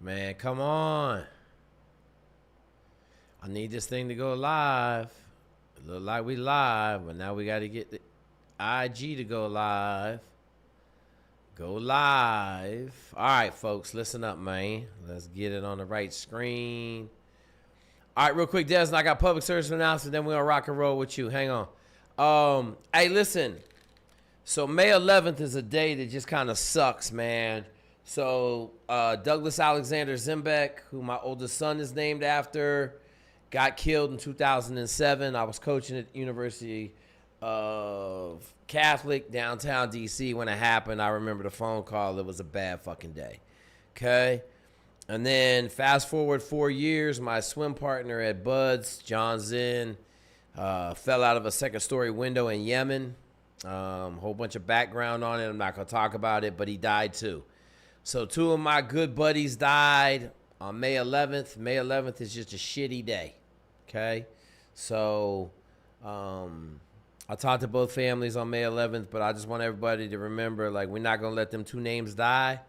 Man, come on. I need this thing to go live. It look like we live, but now we got to get the IG to go live. Go live. All right, folks, listen up, man. Let's get it on the right screen. All right, real quick, Des, and I got public service announcement, then we're going to rock and roll with you. Hang on. Hey, listen. So May 11th is a day that just kind of sucks, man. So Douglas Alexander Zimbeck, who my oldest son is named after, got killed in 2007. I was coaching at University of Catholic downtown D.C. when it happened. I remember the phone call. It was a bad fucking day. Okay? And then fast forward 4 years, my swim partner at Bud's, John Zinn, fell out of a second-story window in Yemen. Whole bunch of background on it. I'm not going to talk about it, but he died too. So 2 of my good buddies died on May 11th. May 11th is just a shitty day, okay? So I talked to both families on May 11th, but I just want everybody to remember, like, we're not going to let them 2 names die.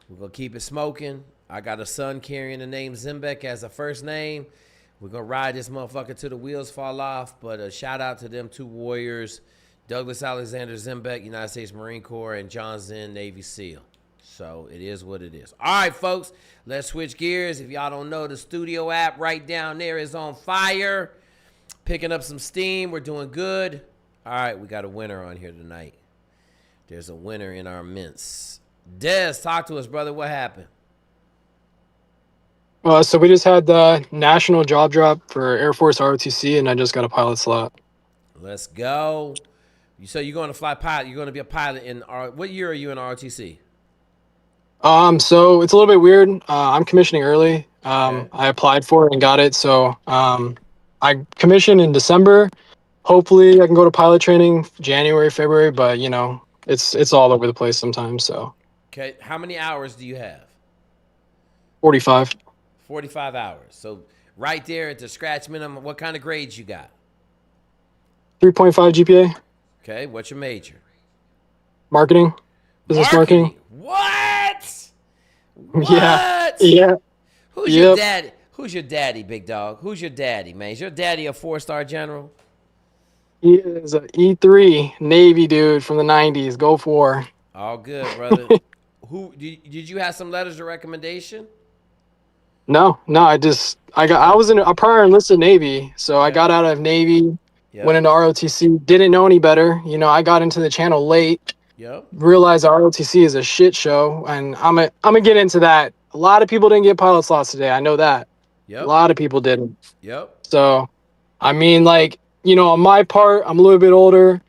We're going to keep it smoking. I got a son carrying the name Zimbeck as a first name. We're going to ride this motherfucker till the wheels fall off, but a shout out to them 2 warriors, Douglas Alexander Zimbeck, United States Marine Corps, and John Zinn, Navy SEAL. So it is what it is. All right, folks, let's switch gears. If y'all don't know, the studio app right down there is on fire. Picking up some steam. We're doing good. All right, we got a winner on here tonight. There's a winner in our midst. Des, talk to us, brother. What happened? So we just had the national job drop for Air Force ROTC, and I just got a pilot slot. Let's go. So you're going to fly pilot. You're going to be a pilot in what year are you in ROTC? So it's a little bit weird. I'm commissioning early. Okay. I applied for it and got it. So I commissioned in December. Hopefully I can go to pilot training January, February, but you know, it's all over the place sometimes. So Okay. How many hours do you have? 45. 45 hours. So right there at the scratch minimum, what kind of grades you got? 3.5 GPA. Okay. What's your major? Marketing. Business marketing. What? Yeah. What? Yeah. Who's your dad? Who's your daddy, big dog? Who's your daddy, man? Is your daddy a 4-star general? He is an E3 Navy dude from the 90s. Go for. All good, brother. Who did you have some letters of recommendation? No. I was in a prior enlisted Navy, so I got out of Navy, went into ROTC, didn't know any better. You know, I got into the channel late. Yep. Realized ROTC is a shit show, and I'm gonna get into that. A lot of people didn't get pilot slots today. I know that. Yep. A lot of people didn't. Yep. So, I mean, like, you know, on my part, I'm a little bit older.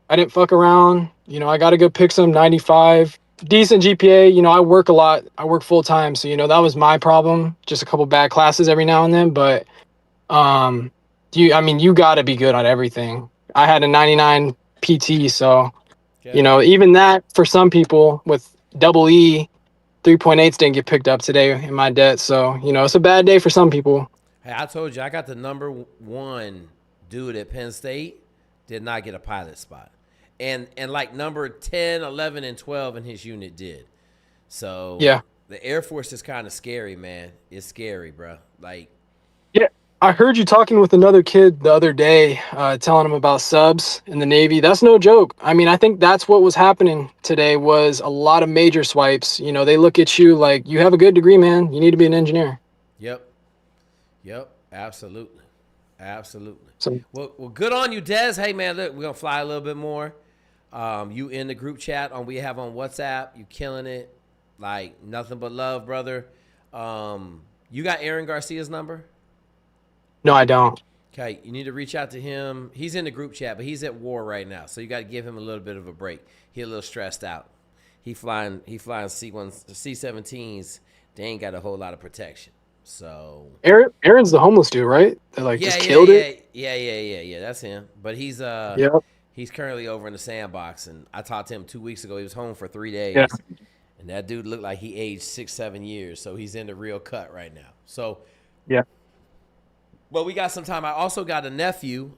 I didn't fuck around. You know, I got a good pick some 95, decent GPA. You know, I work a lot. I work full time, so you know that was my problem. Just a couple bad classes every now and then, but you got to be good on everything. I had a 99 PT, so. Okay. You know, even that for some people with double E, 3.8s didn't get picked up today in my debt. So, you know, it's a bad day for some people. Hey, I told you, I got the number 1 dude at Penn State, did not get a pilot spot. And like number 10, 11, and 12 in his unit did. So, yeah, the Air Force is kind of scary, man. It's scary, bro. Like, yeah. I heard you talking with another kid the other day, telling him about subs in the Navy. That's no joke. I mean, I think that's what was happening today was a lot of major swipes. You know, they look at you like, you have a good degree, man. You need to be an engineer. Yep. Absolutely. So, well, good on you, Des. Hey, man, look, we're going to fly a little bit more. You in the group chat we have on WhatsApp. You killing it. Like, nothing but love, brother. You got Aaron Garcia's number? No, I don't. Okay, you need to reach out to him. He's in the group chat, but he's at war right now, so you got to give him a little bit of a break. He's a little stressed out. He flying C-17s. They ain't got a whole lot of protection. So Aaron's the homeless dude, right? That just killed it. Yeah. That's him. But he's he's currently over in the sandbox, and I talked to him 2 weeks ago. He was home for 3 days, and that dude looked like he aged 6-7 years. So he's in the real cut right now. So yeah. Well, we got some time. I also got a nephew.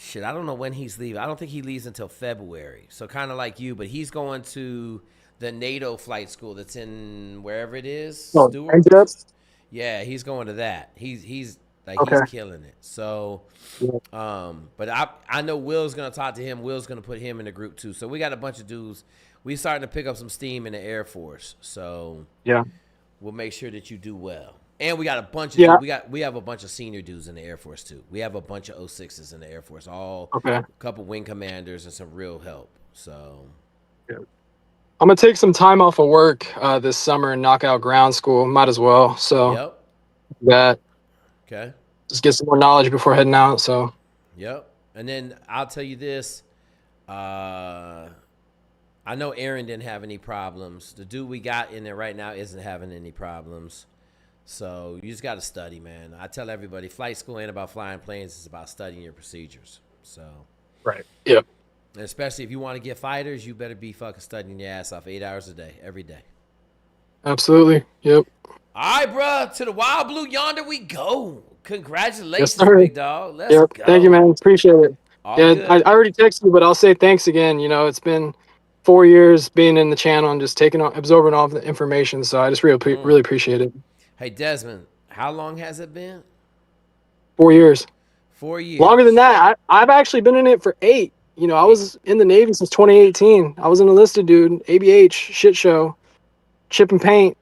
Shit, I don't know when he's leaving. I don't think he leaves until February. So kind of like you, but he's going to the NATO flight school that's in wherever it is, Oh, Stewart. NGS? Yeah, he's going to that. He's like Okay. he's killing it. So, Yeah. but I know Will's gonna talk to him. Will's gonna put him in the group too. So we got a bunch of dudes. We starting to pick up some steam in the Air Force. So Yeah. we'll make sure that you do well. And we got a bunch of Yeah. dudes. We have a bunch of senior dudes in the Air Force too. We have a bunch of 06s in the Air Force. Okay. A couple wing commanders and some real help. So Yeah. I'm gonna take some time off of work this summer and knock out ground school. Might as well. So yep. that Okay. just get some more knowledge before heading out. So Yep. And then I'll tell you this. I know Aaron didn't have any problems. The dude we got in there right now isn't having any problems. So you just got to study, man. I tell everybody, flight school ain't about flying planes. It's about studying your procedures. So, right. Yep. and especially if you want to get fighters, you better be fucking studying your ass off 8 hours a day, every day. Absolutely. Yep. All right, bro. To the wild blue yonder we go. Yes, Congratulations, sir. big dog. Let's Yep. go. Thank you, man. Appreciate it. All Yeah, I good. already texted you, but I'll say thanks again. You know, it's been 4 years being in the channel and just absorbing all the information. So I just really appreciate it. Hey, Desmond, how long has it been? 4 years. 4 years. Longer than that. I've actually been in it for 8. You know, I was in the Navy since 2018. I was an enlisted dude, ABH, shit show, chip and paint,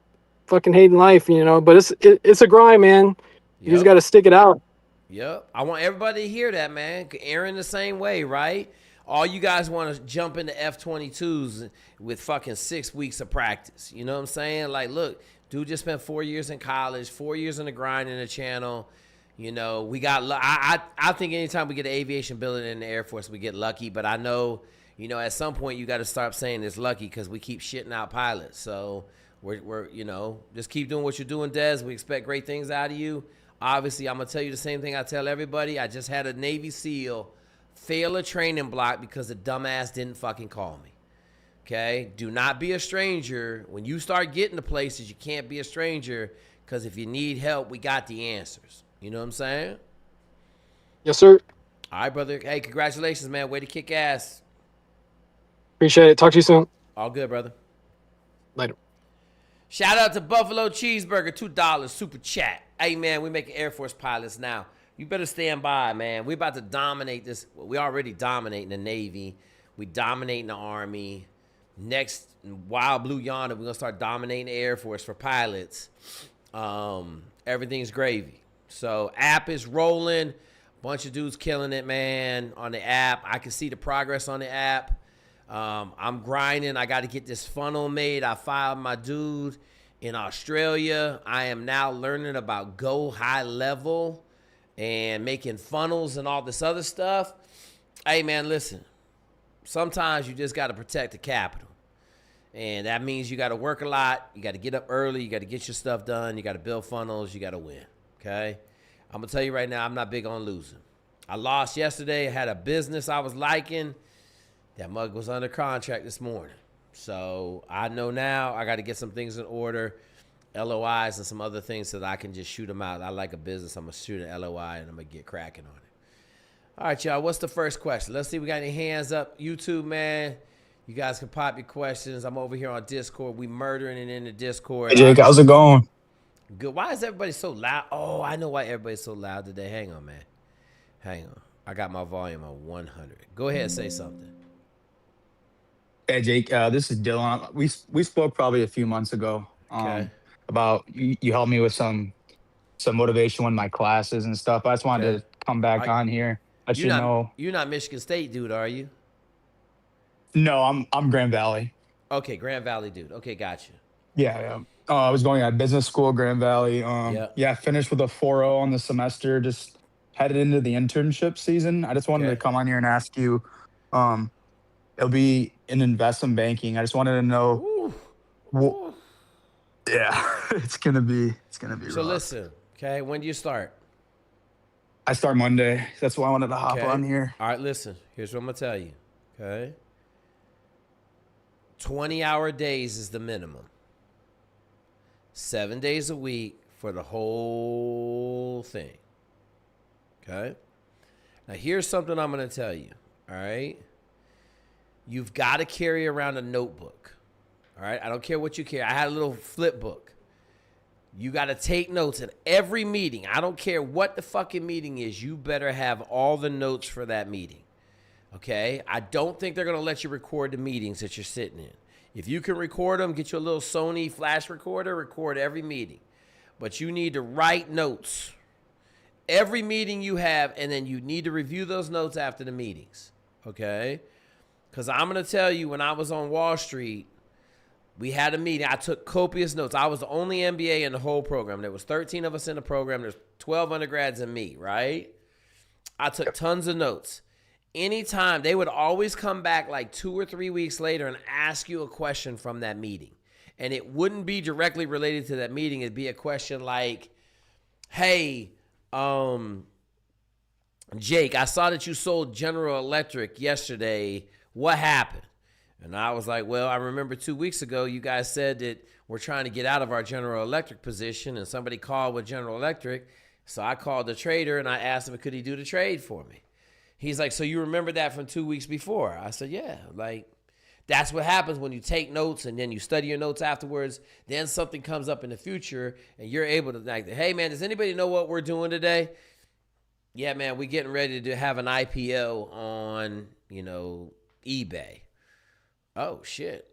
fucking hating life, you know. But it's a grind, man. You just got to stick it out. Yep. I want everybody to hear that, man. Aaron the same way, right? All you guys want to jump into F-22s with fucking 6 weeks of practice. You know what I'm saying? Like, look, dude just spent 4 years in college, 4 years in the grind in the channel. You know, we got I think anytime we get an aviation billet in the Air Force, we get lucky. But I know, you know, at some point you got to start saying it's lucky because we keep shitting out pilots. So we're you know, just keep doing what you're doing, Des. We expect great things out of you. Obviously, I'm going to tell you the same thing I tell everybody. I just had a Navy SEAL fail a training block because the dumbass didn't fucking call me. Okay? Do not be a stranger. When you start getting to places, you can't be a stranger because if you need help, we got the answers. You know what I'm saying? Yes, sir. All right, brother. Hey, congratulations, man. Way to kick ass. Appreciate it. Talk to you soon. All good, brother. Later. Shout out to Buffalo Cheeseburger, $2 super chat. Hey, man, we making Air Force pilots now. You better stand by, man. We about to dominate this. We already dominating the Navy. We dominating the Army. Next, Wild Blue Yonder, we're going to start dominating the Air Force for pilots. Everything's gravy. So, app is rolling. Bunch of dudes killing it, man, on the app. I can see the progress on the app. I'm grinding. I got to get this funnel made. I filed my dude in Australia. I am now learning about Go High Level and making funnels and all this other stuff. Hey, man, listen. Sometimes you just got to protect the capital. And that means you got to work a lot. You got to get up early. You got to get your stuff done. You got to build funnels. You got to win, okay? I'm going to tell you right now, I'm not big on losing. I lost yesterday. I had a business I was liking. That mug was under contract this morning. So I know now I got to get some things in order, LOIs and some other things so that I can just shoot them out. I like a business. I'm going to shoot an LOI and I'm going to get cracking on it. All right, y'all. What's the first question? Let's see. We got any hands up? YouTube, man. You guys can pop your questions. I'm over here on Discord. We murdering it in the Discord. Hey, Jake, how's it going? Good. Why is everybody so loud? Oh, I know why everybody's so loud today. Hang on, man. Hang on. I got my volume on 100. Go ahead and say something. Hey, Jake, this is Dylan. We spoke probably a few months ago Okay. about you helped me with some motivation in my classes and stuff. I just wanted Okay. to come back on here, let you know. You're not Michigan State dude, are you? No, I'm Grand Valley. Okay, Grand Valley dude. Okay, gotcha. Yeah, yeah. I was going at business school, Grand Valley. Yeah. Yeah, finished with a 4.0 on the semester. Just headed into the internship season. I just wanted to Okay. come on here and ask you. Um, It'll be in investment banking. I just wanted to know. Ooh. Wh- Ooh. yeah, it's gonna be So rough. listen, okay, when do you start? I start Monday. That's why I wanted to hop Okay. on here. All right, listen. Here's what I'm going to tell you. Okay. 20-hour days is the minimum. 7 days a week for the whole thing. Okay. Now, here's something I'm going to tell you, all right? You've got to carry around a notebook, all right? I don't care what you carry. I had a little flip book. You got to take notes at every meeting. I don't care what the fucking meeting is. You better have all the notes for that meeting, okay? I don't think they're going to let you record the meetings that you're sitting in. If you can record them, get you a little Sony flash recorder, record every meeting. But you need to write notes every meeting you have, and then you need to review those notes after the meetings, okay? Because I'm going to tell you, when I was on Wall Street, we had a meeting. I took copious notes. I was the only MBA in the whole program. There was 13 of us in the program. There's 12 undergrads and me, right? I took tons of notes. Anytime, they would always come back like 2 or 3 weeks later and ask you a question from that meeting. And it wouldn't be directly related to that meeting. It'd be a question like, hey, Jake, I saw that you sold General Electric yesterday. What happened? And I was like, well, I remember 2 weeks ago, you guys said that we're trying to get out of our General Electric position, and somebody called with General Electric. So I called the trader and I asked him, could he do the trade for me? He's like, so you remember that from 2 weeks before? I said, yeah, like, that's what happens when you take notes and then you study your notes afterwards. Then something comes up in the future and you're able to like, hey man, does anybody know what we're doing today? Yeah, man, we're getting ready to have an IPO on, eBay. Oh shit.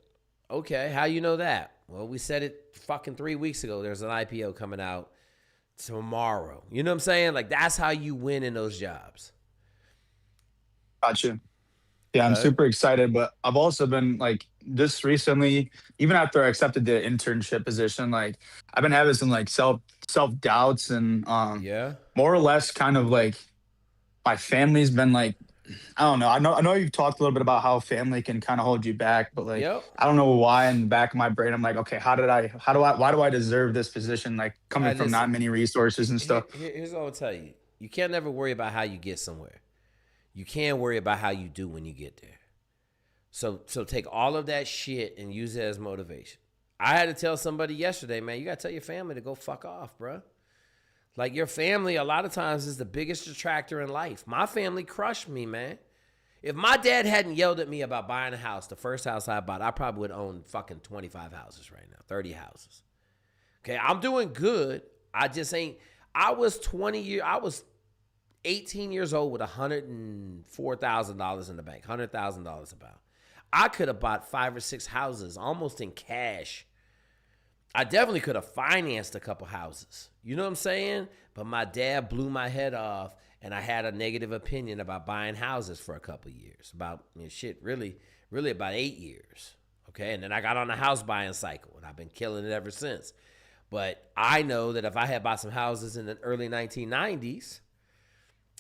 Okay, how you know that? Well, we said it fucking 3 weeks ago. There's an IPO coming out tomorrow. You know what I'm saying? Like, that's how you win in those jobs. Gotcha. Yeah, I'm super excited, but I've also been like this recently, even after I accepted the internship position, like I've been having some like self doubts and more or less kind of like my family's been like, I don't know. I know you've talked a little bit about how family can kind of hold you back, but like I don't know why in the back of my brain I'm like, okay, why do I deserve this position? Like coming from not many resources and stuff. Here's what I'll tell you. You can't never worry about how you get somewhere. You can worry about how you do when you get there. So take all of that shit and use it as motivation. I had to tell somebody yesterday, man, you got to tell your family to go fuck off, bro. Like, your family a lot of times is the biggest detractor in life. My family crushed me, man. If my dad hadn't yelled at me about buying a house, the first house I bought, I probably would own fucking 25 houses right now, 30 houses. Okay, I'm doing good. I just ain't, I was 18 years old with $104,000 in the bank, $100,000 about. I could have bought 5 or 6 houses almost in cash. I definitely could have financed a couple houses. You know what I'm saying? But my dad blew my head off, and I had a negative opinion about buying houses for a couple years. Really about 8 years. Okay, and then I got on the house buying cycle, and I've been killing it ever since. But I know that if I had bought some houses in the early 1990s,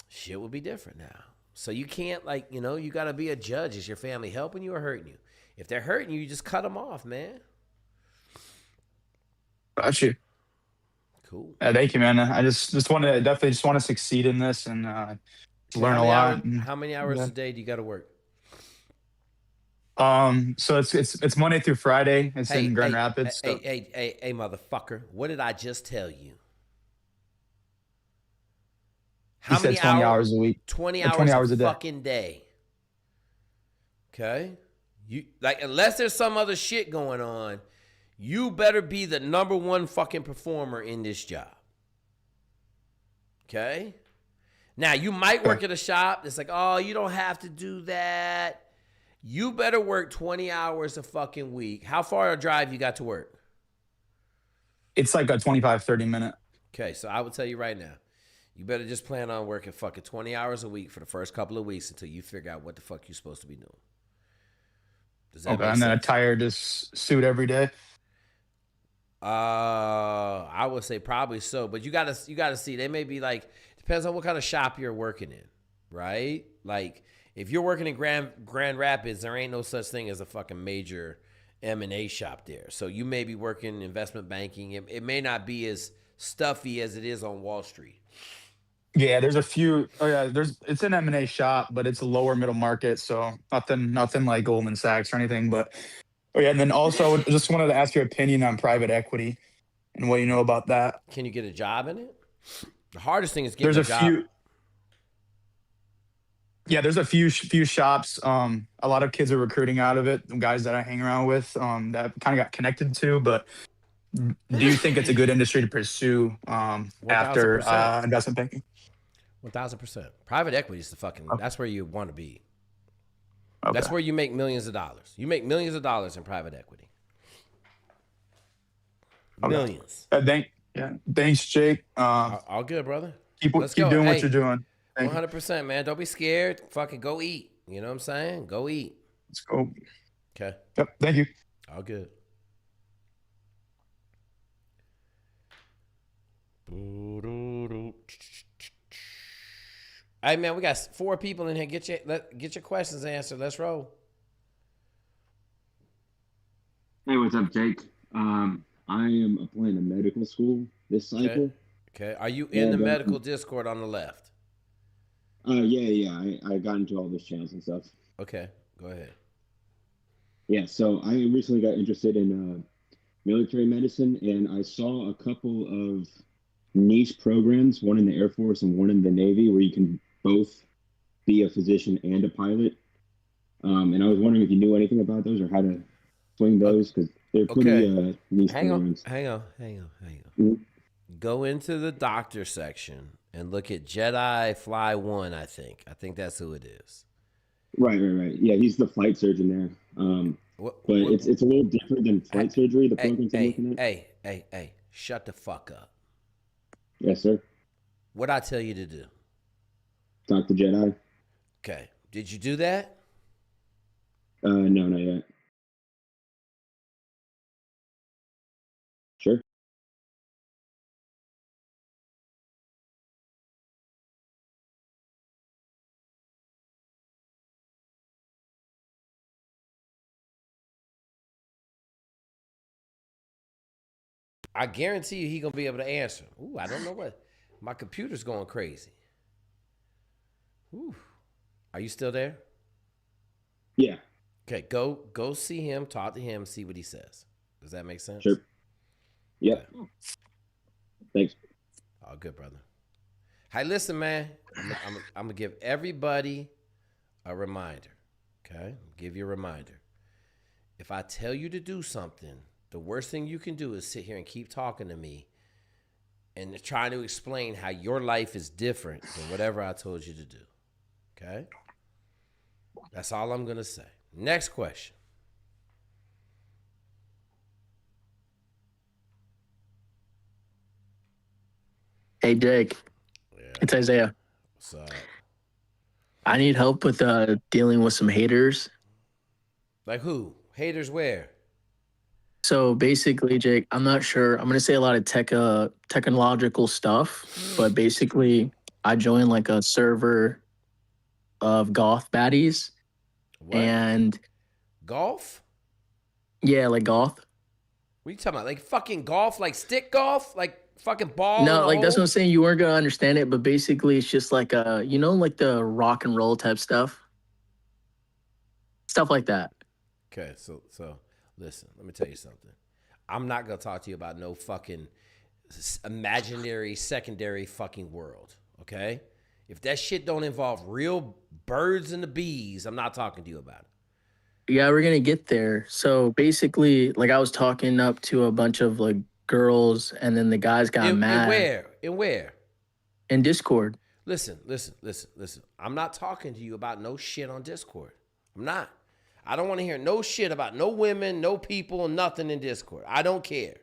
shit would be different now. So you can't, you got to be a judge. Is your family helping you or hurting you? If they're hurting you, you just cut them off, man. Got you. Cool. Thank you, man. I just want to succeed in this and learn a lot. How many hours a day do you got to work? So it's Monday through Friday. It's in Grand Rapids. Hey, motherfucker! What did I just tell you? How many 20 hours a week? 20 hours a fucking day. Okay? Unless there's some other shit going on, you better be the number one fucking performer in this job. Okay? Now, you might work at a shop that's like, oh, you don't have to do that. You better work 20 hours a fucking week. How far a drive you got to work? It's like a 25, 30 minute. Okay, so I would tell you right now, you better just plan on working fucking 20 hours a week for the first couple of weeks until you figure out what the fuck you're supposed to be doing. Does that make sense? And then attire this suit every day? I would say probably so, but you gotta see. They may be like, depends on what kind of shop you're working in, right? Like, if you're working in Grand Rapids, there ain't no such thing as a fucking major M&A shop there. So you may be working investment banking. It may not be as stuffy as it is on Wall Street. Yeah, there's a few. Oh yeah, it's an M&A shop, but it's a lower middle market, so nothing like Goldman Sachs or anything. But and then also just wanted to ask your opinion on private equity and what you know about that. Can you get a job in it? The hardest thing is getting a job. Yeah, there's a few shops. A lot of kids are recruiting out of it. Guys that I hang around with, that kind of got connected to. But do you think it's a good industry to pursue after 1000%. investment banking? 1000%. Private equity is the fucking. Okay. That's where you want to be. Okay. That's where you make millions of dollars. You make millions of dollars in private equity. Okay. Millions. Thanks, Jake. All good, brother. Keep Let's keep go. doing Hey, what you're doing. Thank you. 100%, man. Don't be scared. Fucking go eat. You know what I'm saying? Go eat. Let's go. Okay. Yep. Thank you. All good. Hey, man, we got 4 people in here. Get your questions answered. Let's roll. Hey, what's up, Jake? I am applying to medical school this cycle. Okay. Are you in the medical Discord on the left? Yeah. I got into all those channels and stuff. Okay. Go ahead. Yeah, so I recently got interested in military medicine, and I saw a couple of niche programs, one in the Air Force and one in the Navy, where you can both be a physician and a pilot. And I was wondering if you knew anything about those or how to swing those, because they're pretty niche programs. Hang on. Mm-hmm. Go into the doctor section and look at Jedi Fly 1, I think. I think that's who it is. Right. Yeah, he's the flight surgeon there. It's a little different than flight surgery, the programs I'm looking at. Hey, shut the fuck up. Yes, sir. What'd I tell you to do? Talk to Jedi. Okay. Did you do that? No, not yet. Sure. I guarantee you he gonna be able to answer. Ooh, I don't know what. My computer's going crazy. Ooh. Are you still there? Yeah. Okay, go see him, talk to him, see what he says. Does that make sense? Sure. Yep. Okay. Thanks. Oh, good, brother. Hey, listen, man. I'm gonna give everybody a reminder. Okay? Give you a reminder. If I tell you to do something, the worst thing you can do is sit here and keep talking to me and trying to explain how your life is different than whatever I told you to do. Okay? That's all I'm going to say. Next question. Hey, Jake. Yeah. It's Isaiah. What's up? I need help with dealing with some haters. Like who? Haters where? So basically, Jake, I'm not sure. I'm going to say a lot of technological stuff, but basically, I joined like a server of golf baddies. What? And golf? Yeah, like golf. What are you talking about? Like fucking golf? Like stick golf? Like fucking ball? No, like that's what I'm saying. You weren't going to understand it, but basically, it's just like like the rock and roll type stuff. Stuff like that. Okay, so listen, let me tell you something. I'm not gonna talk to you about no fucking imaginary secondary fucking world, okay? If that shit don't involve real birds and the bees, I'm not talking to you about it. Yeah, we're gonna get there. So basically, like I was talking up to a bunch of like girls, and then the guys got mad. In where? In Discord. Listen. I'm not talking to you about no shit on Discord. I'm not. I don't want to hear no shit about no women, no people, nothing in Discord. I don't care.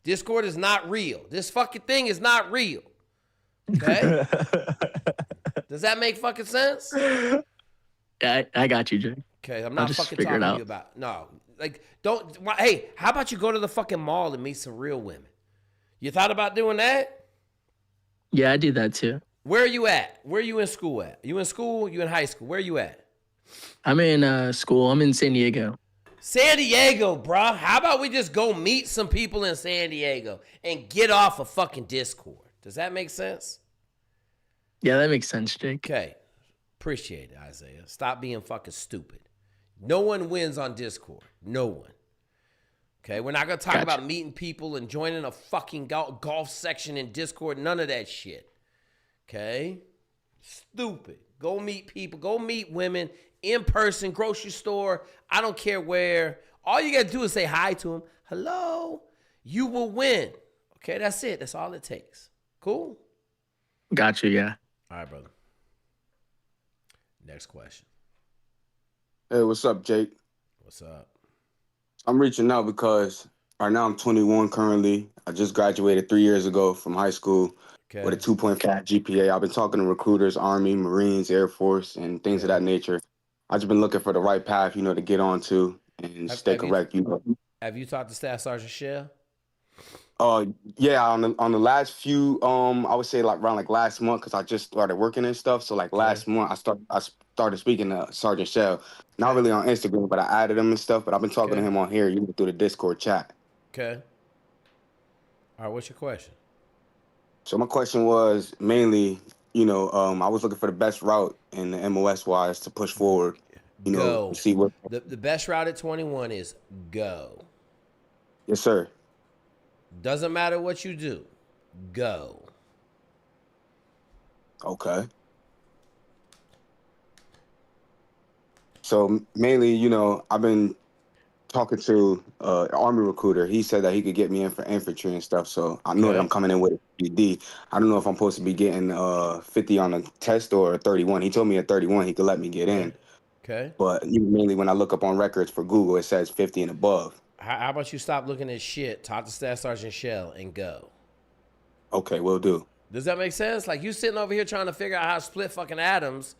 Discord is not real. This fucking thing is not real. Okay? Does that make fucking sense? I got you, Jay. Okay, I'm not fucking talking to you about. No. Like, don't. Hey, how about you go to the fucking mall and meet some real women? You thought about doing that? Yeah, I do that too. Where are you at? Where are you in school at? You in school? You in high school? Where are you at? I'm in school. I'm in San Diego. San Diego, bruh. How about we just go meet some people in San Diego and get off of fucking Discord? Does that make sense? Yeah, that makes sense, Jake. Okay. Appreciate it, Isaiah. Stop being fucking stupid. No one wins on Discord. No one. Okay? We're not going to talk about meeting people and joining a fucking golf section in Discord. None of that shit. Okay? Stupid. Go meet people. Go meet women in person, grocery store. I don't care where. All you got to do is say hi to them. Hello. You will win. Okay, that's it. That's all it takes. Cool? Gotcha, yeah. All right, brother. Next question. Hey, what's up, Jake? What's up? I'm reaching out because right now I'm 21 currently. I just graduated 3 years ago from high school with a 2.5 GPA. I've been talking to recruiters, Army, Marines, Air Force, and things of that nature. I've just been looking for the right path, to get on to and stay correct. Have you talked to Staff Sergeant Shell? Yeah, on the last few, I would say around last month, because I just started working and stuff. So last month, I started speaking to Sergeant Shell. Not really on Instagram, but I added him and stuff. But I've been talking to him on here, through the Discord chat. Okay. All right, what's your question? So my question was mainly, I was looking for the best route in the MOS wise to push forward. Go. See what the best route at 21 is go. Yes, sir. Doesn't matter what you do. Go. Okay. So mainly, I've been talking to an Army recruiter. He said that he could get me in for infantry and stuff. So I know that I'm coming in with a PD. I don't know if I'm supposed to be getting 50 on a test or a 31. He told me a 31 he could let me get in. Okay. But mainly when I look up on records for Google, it says 50 and above. How about you stop looking at shit, talk to Staff Sergeant Shell, and go? Okay, will do. Does that make sense? Like, you sitting over here trying to figure out how to split fucking atoms,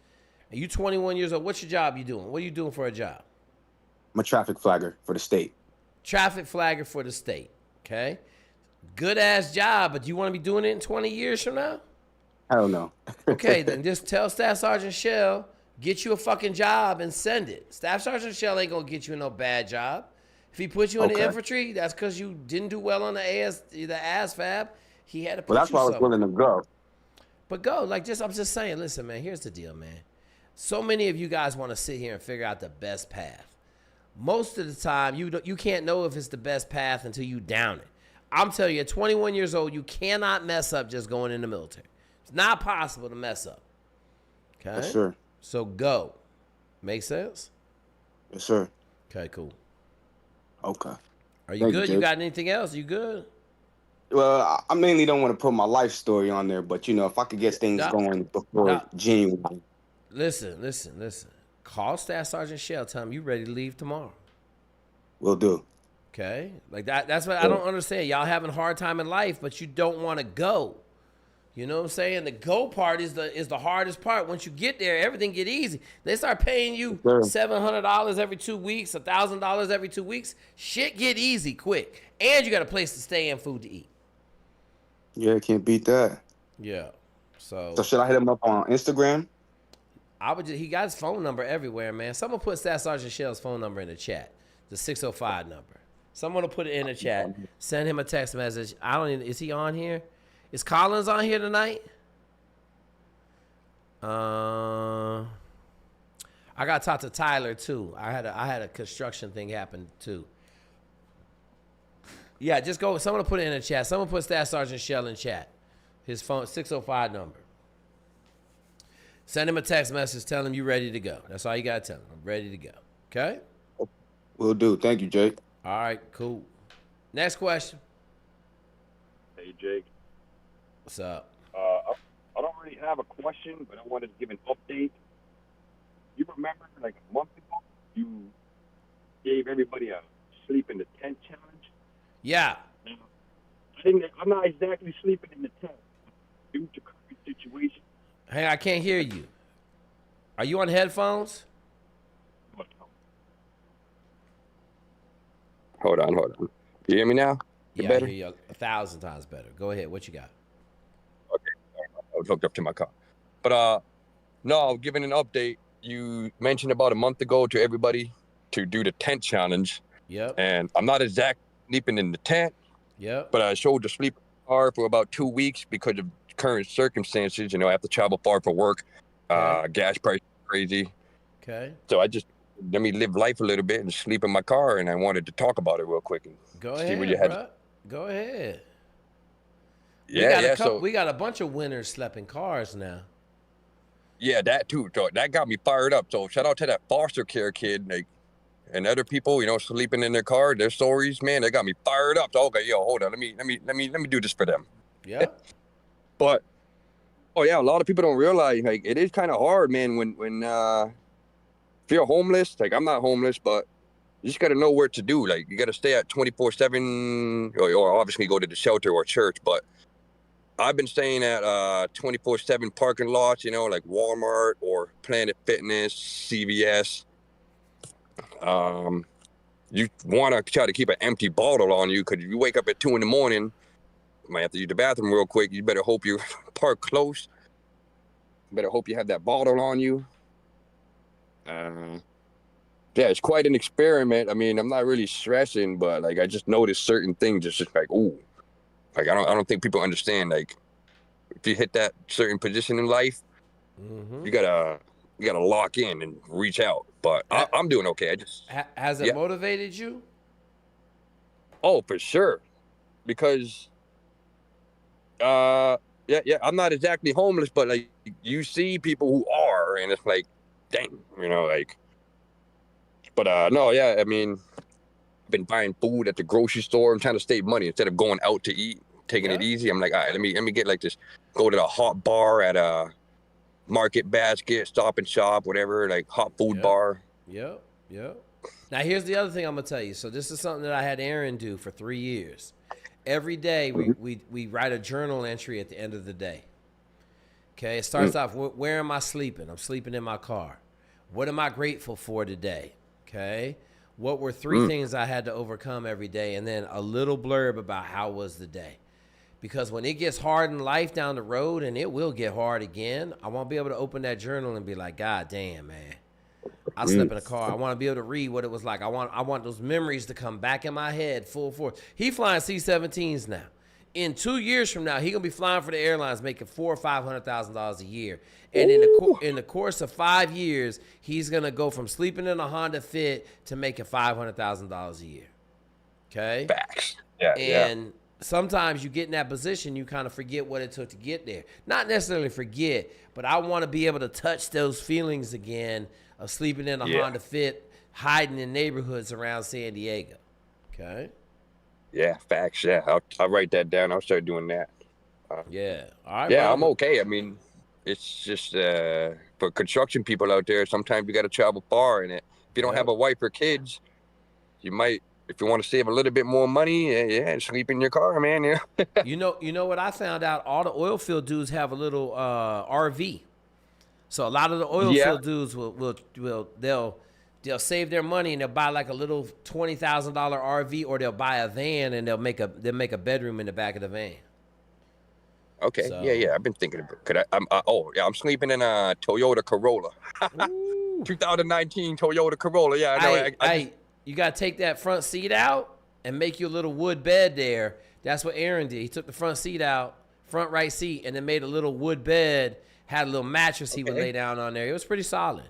and you 21 years old. What's your job you doing? What are you doing for a job? I'm a traffic flagger for the state. Traffic flagger for the state, okay? Good-ass job, but do you want to be doing it in 20 years from now? Hell no. Okay, then just tell Staff Sergeant Shell, get you a fucking job and send it. Staff Sergeant Shell ain't going to get you no bad job. If he put you in the infantry, that's because you didn't do well on the ASFAB. He had to put you Well, that's why I was willing to go. But go, I'm just saying, listen, man, here's the deal, man. So many of you guys want to sit here and figure out the best path. Most of the time, you can't know if it's the best path until you down it. I'm telling you, at 21 years old, you cannot mess up just going in the military. It's not possible to mess up. Okay? Yes, sir. So go. Make sense? Yes, sir. Okay, cool. Okay. Are you good? You got anything else? You good? Well, I mainly don't want to put my life story on there, but if I could get things going before January. Listen. Call Staff Sergeant Shell. Tell him you ready to leave tomorrow. Will do. Okay? That's what I don't understand. Y'all having a hard time in life, but you don't want to go. You know what I'm saying? The go part is the hardest part. Once you get there, everything get easy. They start paying you $700 every 2 weeks, $1,000 every 2 weeks. Shit get easy quick. And you got a place to stay and food to eat. Yeah, can't beat that. Yeah. So should I hit him up on Instagram? He got his phone number everywhere, man. Someone put Staff Sergeant Shell's phone number in the chat. The 605 number. Someone will put it in the chat. Send him a text message. Is he on here? Is Collins on here tonight? I got to talk to Tyler too. I had a construction thing happen too. Yeah, just go. Someone put it in the chat. Someone put Staff Sergeant Shell in chat. His phone 605 number. Send him a text message. Tell him you ready to go. That's all you gotta tell him. I'm ready to go. Okay? Will do. Thank you, Jake. All right, cool. Next question. Hey, Jake. What's up? I don't really have a question, but I wanted to give an update. You remember, like a month ago, you gave everybody a sleep in the tent challenge? Yeah. Now, I'm not exactly sleeping in the tent due to current situation. Hey, I can't hear you. Are you on headphones? Hold on. You hear me now? Yeah, better? I hear you 1,000 times better. Go ahead. What you got? Okay. I was hooked up to my car. But, no, giving an update. You mentioned about a month ago to everybody to do the tent challenge. Yep. And I'm not exactly sleeping in the tent. Yep. But I showed the sleep car for about 2 weeks because of current circumstances. I have to travel far for work. Gas price is crazy. Okay. So let me live life a little bit and sleep in my car, and I wanted to talk about it real quick and Go see ahead, what you had. bro. Go ahead. We got a bunch of winners slept in cars now. yeah, that too. So that got me fired up. So shout out to that foster care kid, like, and other people, you know, sleeping in their car. Their stories, man, they got me fired up. So, okay, yo, hold on, let me do this for them. Yeah. But oh yeah, a lot of people don't realize, like, it is kind of hard, man. When if you're homeless, like, I'm not homeless, but you just got to know where to do. Like, you got to stay at 24/7, or obviously go to the shelter or church. But I've been staying at 24/7 parking lots, you know, like Walmart or Planet Fitness, CVS. You want to try to keep an empty bottle on you, because you wake up at 2 a.m, you might have to use the bathroom real quick. You better hope you park close. You better hope you have that bottle on you. Yeah, it's quite an experiment. I mean, I'm not really stressing, but like, I just noticed certain things. It's just like, ooh, like, I don't think people understand. Like, if you hit that certain position in life, you gotta lock in and reach out. But I'm doing okay. I just has it motivated you? Oh, for sure, because I'm not exactly homeless, but like, you see people who are, and it's like, dang, you know, like. But no, yeah, I mean, I've been buying food at the grocery store. I'm trying to save money instead of going out to eat, taking it easy. I'm like, all right, let me get like this. Go to the hot bar at a Market Basket, Stop and Shop, whatever, like hot food bar. Yep. Now here's the other thing I'm gonna tell you. So this is something that I had Aaron do for 3 years. Every day we write a journal entry at the end of the day. Okay, it starts off, where am I sleeping? I'm sleeping in my car. What am I grateful for today? Okay, what were 3 things I had to overcome every day? And then a little blurb about how was the day. Because when it gets hard in life down the road, and it will get hard again, I won't be able to open that journal and be like, God damn, man, I slept in a car. I want to be able to read what it was like. I want those memories to come back in my head full force. He flying C-17s now. In 2 years from now, he gonna be flying for the airlines, making $400,000 or $500,000 a year. And in the course of 5 years, he's gonna go from sleeping in a Honda Fit to making $500,000 a year. Okay. Facts. Yeah. And sometimes you get in that position, you kind of forget what it took to get there. Not necessarily forget, but I want to be able to touch those feelings again of sleeping in a Honda Fit, hiding in neighborhoods around San Diego. Okay. Yeah, facts. Yeah, I'll write that down. I'll start doing that. All right. Yeah, I'm okay. I mean, it's just for construction people out there, sometimes you got to travel far, and if you don't have a wife or kids, you might, if you want to save a little bit more money, sleep in your car, man. Yeah. You know what I found out? All the oil field dudes have a little RV. So a lot of the oil field dudes they'll save their money and they'll buy like a little $20,000 RV, or they'll buy a van and they'll make a bedroom in the back of the van. Okay. So, yeah. I've been thinking about it. I'm sleeping in a Toyota Corolla. 2019 Toyota Corolla. Yeah, I know. You got to take that front seat out and make you a little wood bed there. That's what Aaron did. He took the front seat out, front right seat, and then made a little wood bed, had a little mattress he would lay down on there. It was pretty solid.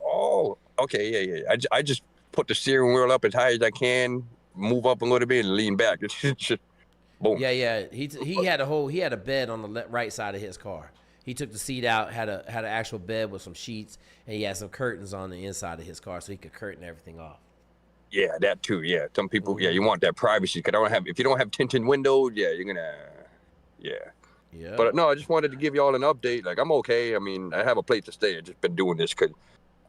Oh, okay. Yeah. I just put the steering wheel up as high as I can, move up a little bit, and lean back. It's just boom. Yeah. He had a bed on the right side of his car. He took the seat out, had an actual bed with some sheets, and he had some curtains on the inside of his car so he could curtain everything off. Yeah, that too. Yeah, some people. Yeah, you want that privacy. If you don't have tinted windows, you're gonna. Yeah. But no, I just wanted to give y'all an update. Like, I'm okay. I mean, I have a place to stay. I've just been doing this because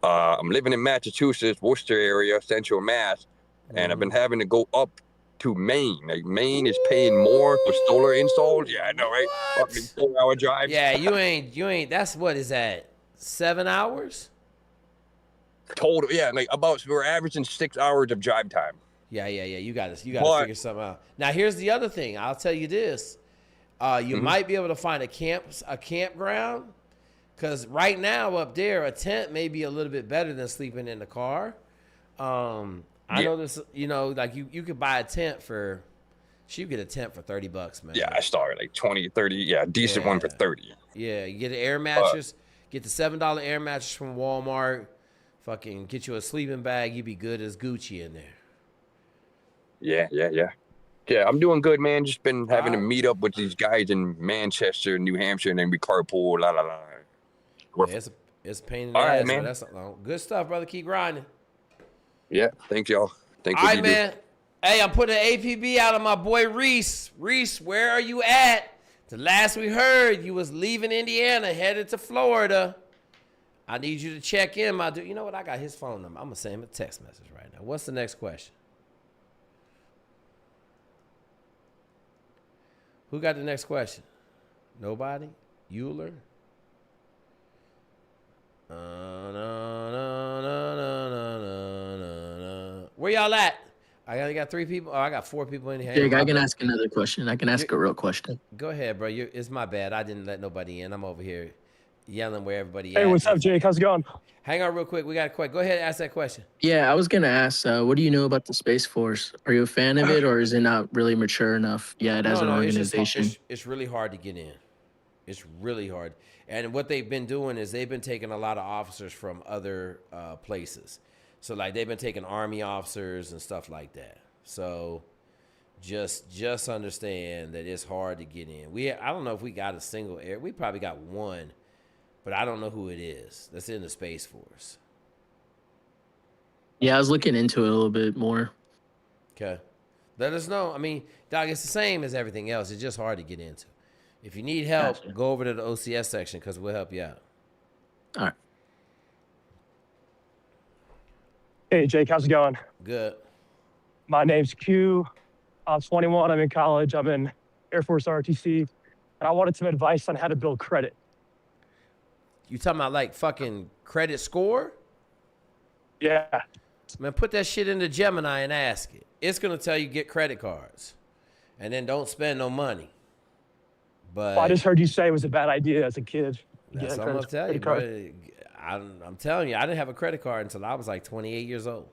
I'm living in Massachusetts, Worcester area, Central Mass, and I've been having to go up to Maine. Like, Maine is paying more for solar installs. Yeah, I know, right? Fucking 4-hour drive. Yeah, you ain't. That's what is that? 7 hours? Total. Yeah, like we're averaging 6 hours of drive time. Yeah. You got to figure something out. Now, here's the other thing. I'll tell you this. You might be able to find a campground, because right now up there, a tent may be a little bit better than sleeping in the car. I know this, like you could buy a tent for, you get a tent for $30, man. Yeah, I started like 20, 30. Yeah, decent one for 30. Yeah, you get an air mattress, get the $7 air mattress from Walmart, fucking get you a sleeping bag, you be good as Gucci in there. Yeah, I'm doing good, man. Just been having to meet up with these guys in Manchester, New Hampshire, and then we carpool, Yeah, it's a pain in the ass, man. That's good stuff, brother. Keep grinding. Yeah, thanks, y'all. Thanks. All right, man. Hey, I'm putting an APB out on my boy Reese. Reese, where are you at? The last we heard, you was leaving Indiana, headed to Florida. I need you to check in, my dude. You know what? I got his phone number. I'm going to send him a text message right now. What's the next question? Who got the next question? Nobody? Euler? Where y'all at? I got 3 people. Oh, I got 4 people in here. Jake, I can ask another question. I can ask a real question. Go ahead, bro. It's my bad. I didn't let nobody in. I'm over here yelling where everybody Hey, what's up, Jake? How's it going? Hang on real quick. We got a question. Go ahead and ask that question. Yeah, I was going to ask, what do you know about the Space Force? Are you a fan of it, or is it not really mature enough yet as an organization? It's really hard to get in. It's really hard. And what they've been doing is they've been taking a lot of officers from other places. So, like, they've been taking Army officers and stuff like that. So, just understand that it's hard to get in. I don't know if we got a single air. We probably got one, but I don't know who it is that's in the Space Force. Yeah, I was looking into it a little bit more. Okay. Let us know. I mean, Doc, it's the same as everything else. It's just hard to get into. If you need help, go over to the OCS section because we'll help you out. All right. Hey, Jake, how's it going? Good. My name's Q. I'm 21. I'm in college. I'm in Air Force ROTC. And I wanted some advice on how to build credit. You talking about like fucking credit score? Yeah. Man, put that shit into Gemini and ask it. It's going to tell you get credit cards. And then don't spend no money. But well, I just heard you say it was a bad idea as a kid. That's what I'm going to tell you, bro. I'm telling you, I didn't have a credit card until I was like 28 years old.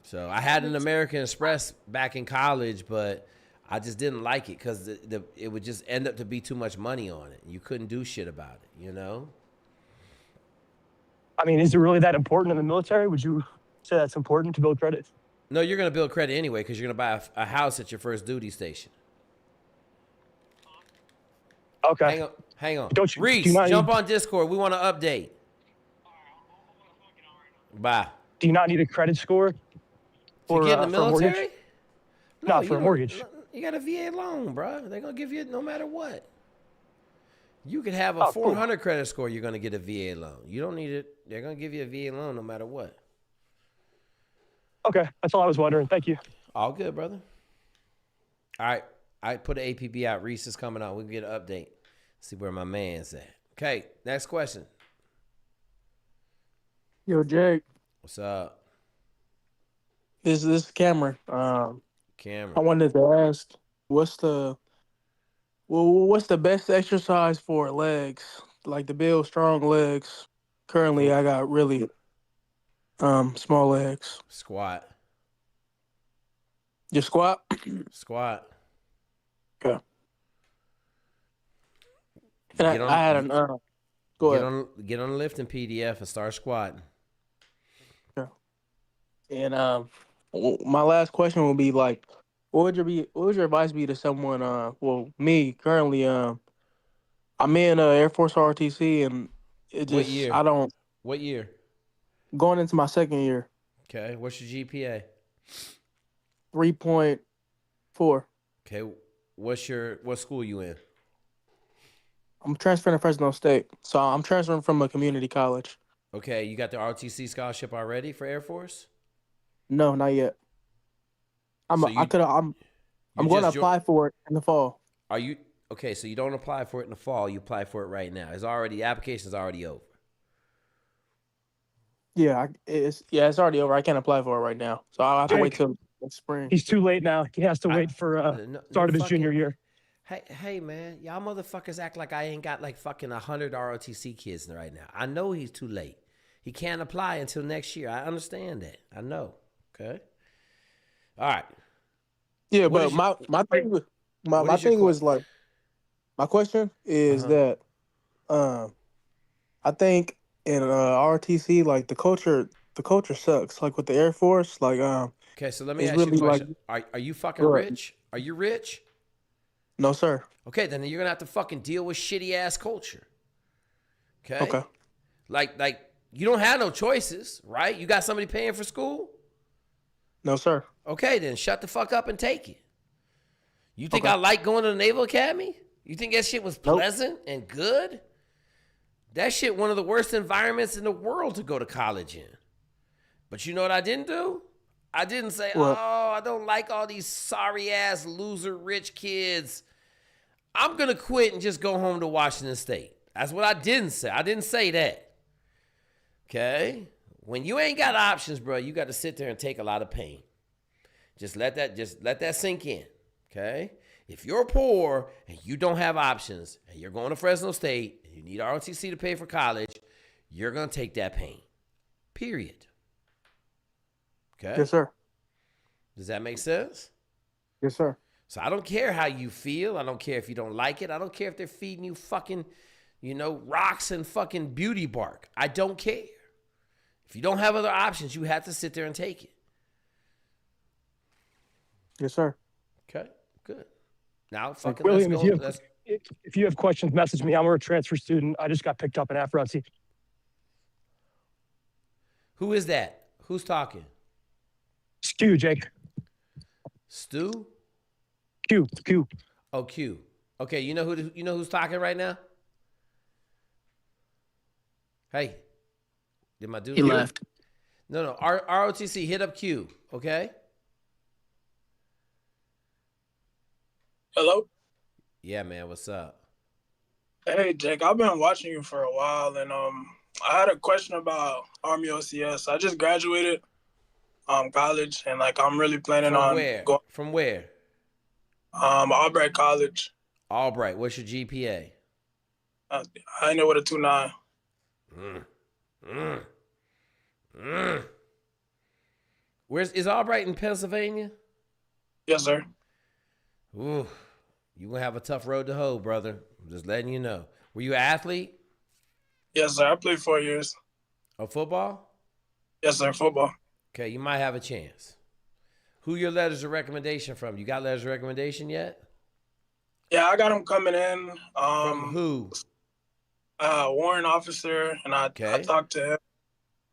So I had an American Express back in college, but I just didn't like it because it would just end up to be too much money on it. You couldn't do shit about it, you know? I mean, is it really that important in the military? Would you say that's important to build credit? No, you're going to build credit anyway because you're going to buy a house at your first duty station. Okay. Hang on. Reese, jump on Discord. We want to update. Bye. Do you not need a credit score? To get in the military? No, for a mortgage. You got a VA loan, bro. They're going to give you it no matter what. You could have a 400 credit score. You're going to get a VA loan. You don't need it. They're going to give you a VA loan no matter what. Okay. That's all I was wondering. Thank you. All good, brother. All right. I put an APB out. Reese is coming out. We can get an update. See where my man's at. Okay. Next question. Yo, Jake. What's up? This is Cameron. Cameron. I wanted to ask, what's the best exercise for legs, like to build strong legs? Currently, I got really small legs. Squat. Just squat? Squat. Okay. And I had an go ahead. Get on the lifting PDF and start squatting. Okay. And my last question would be like, what would your advice be to someone? Me currently, I'm in Air Force ROTC, and it just What year? What year? Going into my second year. Okay. What's your GPA? 3.4. Okay. What school you in? I'm transferring to Fresno State, so I'm transferring from a community college. Okay. You got the ROTC scholarship already for Air Force? No, not yet. I'm going to apply for it in the fall. Are you okay? So you don't apply for it in the fall. You apply for it right now. The application's already over. Yeah, it's already over. I can't apply for it right now, so I'll have to wait till next spring. He's too late now. He has to wait for start of his junior year. Hey, man, y'all motherfuckers act like I ain't got like fucking 100 ROTC kids right now. I know he's too late. He can't apply until next year. I understand that. I know. Okay. All right. Yeah, but my thing was like, my question is that I think in ROTC, like the culture sucks. Like with the Air Force, like okay, so let me ask you a question. Are you fucking rich? Are you rich? No, sir. Okay, then you're gonna have to fucking deal with shitty ass culture. Okay. Like you don't have no choices, right? You got somebody paying for school? No, sir. Okay, then shut the fuck up and take it. You think I like going to the Naval Academy? You think that shit was pleasant and good? That shit one of the worst environments in the world to go to college in. But you know what I didn't do? I didn't say, I don't like all these sorry-ass, loser, rich kids. I'm going to quit and just go home to Washington State. That's what I didn't say. I didn't say that. Okay? When you ain't got options, bro, you got to sit there and take a lot of pain. Just let that sink in. Okay? If you're poor and you don't have options and you're going to Fresno State and you need ROTC to pay for college, you're going to take that pain. Period. Okay? Yes, sir. Does that make sense? Yes, sir. So I don't care how you feel. I don't care if you don't like it. I don't care if they're feeding you fucking, rocks and fucking beauty bark. I don't care. If you don't have other options, you have to sit there and take it. Yes, sir. Okay, good. Now, fucking William, let's go. If you have questions, message me. I'm a transfer student. I just got picked up in ROTC. Who is that? Who's talking? Stu, Jake. Stu? Q. Oh, Q. Okay, you know who's talking right now? Hey, did my dude? He left. No. ROTC, hit up Q. Okay. Hello? Yeah, man. What's up? Hey, Jake. I've been watching you for a while, and I had a question about Army OCS. I just graduated college, and I'm really planning on going. From where? Albright College. Albright. What's your GPA? I know what a 2.9. Is Albright in Pennsylvania? Yes, sir. Ooh, you gonna have a tough road to hoe, brother. I'm just letting you know. Were you an athlete? Yes, sir. I played 4 years. Oh, football? Yes, sir. Football. Okay, you might have a chance. Who your letters of recommendation from? You got letters of recommendation yet? Yeah, I got them coming in. From who? Warrant officer, and I talked to him,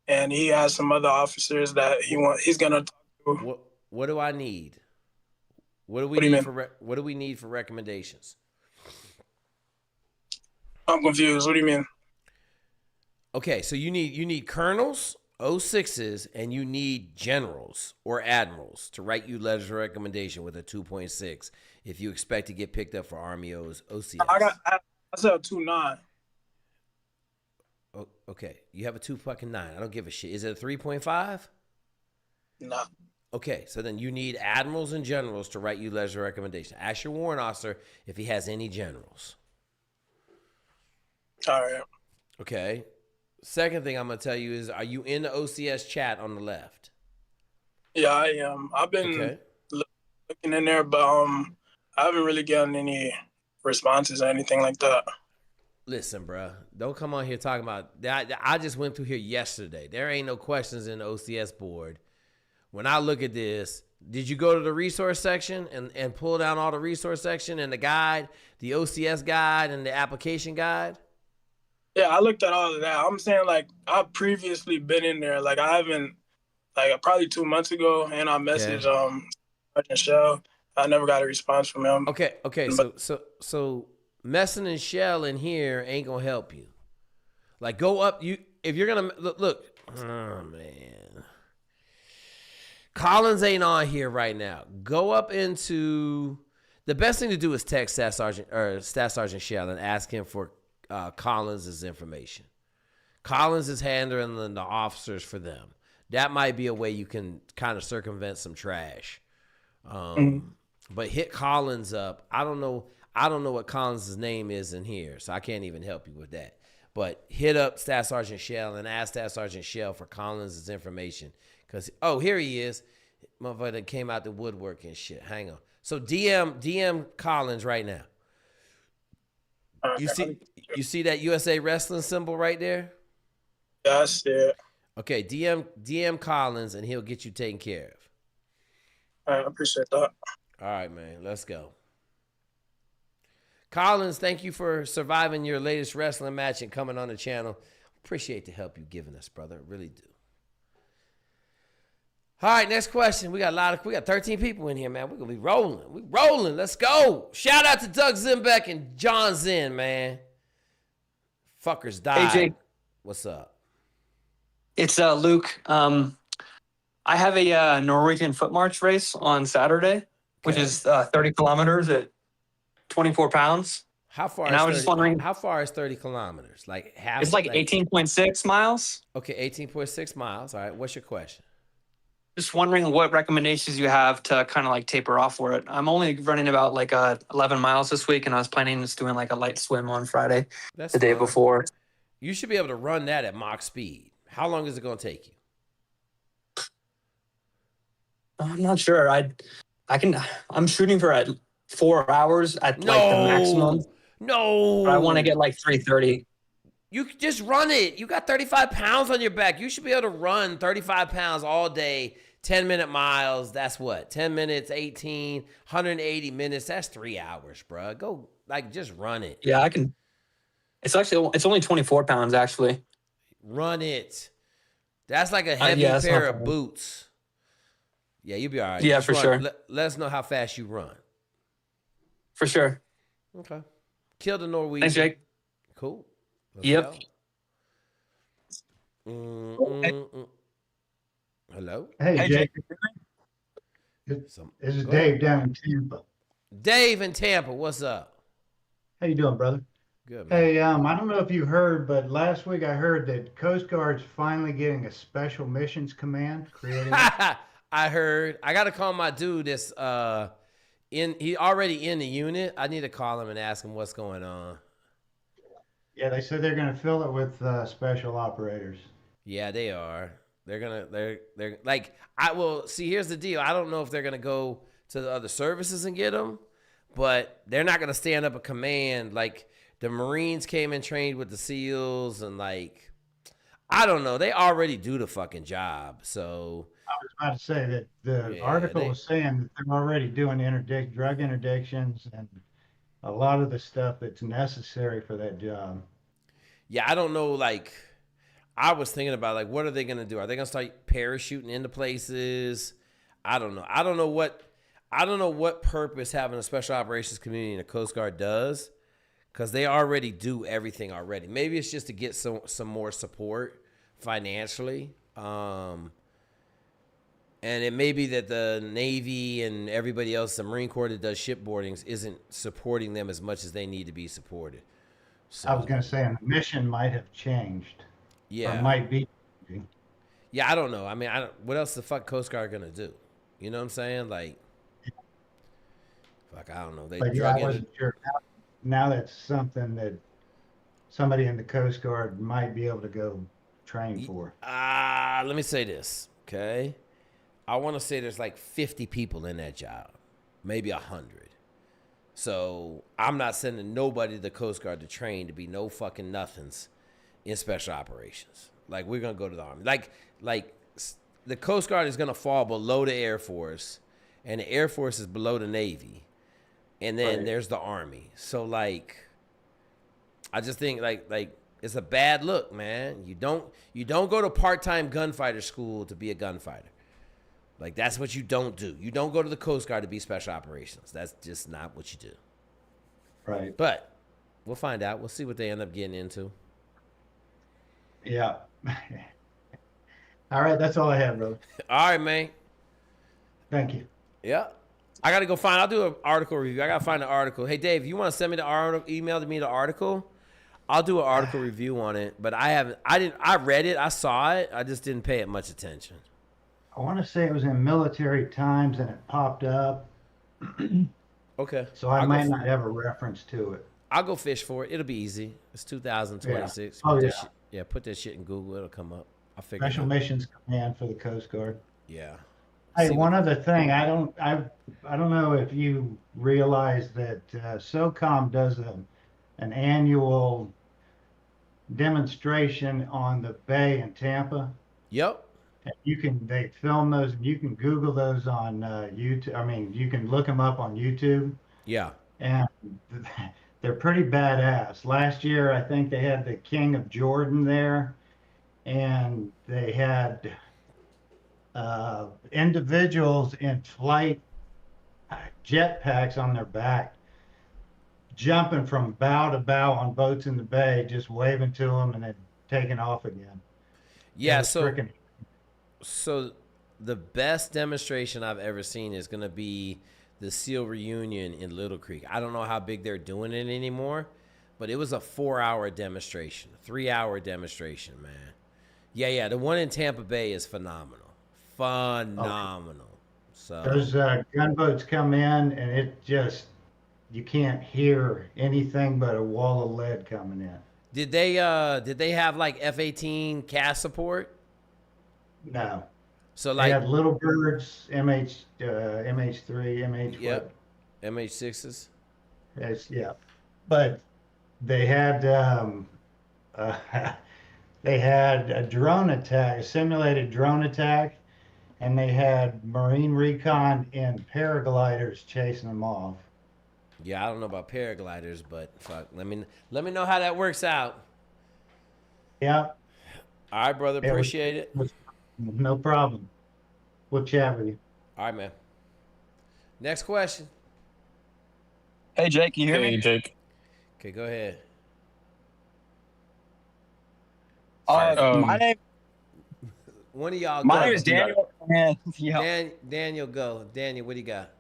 and he has some other officers that he's gonna talk to. What do I need? What do we need for recommendations? I'm confused. What do you mean? Okay, so you need colonels, 06s, and you need generals or admirals to write you letters of recommendation with a 2.6 if you expect to get picked up for Army OCS. I said a 2.9. Oh, okay, you have a 2.9. I don't give a shit. Is it a 3.5? No. Okay, so then you need admirals and generals to write you letters of recommendation. Ask your warrant officer if he has any generals. All right. Okay. Second thing I'm going to tell you is, are you in the OCS chat on the left? Yeah, I am. I've been looking in there, but I haven't really gotten any responses or anything like that. Listen, bro, don't come on here talking about that. I just went through here yesterday. There ain't no questions in the OCS board. When I look at this, did you go to the resource section and pull down all the resource section and the guide, the OCS guide and the application guide? Yeah, I looked at all of that. I'm saying I've previously been in there. I haven't probably 2 months ago, and I messaged Sergeant Shell. I never got a response from him. Okay. So messing and Shell in here ain't gonna help you. Go up. If you're gonna look. Oh man. Collins ain't on here right now. Go up into the best thing to do is text Staff Sergeant Shell and ask him for Collins' information. Collins is handling the officers for them. That might be a way you can kind of circumvent some trash. But hit Collins up. I don't know what Collins' name is in here, so I can't even help you with that. But hit up Staff Sergeant Shell and ask Staff Sergeant Shell for Collins' information. Because, here he is. Motherfucker that came out the woodwork and shit. Hang on. So DM Collins right now. You see that USA Wrestling symbol right there? Yeah, I see it. Okay, DM Collins and he'll get you taken care of. All right, I appreciate that. All right, man. Let's go. Collins, thank you for surviving your latest wrestling match and coming on the channel. Appreciate the help you've given us, brother. Really do. All right, next question. We got 13 people in here, man. We're gonna be rolling. We rolling. Let's go. Shout out to Doug Zimbeck and John Zinn, man. Fuckers died. Hey, Jake. What's up? It's Luke. I have a Norwegian foot march race on Saturday, which is 30 kilometers at 24 pounds. How far? And I was just wondering, how far is 30 kilometers? Like half? It's like 18.6 miles. Okay, 18.6 miles. All right. What's your question? Just wondering what recommendations you have to kind of like taper off for it. I'm only running about like 11 miles this week, and I was planning on just doing like a light swim on Friday, the day before. You should be able to run that at Mach speed. How long is it going to take you? I'm not sure. I'm shooting for 4 hours at like the maximum. No. But I want to get like 3:30. You could just run it. You got 35 pounds on your back. You should be able to run 35 pounds all day, 10-minute miles. That's what? 10 minutes, 18, 180 minutes. That's 3 hours, bro. Go, like, just run it. Yeah, I can. It's only 24 pounds, actually. Run it. That's like a heavy pair of boots. Yeah, you'll be all right. Yeah, just for sure. Let us know how fast you run. For sure. Okay. Kill the Norwegian. Thanks, Jake. Cool. Yep. Hello? Hey, Jake. This is Dave down in Tampa. Dave in Tampa, what's up? How you doing, brother? Good, man. Hey, I don't know if you heard, but last week I heard that Coast Guard's finally getting a special missions command created. I heard. I got to call my dude that's he already in the unit. I need to call him and ask him what's going on. Yeah, they said they're going to fill it with special operators. Yeah, they are. They're like, I will see. Here's the deal. I don't know if they're going to go to the other services and get them, but they're not going to stand up a command. Like the Marines came and trained with the SEALs, and like, I don't know. They already do the fucking job. So I was about to say that the article was saying that they're already doing drug interdictions and a lot of the stuff that's necessary for that job. Yeah, I don't know. Like, I was thinking about, like, what are they going to do? Are they going to start parachuting into places? I don't know. I don't know what purpose having a special operations community in the Coast Guard does, because they already do everything already. Maybe it's just to get some more support financially. And it may be that the Navy and everybody else, the Marine Corps that does shipboardings, isn't supporting them as much as they need to be supported. So, I was going to say, and the mission might have changed. Yeah. Or might be. Yeah, I don't know. I mean, what else the fuck Coast Guard going to do? You know what I'm saying? Like, fuck, I don't know. But yeah, I wasn't sure. Now that's something that somebody in the Coast Guard might be able to go train for. Let me say this, okay? I want to say there's like 50 people in that job, maybe 100. So I'm not sending nobody to the Coast Guard to train to be no fucking nothings in special operations. Like, we're going to go to the Army. Like the Coast Guard is going to fall below the Air Force, and the Air Force is below the Navy, and then there's the Army. So, like, I just think, like it's a bad look, man. You don't go to part-time gunfighter school to be a gunfighter. Like, that's what you don't do. You don't go to the Coast Guard to be special operations. That's just not what you do. Right. But we'll find out. We'll see what they end up getting into. Yeah. All right. That's all I have, brother. All right, man. Thank you. Yeah. I got to go find. I'll do an article review. I got to find the article. Hey, Dave, you want to send me the article, email me the article? I'll do an article review on it. But I read it. I saw it. I just didn't pay it much attention. I want to say it was in Military Times and it popped up. Okay. So I might not have a reference to it. I'll go fish for it. It'll be easy. It's 2026. Yeah. Put that shit in Google. It'll come up. I'll figure Special Missions Command for the Coast Guard. Yeah. Hey, one other thing. I don't know if you realize that SOCOM does an annual demonstration on the bay in Tampa. Yep. They film those. You can Google those on YouTube. I mean, you can look them up on YouTube. Yeah. And they're pretty badass. Last year, I think they had the King of Jordan there, and they had individuals in flight jetpacks on their back, jumping from bow to bow on boats in the bay, just waving to them and then taking off again. Yeah, so the best demonstration I've ever seen is going to be the SEAL reunion in Little Creek. I don't know how big they're doing it anymore, but it was a 4-hour demonstration, 3-hour demonstration, man. Yeah, the one in Tampa Bay is phenomenal. Phenomenal. So those gunboats come in, and it just, you can't hear anything but a wall of lead coming in. Did they have like F-18 cast support? No. So like they had Little Birds, MH3, MH. Yep. MH6s. Yeah, but they had they had a drone attack, a simulated drone attack, and they had Marine recon and paragliders chasing them off. Yeah, I don't know about paragliders, but fuck, let me know how that works out. Yeah. All right, brother. Appreciate it. No problem. We'll chat with you. All right, man. Next question. Hey, Jake, can you hear me? Hey, Jake. Okay, go ahead. My name. One of y'all. My name is Daniel. Daniel, go. Daniel, what do you got?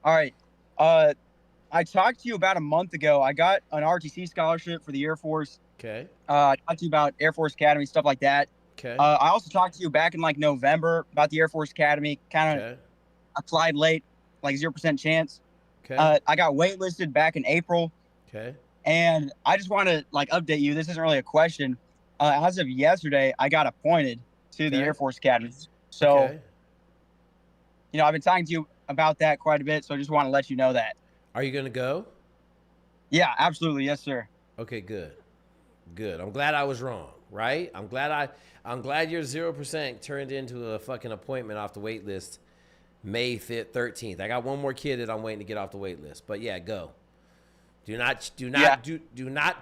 All right. I talked to you about a month ago. I got an ROTC scholarship for the Air Force. Okay. I talked to you about Air Force Academy, stuff like that. Okay. I also talked to you back in like November about the Air Force Academy. Kind of applied late, like 0% chance. Okay. I got waitlisted back in April. Okay. And I just want to like update you. This isn't really a question. As of yesterday, I got appointed to the Air Force Academy. So, you know, I've been talking to you about that quite a bit. So I just want to let you know that. Are you going to go? Yeah, absolutely. Yes, sir. Okay, good. Good. I'm glad I was wrong, right? I'm glad your 0% turned into a fucking appointment off the wait list May 5th, 13th. I got one more kid that I'm waiting to get off the wait list. But yeah, go. Do not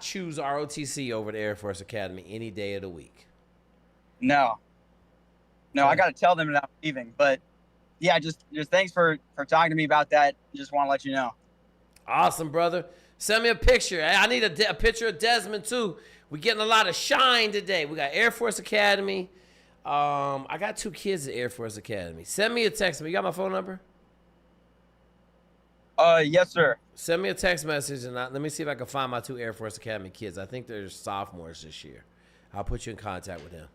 choose ROTC over the Air Force Academy any day of the week. No, I got to tell them that I'm leaving. But yeah, just thanks for talking to me about that. Just want to let you know. Awesome, brother. Send me a picture. I need a picture of Desmond too. We're getting a lot of shine today. We got Air Force Academy. I got 2 kids at Air Force Academy. Send me a text. You got my phone number? Yes, sir. Send me a text message, and let me see if I can find my 2 Air Force Academy kids. I think they're sophomores this year. I'll put you in contact with them.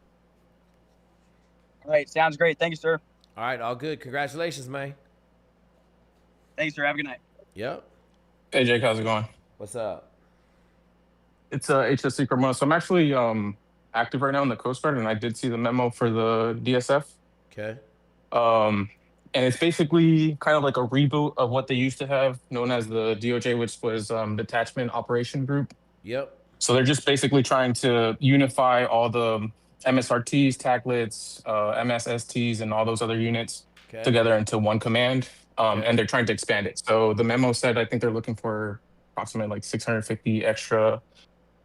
All right, sounds great. Thank you, sir. All right, all good. Congratulations, man. Thanks, sir. Have a good night. Yep. Hey, Jake, how's it going? What's up? It's HSC Carmona. So I'm actually active right now in the Coast Guard, and I did see the memo for the DSF. Okay. And it's basically kind of like a reboot of what they used to have, known as the DOJ, which was Detachment Operation Group. Yep. So they're just basically trying to unify all the MSRTs, TACLITs, MSSTs, and all those other units together into one command. And they're trying to expand it. So the memo said, I think they're looking for approximately like 650 extra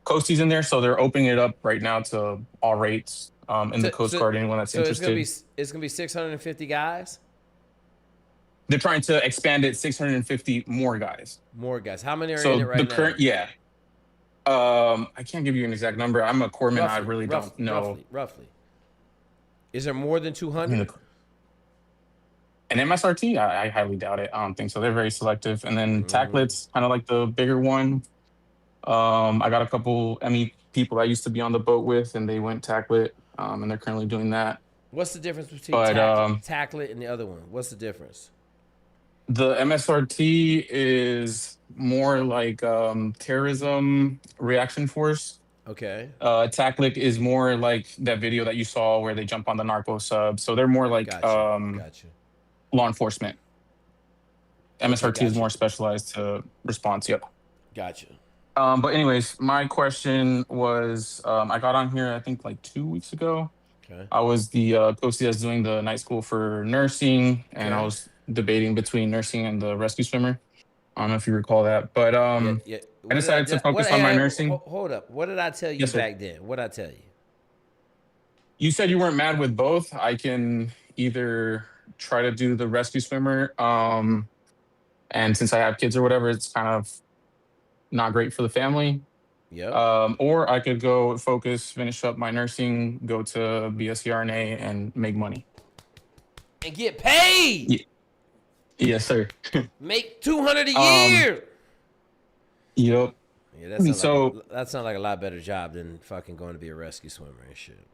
coasties in there. So they're opening it up right now to all rates in the Coast Guard, anyone that's interested. It's going to be 650 guys? They're trying to expand it 650 more guys. More guys. How many are in it right now? I can't give you an exact number. I'm a corpsman. I really don't know. Roughly. Is there more than 200? An MSRT? I highly doubt it. I don't think so. They're very selective. And then TACLIT's kind of like the bigger one. I got a couple ME people I used to be on the boat with, and they went TACLIT, and they're currently doing that. What's the difference between TACLIT and the other one? What's the difference? The MSRT is more like terrorism reaction force. Okay. TACLIT is more like that video that you saw where they jump on the narco sub. So they're more like law enforcement. MSRT is more specialized to response. Yep. Gotcha. But anyways, my question was, I got on here, I think like 2 weeks ago. Okay. I was the OCS doing the night school for nursing, and I was debating between nursing and the rescue swimmer. I don't know if you recall that, but I decided to focus on my nursing. Hold up. What did I tell you back then? What did I tell you? You said you weren't mad with both. I can either try to do the rescue swimmer, and since I have kids or whatever, it's kind of not great for the family. Yeah. Or I could go finish up my nursing, go to be a CRNA, and make money. And get paid. Yeah. Yes, sir. Make $200 a year. Yep. Yeah, that sounds like a lot better job than fucking going to be a rescue swimmer and shit.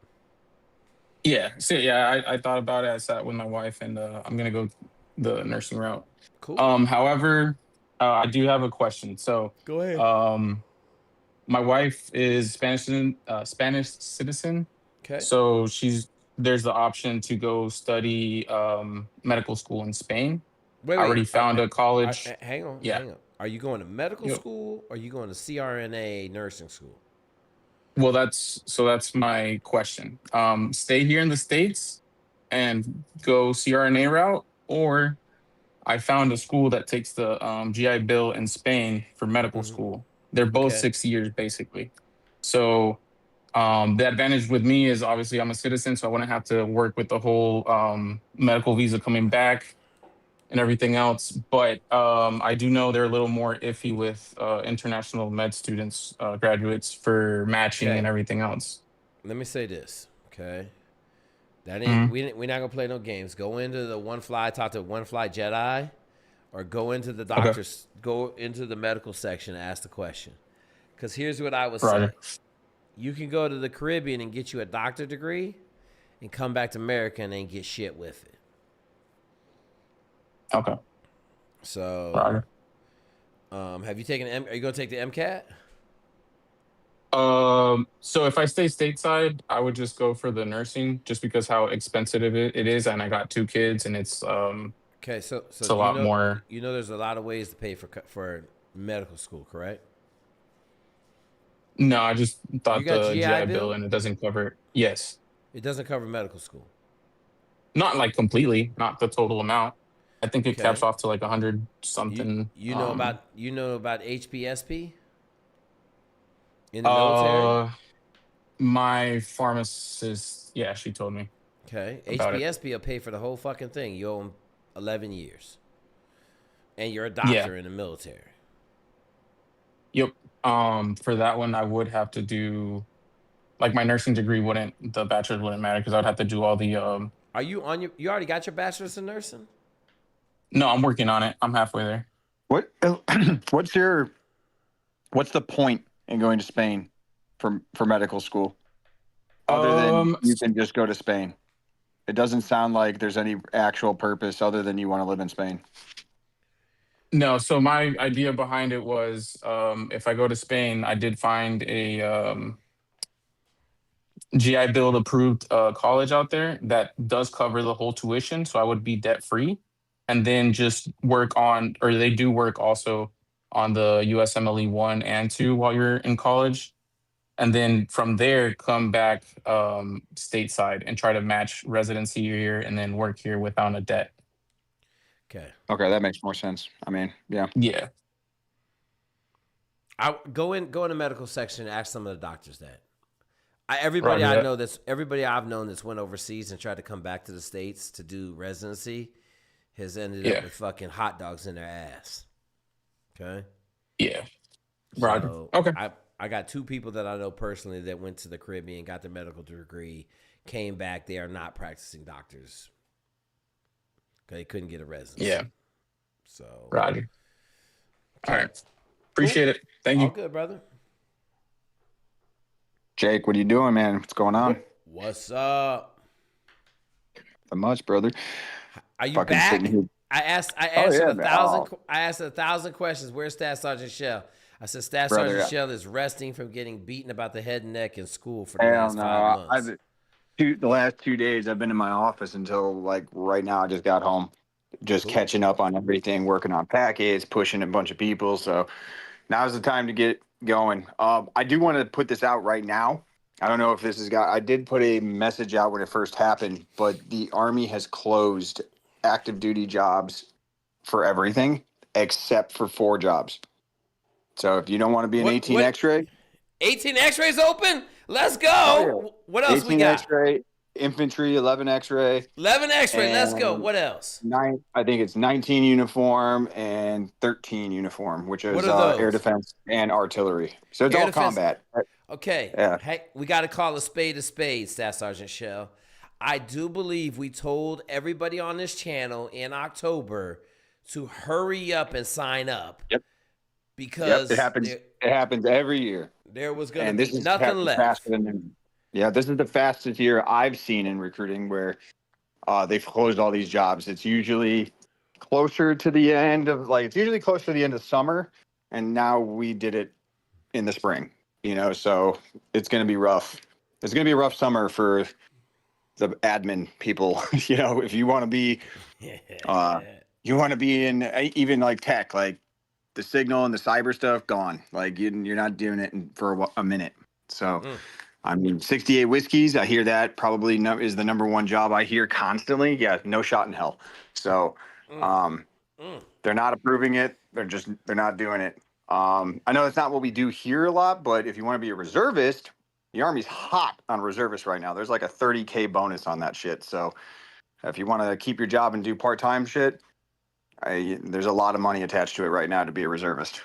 Yeah. So yeah, I thought about it. I sat with my wife, and I'm gonna go the nursing route. Cool. However, I do have a question. So go ahead. My wife is Spanish citizen. Okay. So there's the option to go study medical school in Spain. Wait, I already found a college. Hang on. Are you going to medical school or are you going to CRNA nursing school? Well, that's my question. Stay here in the States and go CRNA route, or I found a school that takes the GI Bill in Spain for medical school. They're both 6 years, basically. So the advantage with me is obviously I'm a citizen, so I wouldn't have to work with the whole medical visa coming back and everything else. But I do know they're a little more iffy with international med students, graduates, for matching and everything else. Let me say this, okay? That ain't we're not gonna play no games. Go into the talk to One Fly Jedi, or go into the doctor's, go into the medical section and ask the question. Because here's what I would say: you can go to the Caribbean and get you a doctor degree, and come back to America and ain't get shit with it. Okay. So, have you taken? Are you gonna take the MCAT? So if I stay stateside, I would just go for the nursing, just because how expensive it is, and I got 2 kids, and it's okay. So it's a lot more. You know, there's a lot of ways to pay for medical school, correct? No, I just thought the GI Bill, and it doesn't cover it. Yes. It doesn't cover medical school. Not like completely, not the total amount. I think it caps off to like 100 something. You know about HPSP in the military? My pharmacist, she told me. Okay, HPSP will pay for the whole fucking thing. You owe them 11 years, and you're a doctor in the military. Yep. For that one, I would have to do, like, my nursing degree the bachelor's wouldn't matter, because I would have to do all the. Are you on you already got your bachelor's in nursing? No, I'm working on it. I'm halfway there. What's the point in going to Spain for medical school? Other than you can just go to Spain. It doesn't sound like there's any actual purpose other than you want to live in Spain. No, so my idea behind it was, if I go to Spain, I did find a GI Bill approved college out there that does cover the whole tuition, so I would be debt free, and then just work on, or they do work also on the USMLE 1 and 2 while you're in college, and then from there come back stateside and try to match residency here and then work here without a debt. Okay, that makes more sense. I mean, yeah. I go in the medical section and ask some of the doctors that. Everybody I've known that's went overseas and tried to come back to the States to do residency has ended up with fucking hot dogs in their ass. Okay? Yeah. Roger. So okay. I got 2 people that I know personally that went to the Caribbean, got their medical degree, came back. They are not practicing doctors. They couldn't get a residency. Yeah. So. Roger. All right. Appreciate it. Thank you. All good, brother. Jake, what are you doing, man? What's going on? What's up? Not much, brother. Are you back? I asked 1,000 questions. Where's Staff Sergeant Shell? I said Staff Sergeant Shell is resting from getting beaten about the head and neck in school for the last 5 months. The last 2 days I've been in my office until like right now. I just got home, just catching up on everything, working on packets, pushing a bunch of people. So now's the time to get going. I do want to put this out right now. I don't know if this I did put a message out when it first happened, but the Army has closed active duty jobs for everything except for 4 jobs. So if you don't want to be an 18 X-ray, 18 X-rays open. Let's go. Oh, yeah. What else we 18 got? X-ray, infantry, 11 X-ray. 11 X-ray. Let's go. What else? I think it's 19 uniform and 13 uniform, which is air defense and artillery. So it's all combat. Okay. Yeah. Hey, we got to call a spade, Staff Sergeant Shell. I do believe we told everybody on this channel in October to hurry up and sign up. Yep. Because it happens every year. There was going to be nothing left. This is the fastest year I've seen in recruiting where they've closed all these jobs. It's usually closer to the end of summer, and now we did it in the spring. So it's going to be rough. It's going to be a rough summer for the admin people. If you want to be, in even like tech, like the signal and the cyber stuff, gone. Like you're not doing it for a minute. So, 68 whiskeys. I hear that probably is the number one job I hear constantly. Yeah, no shot in hell. So, they're not approving it. They're not doing it. I know that's not what we do here a lot, but if you want to be a reservist, the Army's hot on reservists right now. There's like a $30K bonus on that shit. So if you want to keep your job and do part-time shit, there's a lot of money attached to it right now to be a reservist.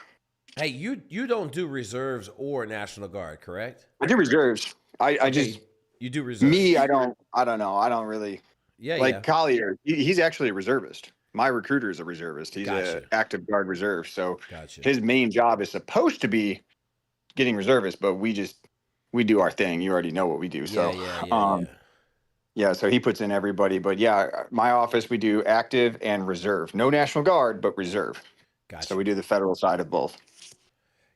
Hey, you don't do reserves or National Guard, correct? I do reserves. You do reserves. Me, I don't know. I don't really. Yeah. Collier, he's actually a reservist. My recruiter is a reservist. He's an active guard reserve. So his main job is supposed to be getting reservists, but we do our thing. You already know what we do. So, so he puts in everybody. But my office, we do active and reserve. No National Guard, but reserve. Gotcha. So we do the federal side of both.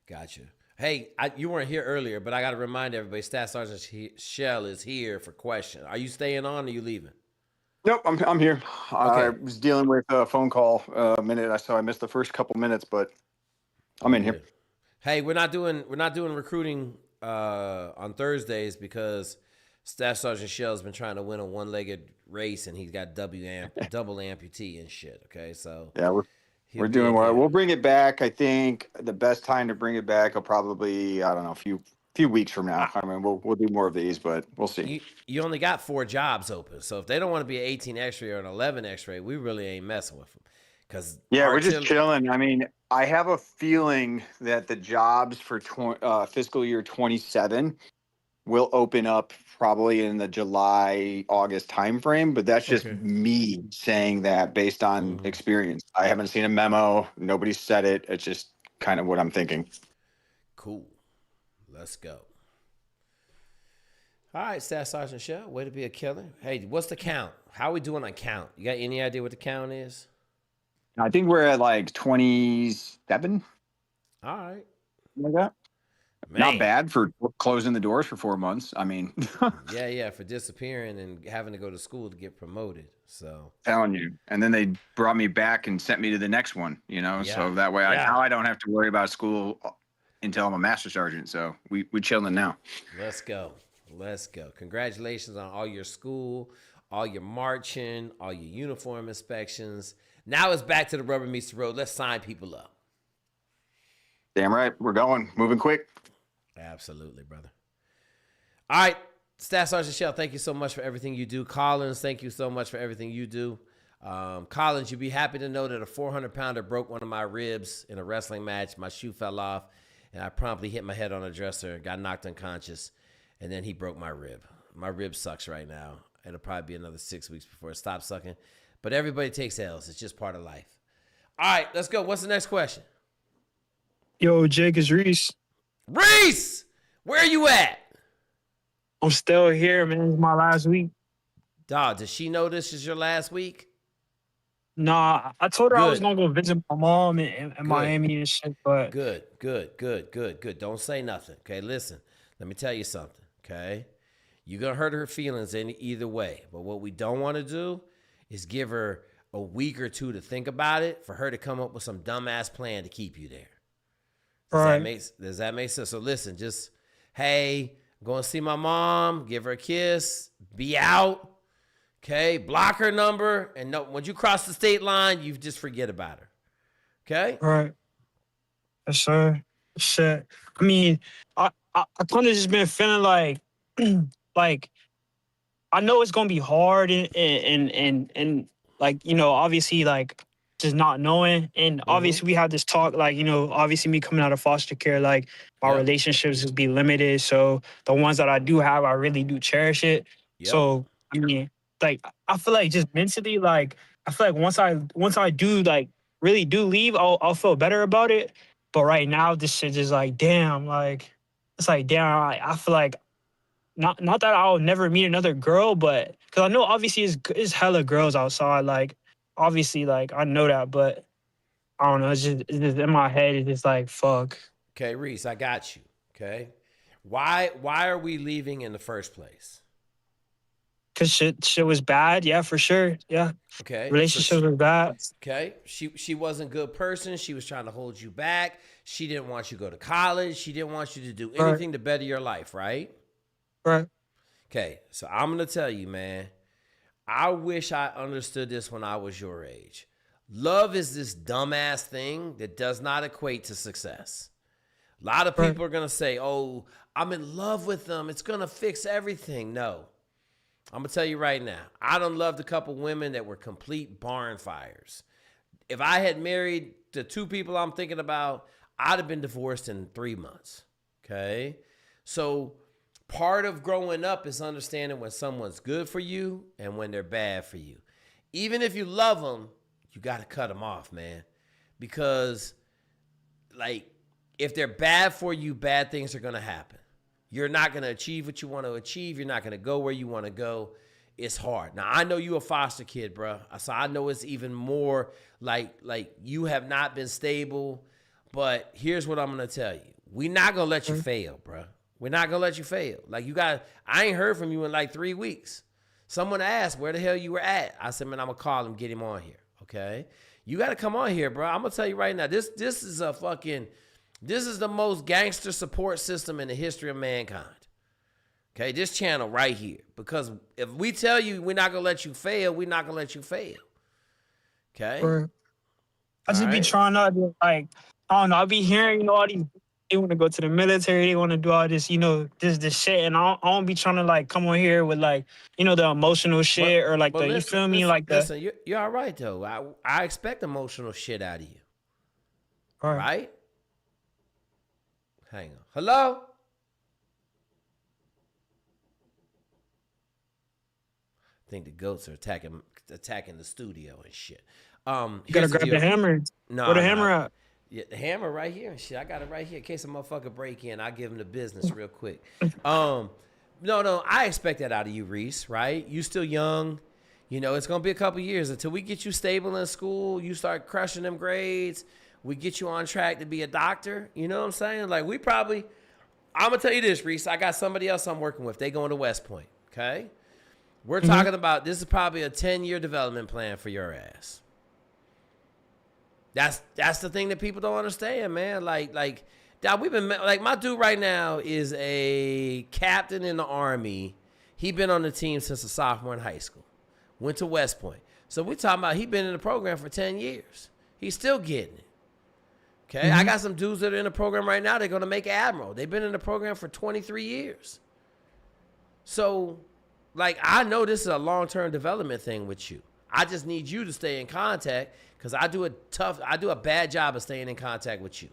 Gotcha. Hey, you weren't here earlier, but I got to remind everybody, Staff Sergeant Shell is here for questions. Are you staying on or are you leaving? Nope, I'm here. Okay. I was dealing with a phone call a minute, so I missed the first couple minutes, but I'm in here. Hey, we're not doing recruiting on Thursdays because Staff Sergeant Shell's been trying to win a one-legged race and he's got double amputee and shit. Okay, so we're doing well. We'll bring it back. I think the best time to bring it back will probably a few weeks from now. I mean, we'll do more of these, but we'll see. You only got 4 jobs open, so if they don't want to be an 18 X-ray or an 11 X-ray, we really ain't messing with them. Because we're just chilling. I mean, I have a feeling that the jobs for fiscal year 27 will open up probably in the July, August timeframe, but that's just me saying that based on experience. I haven't seen a memo. Nobody's said it. It's just kind of what I'm thinking. Cool. Let's go. All right, Staff Sergeant Shell, way to be a killer. Hey, what's the count? How are we doing on count? You got any idea what the count is? I think we're at like 27. All right. Like that. Man. Not bad for closing the doors for 4 months. I mean. yeah, for disappearing and having to go to school to get promoted. So. Telling you. And then they brought me back and sent me to the next one, so that way now I don't have to worry about school until I'm a master sergeant. So we chilling now. Let's go. Congratulations on all your school, all your marching, all your uniform inspections. Now it's back to the rubber meets the road. Let's sign people up. Damn right. We're going. Moving quick. Absolutely, brother. All right. Staff Sergeant Shell, thank you so much for everything you do. Collins, thank you so much for everything you do. Collins, you'd be happy to know that a 400-pounder broke one of my ribs in a wrestling match. My shoe fell off, and I promptly hit my head on a dresser, got knocked unconscious, and then he broke my rib. My rib sucks right now. It'll probably be another 6 weeks before it stops sucking. But everybody takes L's. It's just part of life. All right, let's go. What's the next question? Yo, Jake, is Reese. Reese! Where are you at? I'm still here, man. It's my last week. Dog, does she know this is your last week? Nah, I told her I was not going to visit my mom in Miami and shit, but... Good. Don't say nothing, okay? Listen, let me tell you something, okay? You're going to hurt her feelings in either way, but what we don't want to do is give her a week or two to think about it for her to come up with some dumbass plan to keep you there. Does that make sense? So listen, just, hey, I'm going to see my mom, give her a kiss, be out, okay? Block her number, and no, when you cross the state line, you just forget about her, okay? All right. Yes, sir. Shit. I mean, I kind of just been feeling like, like, I know it's gonna be hard and like, you know, obviously like just not knowing. And obviously we had this talk, like, you know, obviously me coming out of foster care, like my relationships just be limited. So the ones that I do have, I really do cherish it. So I mean, like I feel like just mentally, like I feel like once I do like really do leave, I'll feel better about it. But right now, this shit is like, damn, like it's like, damn, I feel like not that I'll never meet another girl, but because I know obviously it's hella girls outside. Like obviously, like I know that, but I don't know. It's just in my head. It's just like fuck. Okay, Reese, I got you. Okay, why are we leaving in the first place? Cause shit was bad. Yeah, for sure. Yeah. Okay. Relationships were bad. Okay. She wasn't a good person. She was trying to hold you back. She didn't want you to go to college. She didn't want you to do anything to better your life, right? Right. Okay. So I'm gonna tell you, man. I wish I understood this when I was your age. Love is this dumbass thing that does not equate to success. A lot of people are gonna say, "Oh, I'm in love with them. It's gonna fix everything." No. I'm going to tell you right now, I done loved a couple women that were complete barn fires. If I had married the two people I'm thinking about, I'd have been divorced in 3 months, okay? So part of growing up is understanding when someone's good for you and when they're bad for you. Even if you love them, you got to cut them off, man. Because, like, if they're bad for you, bad things are going to happen. You're not going to achieve what you want to achieve. You're not going to go where you want to go. It's hard. Now, I know you a foster kid, bro. So I know it's even more like you have not been stable. But here's what I'm going to tell you. We're not going to let you fail, bro. We're not going to let you fail. Like, I ain't heard from you in like 3 weeks. Someone asked where the hell you were at. I said, man, I'm going to call him, get him on here, okay? You got to come on here, bro. I'm going to tell you right now. This is a fucking... This is the most gangster support system in the history of mankind. Okay, this channel right here. Because if we tell you we're not going to let you fail, we're not going to let you fail. Okay? I just be trying not to, like, I don't know, I be hearing, you know, all these, they want to go to the military, they want to do all this, you know, this shit, and I don't be trying to, like, come on here with, like, you know, the emotional shit or, like, the, you feel me? Like, listen, you're all right, though. I expect emotional shit out of you. Right? Hang on. Hello? I think the goats are attacking the studio and shit. You gotta grab the hammer. No, where the hammer at? Yeah, the hammer right here and shit. I got it right here. In case a motherfucker break in, I'll give him the business real quick. No, I expect that out of you, Reese, right? You still young. You know, it's gonna be a couple years until we get you stable in school, you start crushing them grades. We get you on track to be a doctor. You know what I'm saying? Like, I'm going to tell you this, Reese. I got somebody else I'm working with. They going to West Point, okay? We're talking about, this is probably a 10-year development plan for your ass. That's the thing that people don't understand, man. Like, my dude right now is a captain in the Army. He been on the team since a sophomore in high school. Went to West Point. So we talking about he been in the program for 10 years. He's still getting it. Okay, I got some dudes that are in the program right now. They're going to make Admiral. They've been in the program for 23 years. So, like, I know this is a long-term development thing with you. I just need you to stay in contact because I do a bad job of staying in contact with you.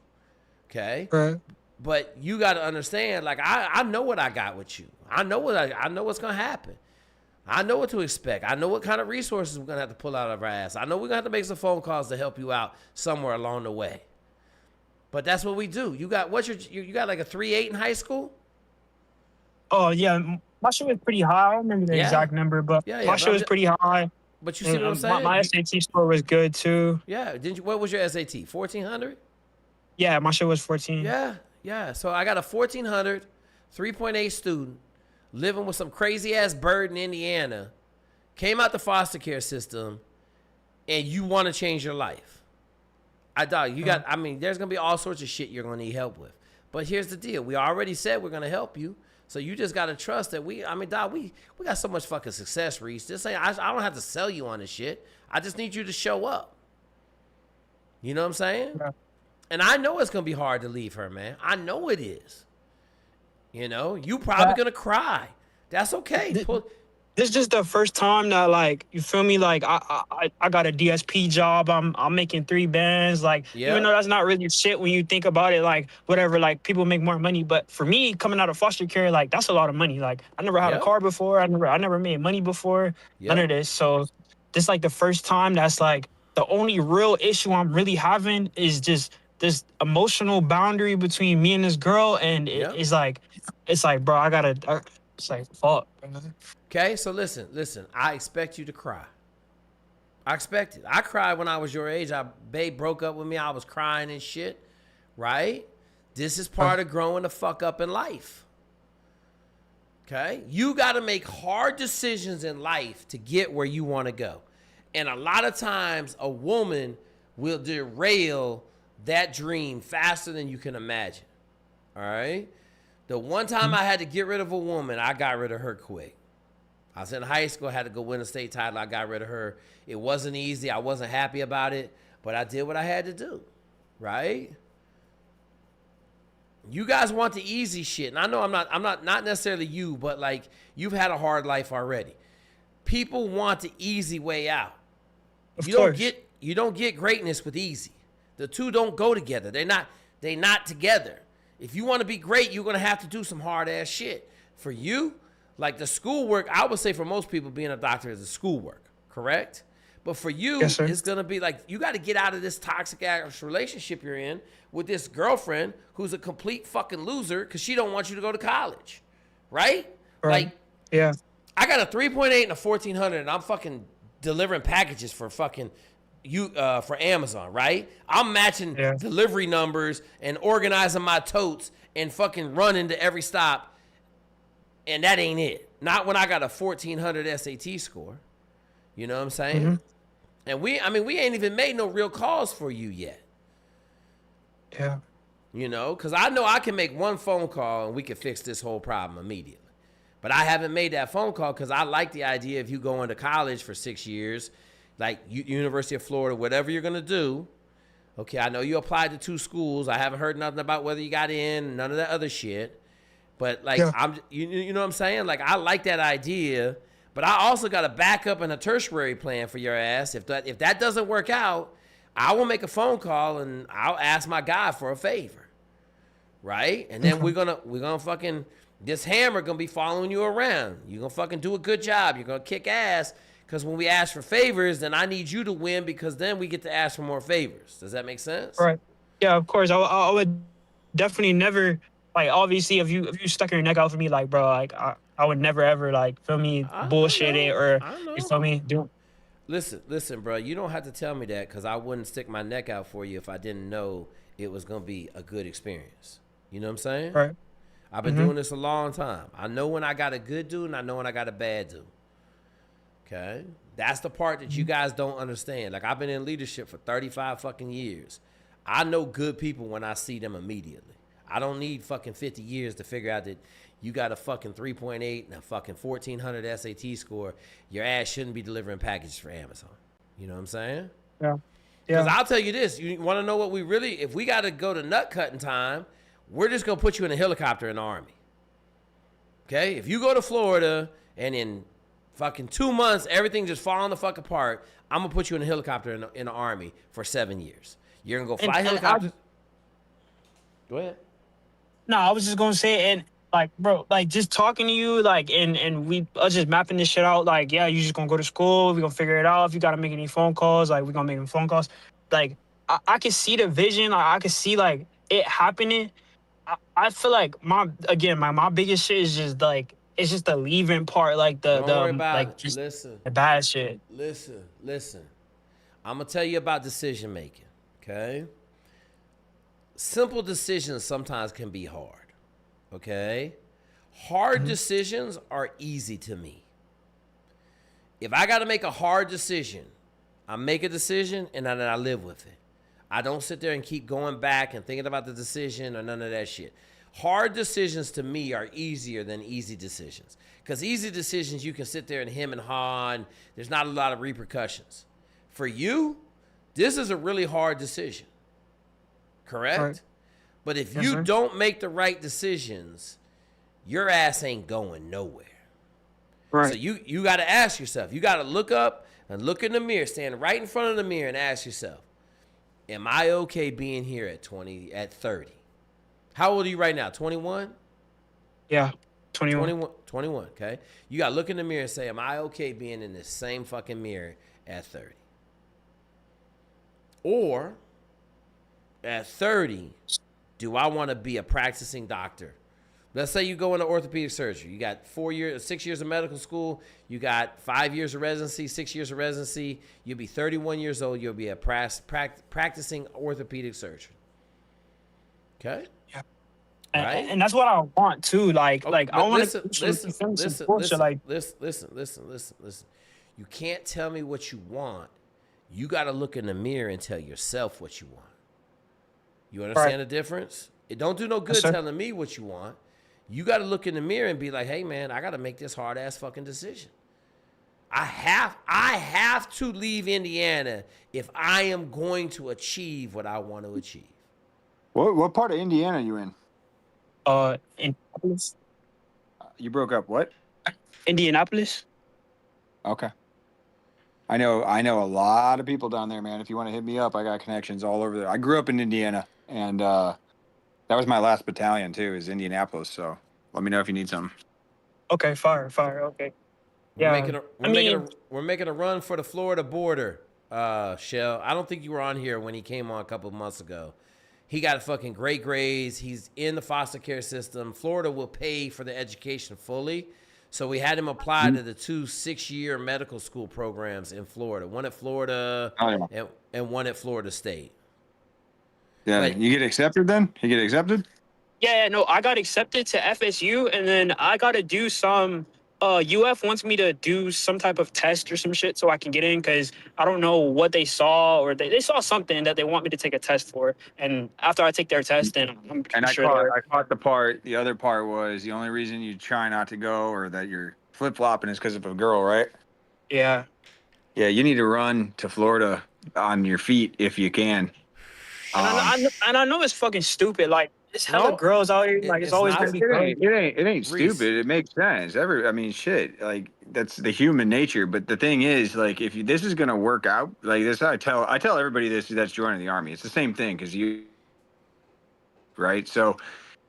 Okay? Right. But you got to understand, like, I know what I got with you. I know what's going to happen. I know what to expect. I know what kind of resources we're going to have to pull out of our ass. I know we're going to have to make some phone calls to help you out somewhere along the way. But that's what we do. You got you got like a 3.8 in high school? Oh yeah, my shit was pretty high. I don't remember the exact number, but my shit was pretty high. But you see what I'm saying? My SAT score was good too. Yeah. What was your SAT? 1400? Yeah, my shit was 14. Yeah. So I got a 1400, 3.8 student living with some crazy ass bird in Indiana. Came out the foster care system, and you want to change your life. There's going to be all sorts of shit you're going to need help with. But here's the deal. We already said we're going to help you. So you just got to trust that we got so much fucking success, Reese. I don't have to sell you on this shit. I just need you to show up. You know what I'm saying? Yeah. And I know it's going to be hard to leave her, man. I know it is. You know, you probably going to cry. That's okay. This is just the first time that, like, you feel me? Like, I got a DSP job. I'm making 3 bands. Like, even though that's not really shit when you think about it, like, whatever, like, people make more money. But for me, coming out of foster care, like, that's a lot of money. Like, I never had a car before. I never made money before. None of this. So this, like, the first time that's, like, the only real issue I'm really having is just this emotional boundary between me and this girl. And it's like, bro, it's like, fuck. Okay, so listen. I expect you to cry. I expect it. I cried when I was your age. Babe broke up with me. I was crying and shit, right? This is part of growing the fuck up in life. Okay? You got to make hard decisions in life to get where you want to go. And a lot of times, a woman will derail that dream faster than you can imagine. All right? The one time I had to get rid of a woman, I got rid of her quick. I was in high school, I had to go win a state title. I got rid of her. It wasn't easy. I wasn't happy about it, but I did what I had to do, right? You guys want the easy shit, and I know I'm not necessarily you, but like you've had a hard life already. People want the easy way out. You don't get greatness with easy. The two don't go together. They're not together. If you want to be great, you're gonna have to do some hard ass shit. For you, like the schoolwork, I would say for most people, being a doctor is a schoolwork, correct? But for you, it's going to be like, you got to get out of this toxic ass relationship you're in with this girlfriend who's a complete fucking loser because she don't want you to go to college, right? Like, yeah, I got a 3.8 and a 1400 and I'm fucking delivering packages for fucking for Amazon, right? I'm matching delivery numbers and organizing my totes and fucking running to every stop. And that ain't it. Not when I got a 1400 SAT score. You know what I'm saying? Mm-hmm. And we ain't even made no real calls for you yet. Yeah. You know, because I know I can make one phone call and we can fix this whole problem immediately. But I haven't made that phone call because I like the idea of you going to college for 6 years, like University of Florida, whatever you're going to do. Okay, I know you applied to 2 schools. I haven't heard nothing about whether you got in, none of that other shit. But like you know what I'm saying? Like I like that idea, but I also got a backup and a tertiary plan for your ass. If that doesn't work out, I will make a phone call and I'll ask my guy for a favor. Right? And then we're gonna fucking this hammer gonna be following you around. You're gonna fucking do a good job. You're gonna kick ass. Because when we ask for favors, then I need you to win because then we get to ask for more favors. Does that make sense? Right. Yeah, of course. I would definitely never. Like, obviously, if you stuck your neck out for me, like, bro, like, I would never, ever, like, feel me, bullshit it or, you feel me? Listen, bro, you don't have to tell me that because I wouldn't stick my neck out for you if I didn't know it was going to be a good experience. You know what I'm saying? Right. I've been doing this a long time. I know when I got a good dude and I know when I got a bad dude. Okay? That's the part that you guys don't understand. Like, I've been in leadership for 35 fucking years. I know good people when I see them immediately. I don't need fucking 50 years to figure out that you got a fucking 3.8 and a fucking 1400 SAT score. Your ass shouldn't be delivering packages for Amazon. You know what I'm saying? Yeah. Because I'll tell you this. You want to know what we really, if we got to go to nut cutting time, we're just going to put you in a helicopter in the Army. Okay? If you go to Florida and in fucking 2 months, everything just falling the fuck apart, I'm going to put you in a helicopter in the Army for 7 years. You're going to go fly helicopters. Go ahead. No, I was just gonna say, and like, bro, like just talking to you, like, and we are just mapping this shit out. Like, yeah, you just gonna go to school. We gonna figure it out. If you gotta make any phone calls, like, we gonna make any phone calls. Like, I can see the vision. Like, I can see like it happening. I feel like my biggest shit is just like it's just the leaving part. Like Don't worry about like it. just Listen. the bad shit. Listen. I'm gonna tell you about decision making. Okay. Simple decisions sometimes can be hard, okay? Hard decisions are easy to me. If I got to make a hard decision, I make a decision and then I live with it. I don't sit there and keep going back and thinking about the decision or none of that shit. Hard decisions to me are easier than easy decisions because easy decisions you can sit there and hem and haw and there's not a lot of repercussions. For you, this is a really hard decision. correct? Right. But if you don't make the right decisions, your ass ain't going nowhere. Right. So you got to ask yourself. You got to look up and look in the mirror, stand right in front of the mirror and ask yourself, am I okay being here at 30? How old are you right now? 21? Yeah, 21. 21, okay? You got to look in the mirror and say, am I okay being in this same fucking mirror at 30? Or at 30, do I want to be a practicing doctor? Let's say you go into orthopedic surgery. You got 6 years of medical school. You got 5 years of residency, 6 years of residency. You'll be 31 years old. You'll be a practicing orthopedic surgeon. Okay? Yeah. Right? And that's what I want too. Like I want to listen. You can't tell me what you want. You got to look in the mirror and tell yourself what you want. You understand the difference? It don't do no good telling me what you want. You got to look in the mirror and be like, hey, man, I got to make this hard-ass fucking decision. I have to leave Indiana if I am going to achieve what I want to achieve. What part of Indiana are you in? Indianapolis. You broke up what? Indianapolis. Okay. I know a lot of people down there, man. If you want to hit me up, I got connections all over there. I grew up in Indiana, and that was my last battalion too, is Indianapolis. So let me know if you need something. Okay, fire. Okay. Yeah. We're making a run for the Florida border, Shell. I don't think you were on here when he came on a couple of months ago. He got fucking great grades. He's in the foster care system. Florida will pay for the education fully. So we had him apply to the 2 6-year medical school programs in Florida. One at Florida and one at Florida State. Yeah, you get accepted then? You get accepted? Yeah, no, I got accepted to FSU, and then I got to do some. UF wants me to do some type of test or some shit so I can get in, because I don't know what they saw, or they saw something that they want me to take a test for. And after I take their test, then I'm sure. I caught the part. The other part was the only reason you try not to go or that you're flip flopping is because of a girl, right? Yeah. Yeah, you need to run to Florida on your feet if you can. And I know it's fucking stupid. Like, it's hella girls out here. Like, it's always gonna be. It ain't stupid. It makes sense. Shit. Like, that's the human nature. But the thing is, like, if this is gonna work out, like this, I tell everybody this that's joining the Army. It's the same thing because right. So,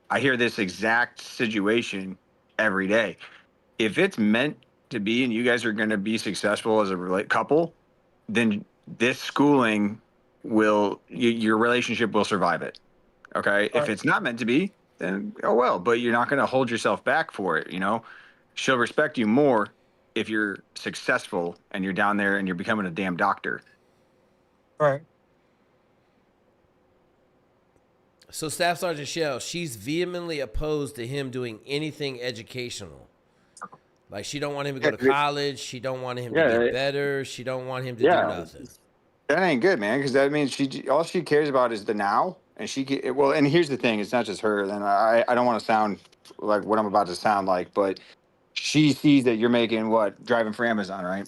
I hear this exact situation every day. If it's meant to be, and you guys are gonna be successful as a couple, then this schooling your relationship will survive it. Okay. If it's not meant to be, then oh well, but you're not going to hold yourself back for it. You know, she'll respect you more if you're successful and you're down there and you're becoming a damn doctor. Right. So Staff Sergeant Shell, she's vehemently opposed to him doing anything educational. Like, she don't want him to go to college. She don't want him to get better. She don't want him to do nothing. That ain't good, man, because that means all she cares about is the now. And and here's the thing, it's not just her. Then I don't want to sound like what I'm about to sound like, but she sees that you're making driving for Amazon, right?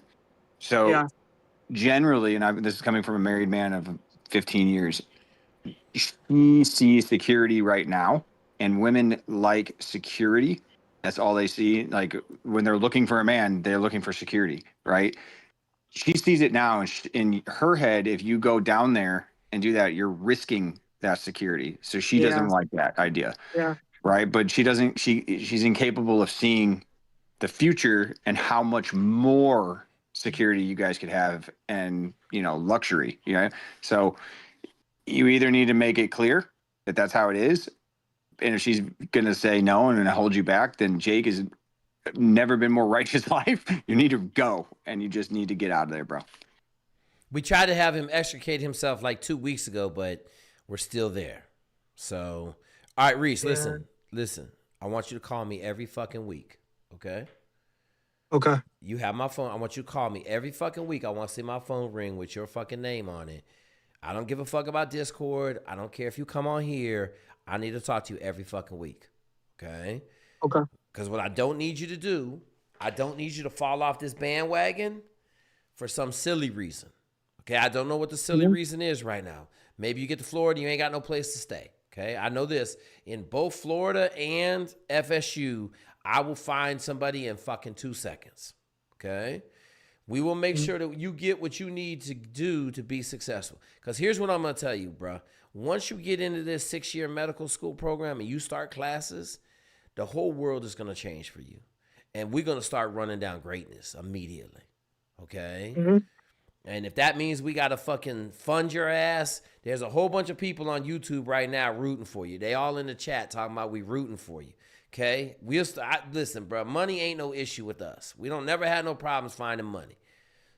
So generally, and this is coming from a married man of 15 years, she sees security right now, and women like security. That's all they see. Like, when they're looking for a man, they're looking for security, right? She sees it now, and in her head, if you go down there and do that, you're risking that security. So she doesn't like that idea. Yeah. Right. But she doesn't, she's incapable of seeing the future and how much more security you guys could have and, luxury, So you either need to make it clear that that's how it is. And if she's going to say no and hold you back, then Jake has never been more right in his life. You need to go, and you just need to get out of there, bro. We tried to have him extricate himself like 2 weeks ago, but we're still there. So, all right, Reese, listen. I want you to call me every fucking week, okay? Okay. You have my phone. I want you to call me every fucking week. I want to see my phone ring with your fucking name on it. I don't give a fuck about Discord. I don't care if you come on here. I need to talk to you every fucking week, okay? Okay. Because what I don't need you to do, I don't need you to fall off this bandwagon for some silly reason. Okay, I don't know what the silly reason is right now. Maybe you get to Florida, you ain't got no place to stay. Okay, I know this. In both Florida and FSU, I will find somebody in fucking 2 seconds. Okay? We will make sure that you get what you need to do to be successful. Because here's what I'm going to tell you, bro. Once you get into this 6-year medical school program and you start classes, the whole world is going to change for you. And we're going to start running down greatness immediately. Okay? Mm-hmm. And if that means we got to fucking fund your ass, there's a whole bunch of people on YouTube right now rooting for you. They all in the chat talking about we rooting for you. Okay? Listen, bro, money ain't no issue with us. We don't never had no problems finding money.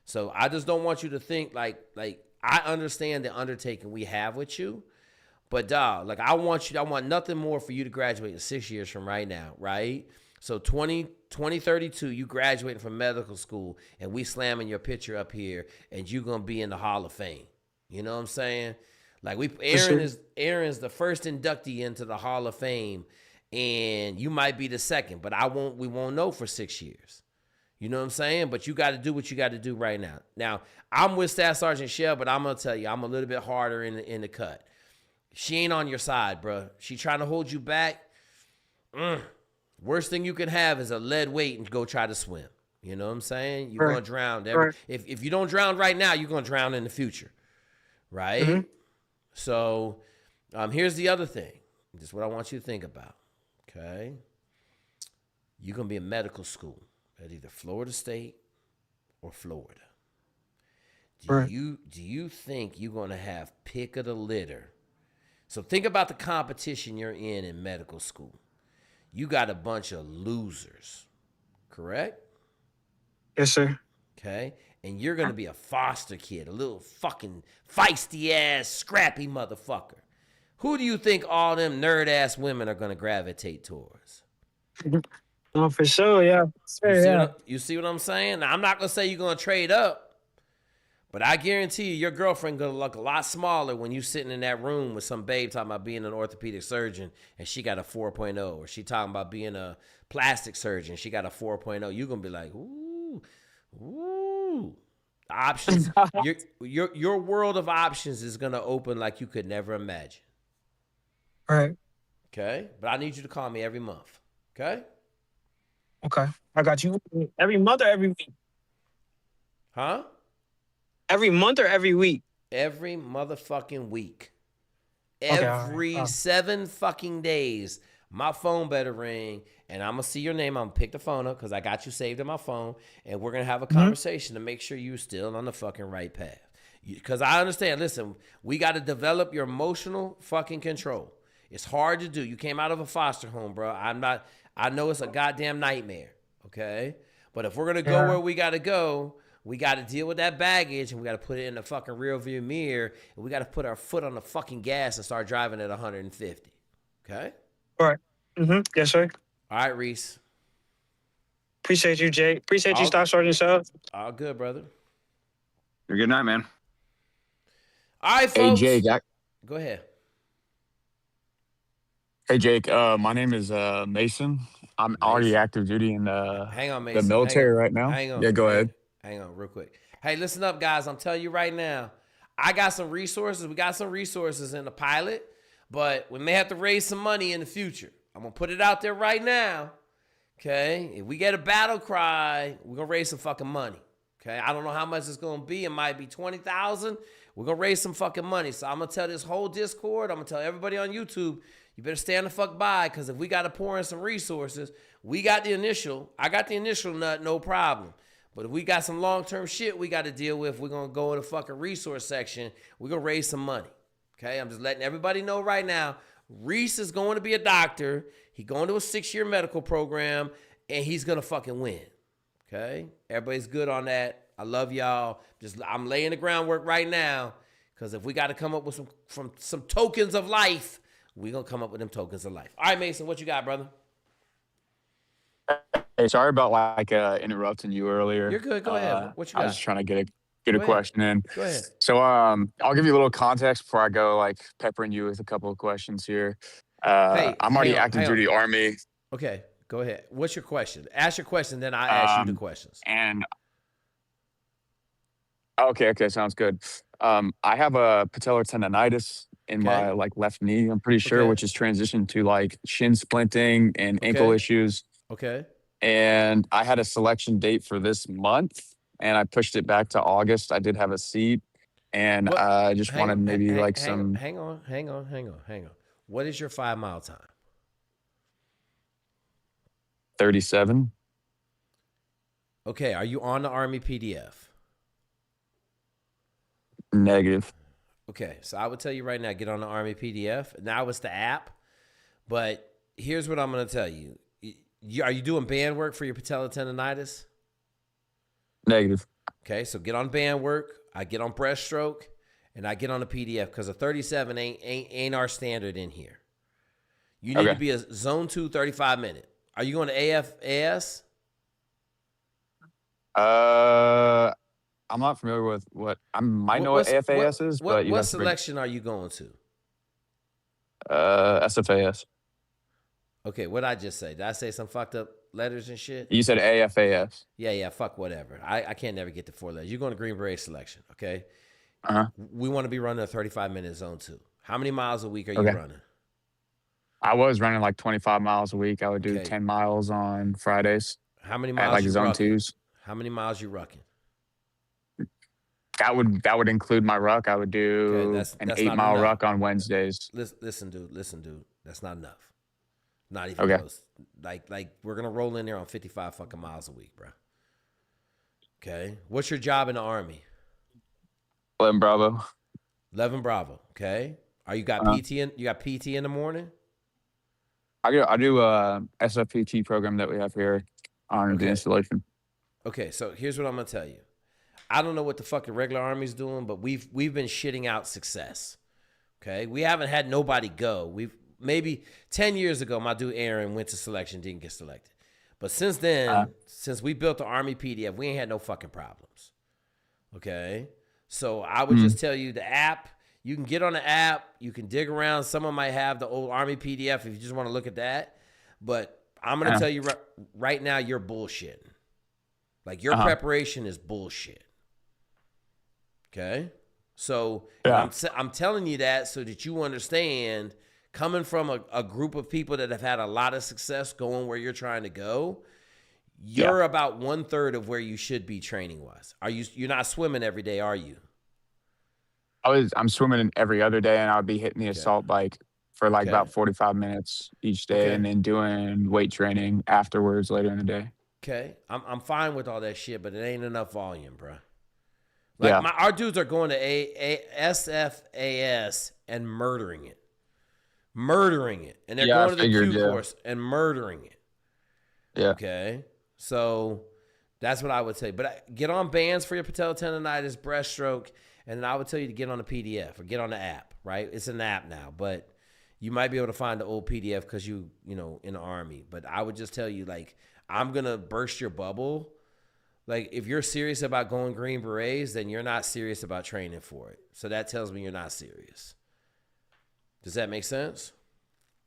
So I just don't want you to think like I understand the undertaking we have with you. But dog, like I want nothing more for you to graduate in 6 years from right now, right? So 2032, you graduating from medical school and we slamming your picture up here and you gonna be in the Hall of Fame. You know what I'm saying? Like Aaron's the first inductee into the Hall of Fame and you might be the second, but we won't know for 6 years. You know what I'm saying? But you got to do what you got to do right now. Now, I'm with Staff Sergeant Shell, but I'm going to tell you, I'm a little bit harder in the cut. She ain't on your side, bro. She trying to hold you back. Worst thing you can have is a lead weight and go try to swim. You know what I'm saying? You're going to drown. If you don't drown right now, you're going to drown in the future. Right? Mm-hmm. So here's the other thing. This is what I want you to think about. Okay? You're going to be in medical school at either Florida State or Florida. Do you think you're going to have pick of the litter? So think about the competition you're in medical school. You got a bunch of losers, correct? Yes, sir. Okay. And you're going to be a foster kid, a little fucking feisty ass, scrappy motherfucker. Who do you think all them nerd ass women are going to gravitate towards? Oh, for sure, yeah. You see what I'm saying? Now, I'm not going to say you're going to trade up. But I guarantee you, your girlfriend gonna look a lot smaller when you sitting in that room with some babe talking about being an orthopedic surgeon and she got a 4.0, or she talking about being a plastic surgeon, she got a 4.0. You're gonna be like, ooh. Options. your world of options is gonna open like you could never imagine. Right. Okay, but I need you to call me every month. Okay. Okay, I got you. Every month or every week? Huh? Every month or every week? Every motherfucking week. Every 7 fucking days. My phone better ring, and I'm going to see your name. I'm going to pick the phone up because I got you saved in my phone, and we're going to have a conversation to make sure you're still on the fucking right path. Because I understand, listen, we got to develop your emotional fucking control. It's hard to do. You came out of a foster home, bro. I know it's a goddamn nightmare, okay? But if we're going to go where we got to go, we got to deal with that baggage, and we got to put it in the fucking rear view mirror, and we got to put our foot on the fucking gas and start driving at 150. Okay? All right. Mm-hmm. Yes, sir. All right, Reese. Appreciate you, Jake. Appreciate you, Staff Sergeant Shell. All good, brother. Have a good night, man. All right, folks. Hey, Jake. Go ahead. Hey, Jake. My name is Mason. I'm already active duty in Hang on, Mason. the military right now. Hang on. Yeah, go ahead. Hang on real quick. Hey, listen up, guys. I'm telling you right now, I got some resources. We got some resources in the pilot, but we may have to raise some money in the future. I'm going to put it out there right now. Okay? If we get a battle cry, we're going to raise some fucking money. Okay? I don't know how much it's going to be. It might be 20,000. We're going to raise some fucking money. So I'm going to tell this whole Discord, I'm going to tell everybody on YouTube, you better stand the fuck by, because if we got to pour in some resources, I got the initial nut, no problem. But if we got some long-term shit we got to deal with, we're going to go in the fucking resource section. We're going to raise some money. Okay? I'm just letting everybody know right now, Reese is going to be a doctor. He's going to a 6-year medical program, and he's going to fucking win. Okay? Everybody's good on that. I love y'all. I'm laying the groundwork right now, because if we got to come up with some tokens of life, we're going to come up with them tokens of life. All right, Mason, what you got, brother? Hey, sorry about interrupting you earlier. You're good. Go ahead. What you got? I was just trying to get a question in. Go ahead. So I'll give you a little context before I go peppering you with a couple of questions here. I'm already active duty Army. Okay, go ahead. What's your question? Ask your question, then I ask you the questions. And okay, sounds good. I have a patellar tendonitis in my left knee, I'm pretty sure, which is transitioned to like shin splinting and ankle issues. Okay. And I had a selection date for this month, and I pushed it back to August. I did have a seat, and I just wanted maybe some. Hang on. What is your 5 mile time? 37. Okay. Are you on the Army PDF? Negative. Okay, so I would tell you right now, get on the Army PDF. Now it's the app, but here's what I'm going to tell you. Are you doing band work for your patellar tendonitis? Negative. Okay, so get on band work. I get on breaststroke, and I get on the PDF because a 37 ain't our standard in here. You need to be a zone 2 35-minute. Are you going to AFAS? I'm not familiar with what I might know what AFAS is, but what selection are you going to? SFAS. Okay, what did I just say? Did I say some fucked up letters and shit? You said AFAS. Yeah, fuck whatever. I can't never get the 4 letters. You're going to Green Beret selection, okay? Uh-huh. We want to be running a 35-minute zone 2. How many miles a week are you running? I was running like 25 miles a week. I would do 10 miles on Fridays. How many miles? At like zone 2s. How many miles you rucking? That would include my ruck. I would do an 8-mile ruck on Wednesdays. Listen, dude. That's not enough. Not even close. Like we're gonna roll in there on 55 fucking miles a week, bro. Okay. What's your job in the Army? 11 Bravo. 11 Bravo. Okay. Are you got PT in? You got PT in the morning? I do a SFPT program that we have here on the installation. Okay, so here's what I'm gonna tell you. I don't know what the fucking regular Army's doing, but we've been shitting out success. Okay, we haven't had nobody go. We've maybe 10 years ago, my dude Aaron went to selection, didn't get selected. But since then, since we built the Army PDF, we ain't had no fucking problems. Okay, so I would just tell you the app. You can get on the app. You can dig around. Someone might have the old Army PDF if you just want to look at that. But I'm gonna tell you right now, you're bullshitting. Like your preparation is bullshit. Okay, so I'm telling you that so that you understand, coming from a group of people that have had a lot of success going where you're trying to go, you're about 1/3 of where you should be training wise. You're not swimming every day, are you? I'm swimming every other day, and I'll be hitting the assault bike for like about 45 minutes each day, and then doing weight training afterwards later in the day. Okay, I'm fine with all that shit, but it ain't enough volume, bro. Like our dudes are going to SFAS and murdering it, and they're going to the Q course and murdering it. Yeah. Okay, so that's what I would say. But get on bands for your patellar tendonitis, breaststroke, and then I would tell you to get on the PDF or get on the app. Right, it's an app now, but you might be able to find the old PDF because you know in the Army. But I would just tell you, like, I'm gonna burst your bubble. Like, if you're serious about going Green Berets, then you're not serious about training for it. So that tells me you're not serious. Does that make sense?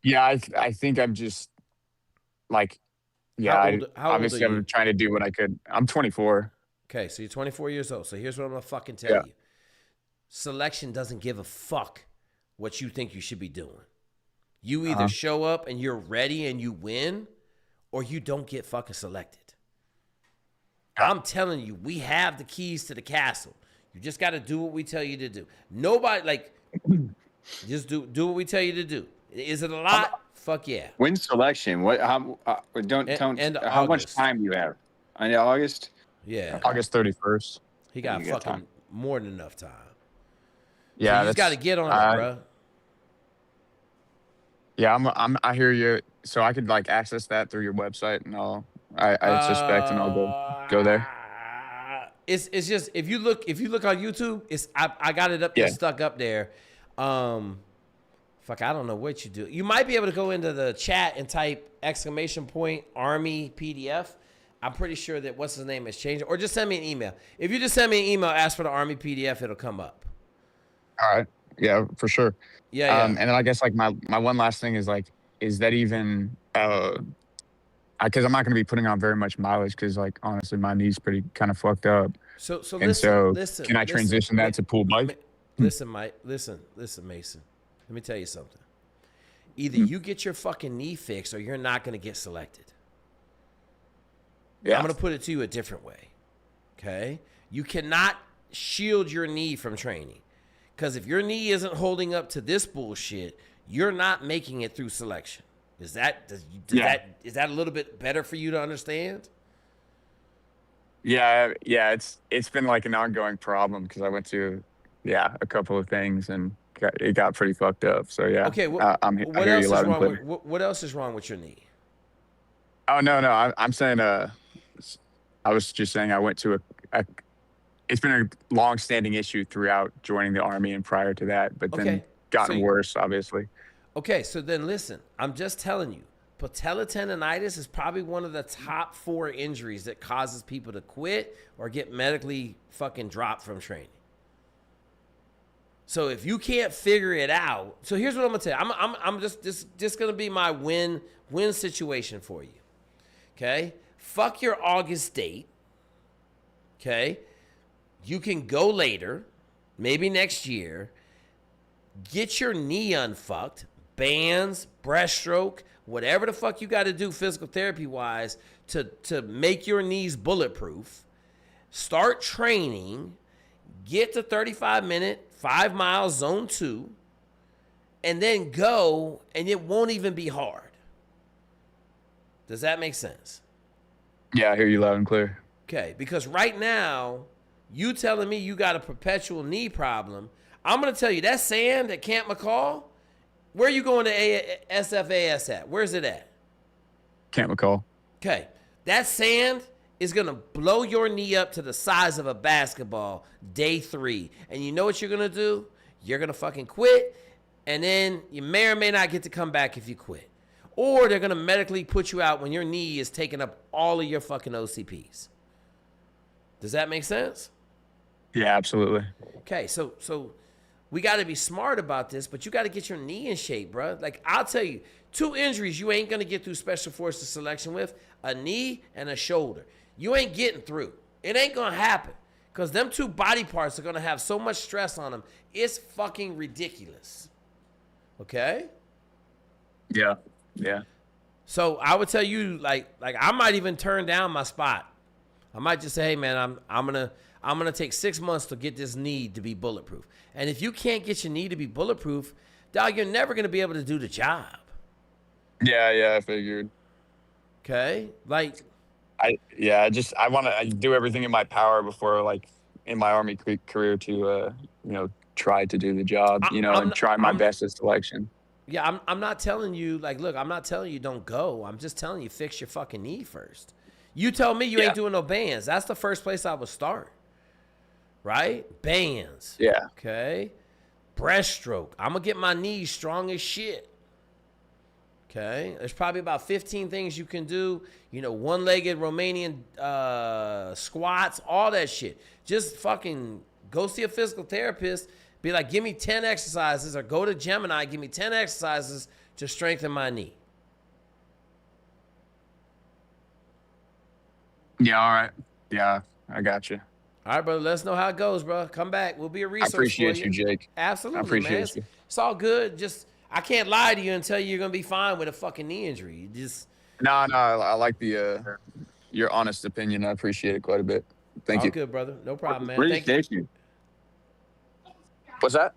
Yeah, I think I'm just like, how obviously I'm trying to do what I could. I'm 24. Okay, so you're 24 years old. So here's what I'm gonna fucking tell you. Selection doesn't give a fuck what you think you should be doing. You either show up and you're ready and you win, or you don't get fucking selected. I'm telling you, we have the keys to the castle. You just got to do what we tell you to do. Nobody, like, just do what we tell you to do. Is it a lot? Fuck yeah. When's selection? What? How? How much time do you have? In August? Yeah. August 31st. He got fucking more than enough time. Yeah, so you just got to get on it, bro. Yeah, I hear you. So I could like access that through your website, and I suspect, and I'll go there. It's just if you look on YouTube, I got it up there, stuck up there. Fuck, I don't know what you do. You might be able to go into the chat and type !Army PDF. I'm pretty sure that what's his name has changed, or just send me an email. If you just send me an email, ask for the Army PDF, it'll come up. All right. Yeah, for sure. Yeah. And then I guess like my one last thing is like, is that even because I'm not going to be putting on very much mileage because like honestly my knee's pretty kind of fucked up. So and listen. Can I transition that to pool bike? Listen, Mike. Listen, Mason. Let me tell you something. Either you get your fucking knee fixed or you're not going to get selected. Yeah. I'm going to put it to you a different way. Okay? You cannot shield your knee from training. Because if your knee isn't holding up to this bullshit, you're not making it through selection. Is that a little bit better for you to understand? Yeah, it's been like an ongoing problem because I went to a couple of things and it got pretty fucked up. So yeah. Okay, what else is wrong with what else is wrong with your knee? Oh no, I'm saying I was just saying I went to a it's been a long-standing issue throughout joining the Army and prior to that, but then gotten worse, obviously. Okay, so then listen, I'm just telling you, patellar tendonitis is probably one of the top 4 injuries that causes people to quit or get medically fucking dropped from training. So if you can't figure it out, so here's what I'm gonna tell you. I'm just gonna be my win situation for you. Okay? Fuck your August date. Okay? You can go later, maybe next year. Get your knee unfucked, bands, breaststroke, whatever the fuck you got to do physical therapy wise to make your knees bulletproof. Start training, get to 35-minute, 5 miles, zone 2, and then go, and it won't even be hard. Does that make sense? Yeah, I hear you loud and clear. Okay, because right now, you telling me you got a perpetual knee problem, I'm going to tell you, that sand at Camp McCall, where are you going to SFAS at? Where's it at? Camp McCall. Okay, that sand is going to blow your knee up to the size of a basketball day 3. And you know what you're going to do? You're going to fucking quit, and then you may or may not get to come back if you quit. Or they're going to medically put you out when your knee is taking up all of your fucking OCPs. Does that make sense? Yeah, absolutely. Okay, so we got to be smart about this, but you got to get your knee in shape, bro. Like, I'll tell you, 2 injuries you ain't going to get through Special Forces selection with, a knee and a shoulder. You ain't getting through. It ain't going to happen because them 2 body parts are going to have so much stress on them. It's fucking ridiculous. Okay? Yeah. So I would tell you, like I might even turn down my spot. I might just say, hey, man, I'm gonna take 6 months to get this knee to be bulletproof. And if you can't get your knee to be bulletproof, dog, you're never gonna be able to do the job. Yeah, I figured. Okay, like I want to do everything in my power before, like, in my Army career to try to do the job, and try my best at selection. Yeah, I'm not telling you, like, look, I'm not telling you don't go. I'm just telling you fix your fucking knee first. You tell me you ain't doing no bands. That's the first place I would start. Right? Bands. Yeah. Okay. Breaststroke. I'm going to get my knees strong as shit. Okay. There's probably about 15 things you can do. One-legged Romanian squats, all that shit. Just fucking go see a physical therapist. Be like, give me 10 exercises, or go to Gemini, give me 10 exercises to strengthen my knee. Yeah, all right. Yeah, I got you. All right, brother. Let us know how it goes, bro. Come back. We'll be a resource. I appreciate you, Jake. Absolutely, I appreciate man. you. It's all good. Just I can't lie to you and tell you you're gonna be fine with a fucking knee injury. You just No, I like your honest opinion. I appreciate it quite a bit. Thank you. All good, brother. No problem, man. Where are you Thank you. stationed? What's that?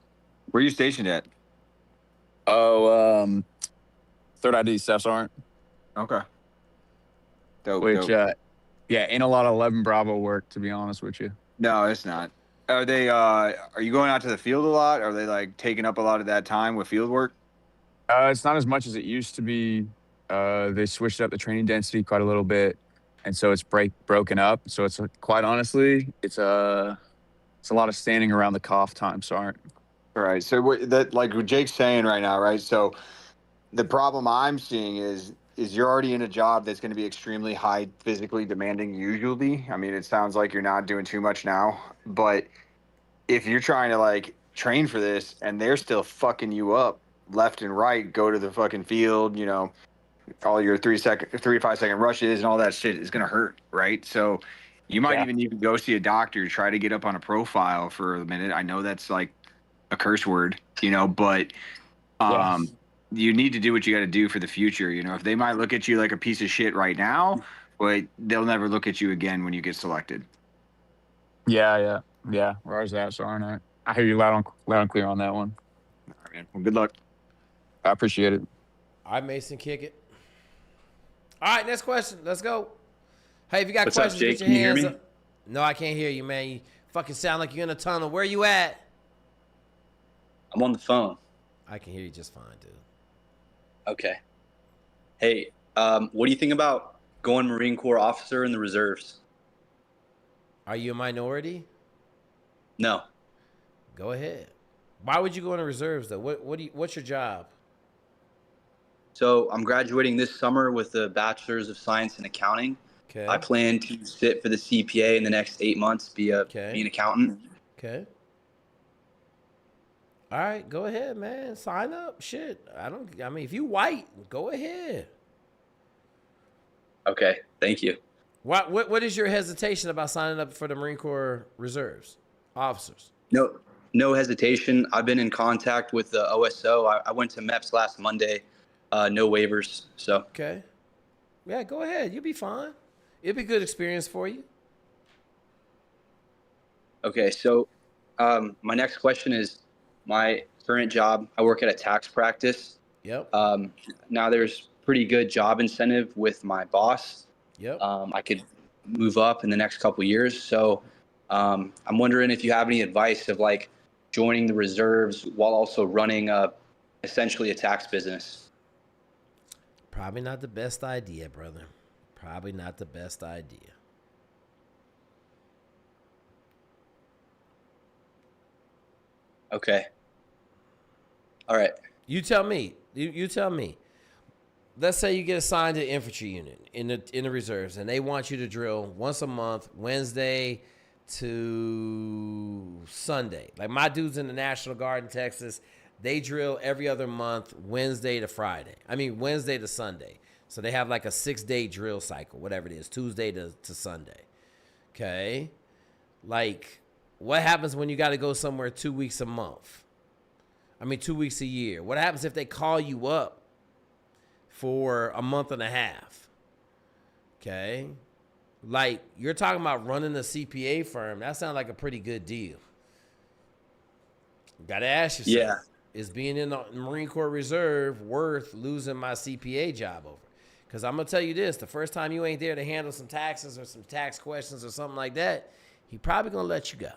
Where are you stationed at? Oh, Third ID Staff Sergeant. Okay. Dope. Ain't a lot of 11 Bravo work, to be honest with you. No, it's not. Are they? Are you going out to the field a lot? Are they like taking up a lot of that time with field work? It's not as much as it used to be. They switched up the training density quite a little bit, and so it's broken up. So it's quite honestly, it's a lot of standing around the cough time, Sergeant. All right. So that, like what Jake's saying right now, right? So the problem I'm seeing is you're already in a job that's going to be extremely high physically demanding usually. I mean, it sounds like you're not doing too much now, but if you're trying to like train for this and they're still fucking you up left and right, go to the fucking field, all your 3 to 5 second rushes and all that shit is going to hurt, right? So You might even need to go see a doctor, try to get up on a profile for a minute. I know that's like a curse word, but you need to do what you got to do for the future. If they might look at you like a piece of shit right now, but they'll never look at you again when you get selected. Yeah. Roger that, Sarn. I hear you loud and clear on that one. All right, man. Well, good luck. I appreciate it. All right, Mason, kick it. All right, next question. Let's go. Hey, if you got What's questions, up, Jake? get your Can you hands hear me? up. No, I can't hear you, man. You fucking sound like you're in a tunnel. Where you at? I'm on the phone. I can hear you just fine, dude. Okay. Hey, what do you think about going Marine Corps officer in the reserves? Are you a minority? No. Go ahead. Why would you go in the reserves, though? What's your job? So I'm graduating this summer with a Bachelor's of Science in Accounting. Okay. I plan to sit for the CPA in the next 8 months, be an accountant. Okay. All right, go ahead, man. Sign up. Shit. I mean, if you white, go ahead. Okay, thank you. What is your hesitation about signing up for the Marine Corps Reserves officers? No hesitation. I've been in contact with the OSO. I went to MEPS last Monday. No waivers. So. Okay. Yeah, go ahead. You'll be fine. It'll be a good experience for you. Okay, so my next question is my current job. I work at a tax practice. Yep. Now there's pretty good job incentive with my boss. Yep. I could move up in the next couple years. So I'm wondering if you have any advice of like joining the reserves while also running essentially a tax business. Probably not the best idea, brother. Probably not the best idea. Okay. All right. You tell me. You tell me. Let's say you get assigned to an infantry unit in the reserves, and they want you to drill once a month, Wednesday to Sunday. Like my dudes in the National Guard in Texas, they drill every other month, Wednesday to Friday. I mean, Wednesday to Sunday. So they have like a 6-day drill cycle, whatever it is, Tuesday to Sunday. Okay? Like, what happens when you got to go somewhere 2 weeks a month? 2 weeks a year. What happens if they call you up for a month and a half? Okay? Like, you're talking about running a CPA firm. That sounds like a pretty good deal. Got to ask yourself. Yeah. Is being in the Marine Corps Reserve worth losing my CPA job over? Because I'm going to tell you this. The first time you ain't there to handle some taxes or some tax questions or something like that, he probably going to let you go.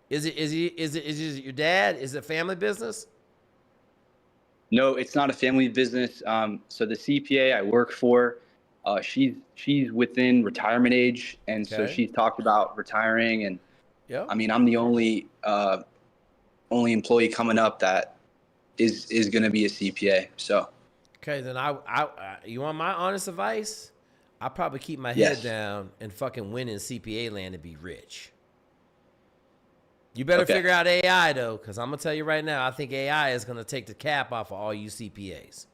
Is it your dad? Is it family business? No, it's not a family business. So the CPA I work for, she's within retirement age, and so she's talked about retiring. And I'm the only employee coming up that is going to be a CPA. So. Okay, then you want my honest advice? I'll probably keep my head down and fucking win in CPA land and be rich. You better figure out AI, though, because I'm going to tell you right now, I think AI is going to take the cap off of all you CPAs.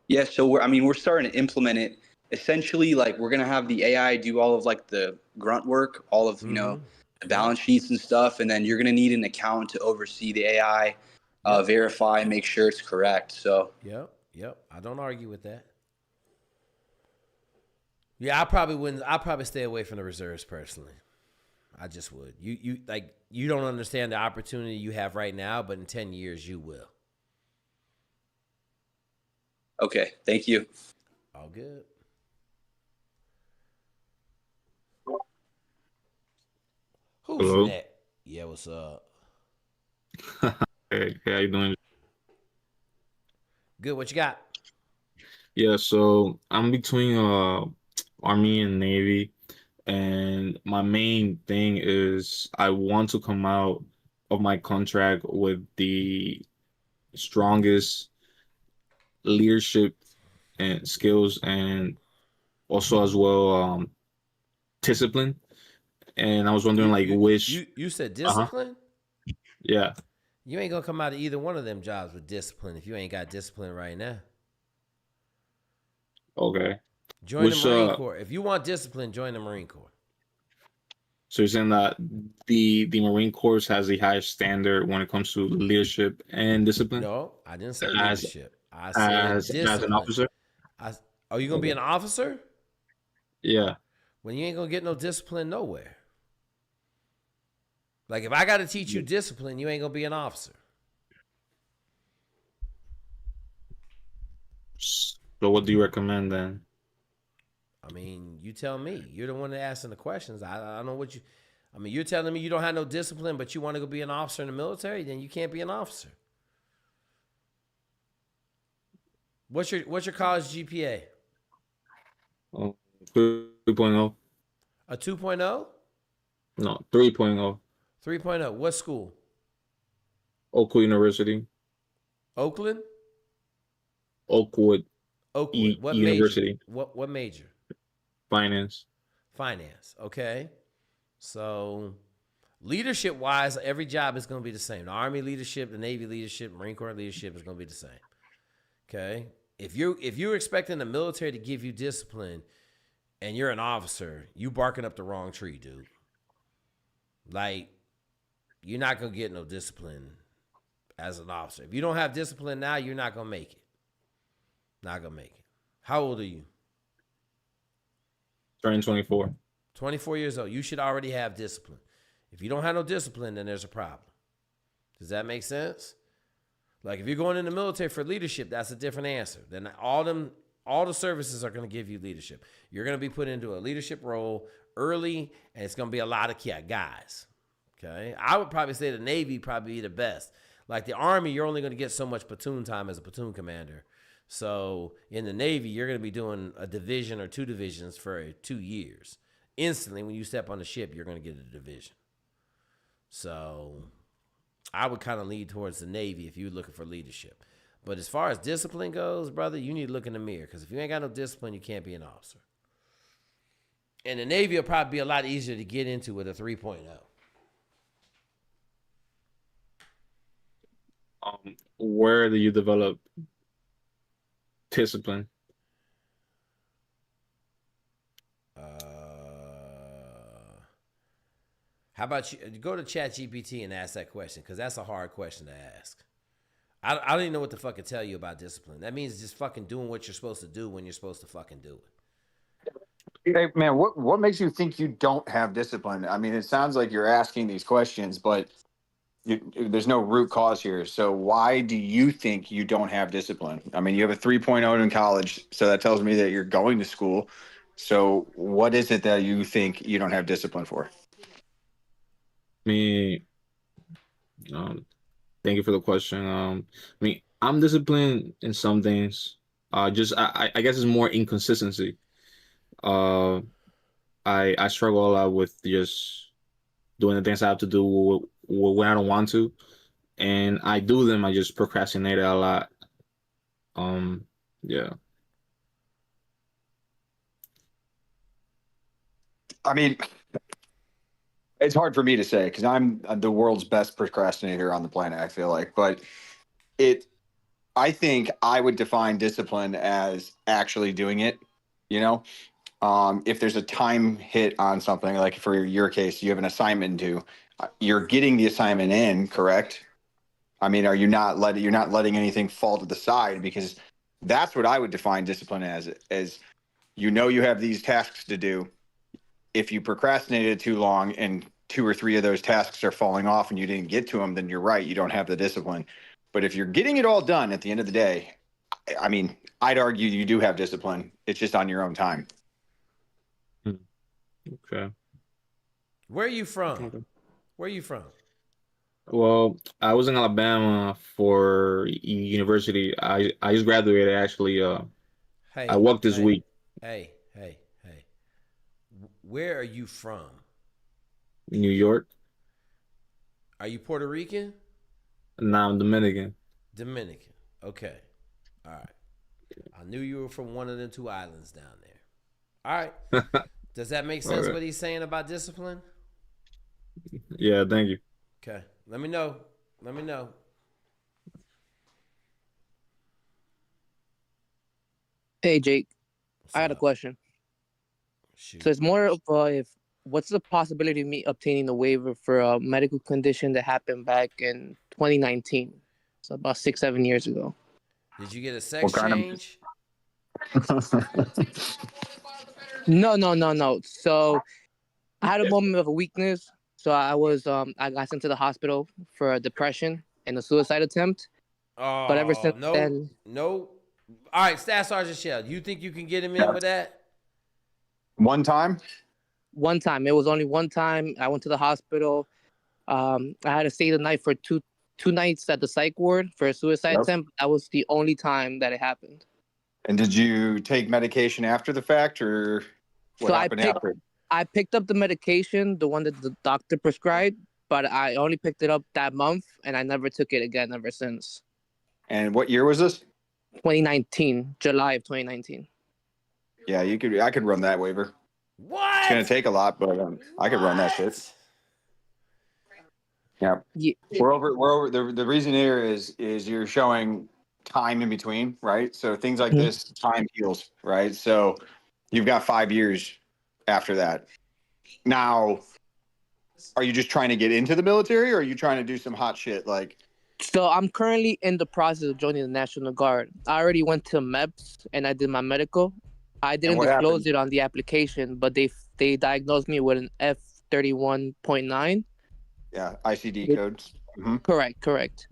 Yeah, so we're starting to implement it. Essentially, like, we're going to have the AI do all of, like, the grunt work, all of, the balance sheets and stuff, and then you're going to need an accountant to oversee the AI, verify, and make sure it's correct. So. Yep. I don't argue with that. Yeah, I probably wouldn't. I'd probably stay away from the reserves personally. I just would. You don't understand the opportunity you have right now, but in 10 years you will. Okay, thank you. All good. Who's that? Yeah, what's up? Hey, how you doing? Good. What you got? Yeah, so I'm between Army and Navy, and my main thing is I want to come out of my contract with the strongest leadership and skills, and also as well discipline. And I was wondering which you said discipline? Yeah. You ain't gonna come out of either one of them jobs with discipline if you ain't got discipline right now. Okay. Join the Marine Corps. If you want discipline, join the Marine Corps. So you're saying that the Marine Corps has the highest standard when it comes to leadership and discipline? No, I didn't say leadership. I said discipline. As an officer? Are you going to be an officer? Yeah. When you ain't going to get no discipline nowhere. Like, if I got to teach you discipline, you ain't going to be an officer. So what do you recommend then? I mean, you tell me. You're the one that asking the questions. I don't know what you... I mean, you're telling me you don't have no discipline, but you want to go be an officer in the military? Then you can't be an officer. What's your college GPA? 3.0. A 2.0? No, 3.0. 3.0. What school? Oakwood University. Oakland? Oakwood. What University. Major? What major? Finance. Finance. Okay. So, leadership-wise, every job is going to be the same. The Army leadership, the Navy leadership, Marine Corps leadership is going to be the same. Okay? If you're expecting the military to give you discipline and you're an officer, you barking up the wrong tree, dude. Like, you're not going to get no discipline as an officer. If you don't have discipline now, you're not going to make it. Not going to make it. How old are you? Turning 24. 24 years old. You should already have discipline. If you don't have no discipline, then there's a problem. Does that make sense? Like, if you're going in the military for leadership, that's a different answer. Then all the services are going to give you leadership. You're going to be put into a leadership role early, and it's going to be a lot of guys. Okay? I would probably say the Navy probably be the best. Like the Army, you're only going to get so much platoon time as a platoon commander. So in the Navy, you're going to be doing a division or 2 divisions for 2 years. Instantly, when you step on the ship, you're going to get a division. So I would kind of lean towards the Navy if you're looking for leadership. But as far as discipline goes, brother, you need to look in the mirror. Because if you ain't got no discipline, you can't be an officer. And the Navy will probably be a lot easier to get into with a 3.0. Where do you develop discipline? How about you go to ChatGPT and ask that question? Because that's a hard question to ask. I don't even know what to fucking tell you about discipline. That means just fucking doing what you're supposed to do when you're supposed to fucking do it. Hey, man, what makes you think you don't have discipline? I mean, it sounds like you're asking these questions, but there's no root cause here. So why do you think you don't have discipline? I mean, you have a 3.0 in college, so that tells me that you're going to school. So what is it that you think you don't have discipline for? Thank you for the question. I'm disciplined in some things. I guess it's more inconsistency. I struggle a lot with just doing the things I have to do when I don't want to, and I do them. I just procrastinate a lot. Yeah. I mean, it's hard for me to say because I'm the world's best procrastinator on the planet, I feel like. But I think I would define discipline as actually doing it, you know? If there's a time hit on something, like for your case, you have an assignment due, you're getting the assignment in, correct? I mean, you're not letting anything fall to the side, because that's what I would define discipline as you know you have these tasks to do. If you procrastinated too long and 2 or 3 of those tasks are falling off and you didn't get to them, then you're right, you don't have the discipline. But if you're getting it all done at the end of the day, I mean, I'd argue you do have discipline. It's just on your own time. Okay. Where are you from? Okay. Where are you from? Well, I was in Alabama for university. I just graduated actually. I worked this week. Hey. Where are you from? New York. Are you Puerto Rican? No, I'm Dominican. Dominican. Okay. All right. I knew you were from one of them 2 islands down there. All right. Does that make sense, what he's saying about discipline? Yeah, thank you. Okay. Let me know. Hey, Jake. I had a question. Shoot. So it's more of what's the possibility of me obtaining a waiver for a medical condition that happened back in 2019? So about 6-7 years ago. Did you get a sex change? No. So I had a moment of weakness. So I got sent to the hospital for a depression and a suicide attempt. Oh, but ever since no, then, no. All right, Staff Sergeant Shell, you think you can get him in with that? One time. It was only one time. I went to the hospital. I had to stay the night for two nights at the psych ward for a suicide attempt. That was the only time that it happened. And did you take medication after the fact, or what happened after? I picked up the medication, the one that the doctor prescribed, but I only picked it up that month, and I never took it again ever since. And what year was this? 2019, July of 2019. Yeah, I could run that waiver. What? It's gonna take a lot, but I could run that shit. Yeah. We're over. The reason here is you're showing time in between, right? So things like this, time heals, right? So you've got 5 years after that. Now, are you just trying to get into the military, or are you trying to do some hot shit like? So I'm currently in the process of joining the National Guard. I already went to MEPS and I did my medical. I didn't disclose it on the application, but they diagnosed me with an F31.9. Yeah, ICD codes. Mm-hmm. Correct.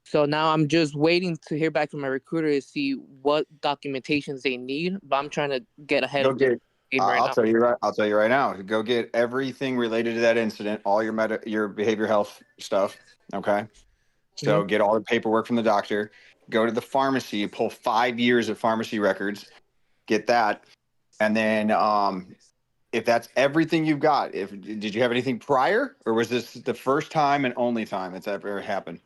So now I'm just waiting to hear back from my recruiter to see what documentations they need, but I'm trying to get ahead of the game right now. I'll tell you right now. Go get everything related to that incident, all your behavioral health stuff. Okay. So get all the paperwork from the doctor. Go to the pharmacy, pull 5 years of pharmacy records, get that, and then if that's everything you've got, did you have anything prior, or was this the first time and only time it's ever happened?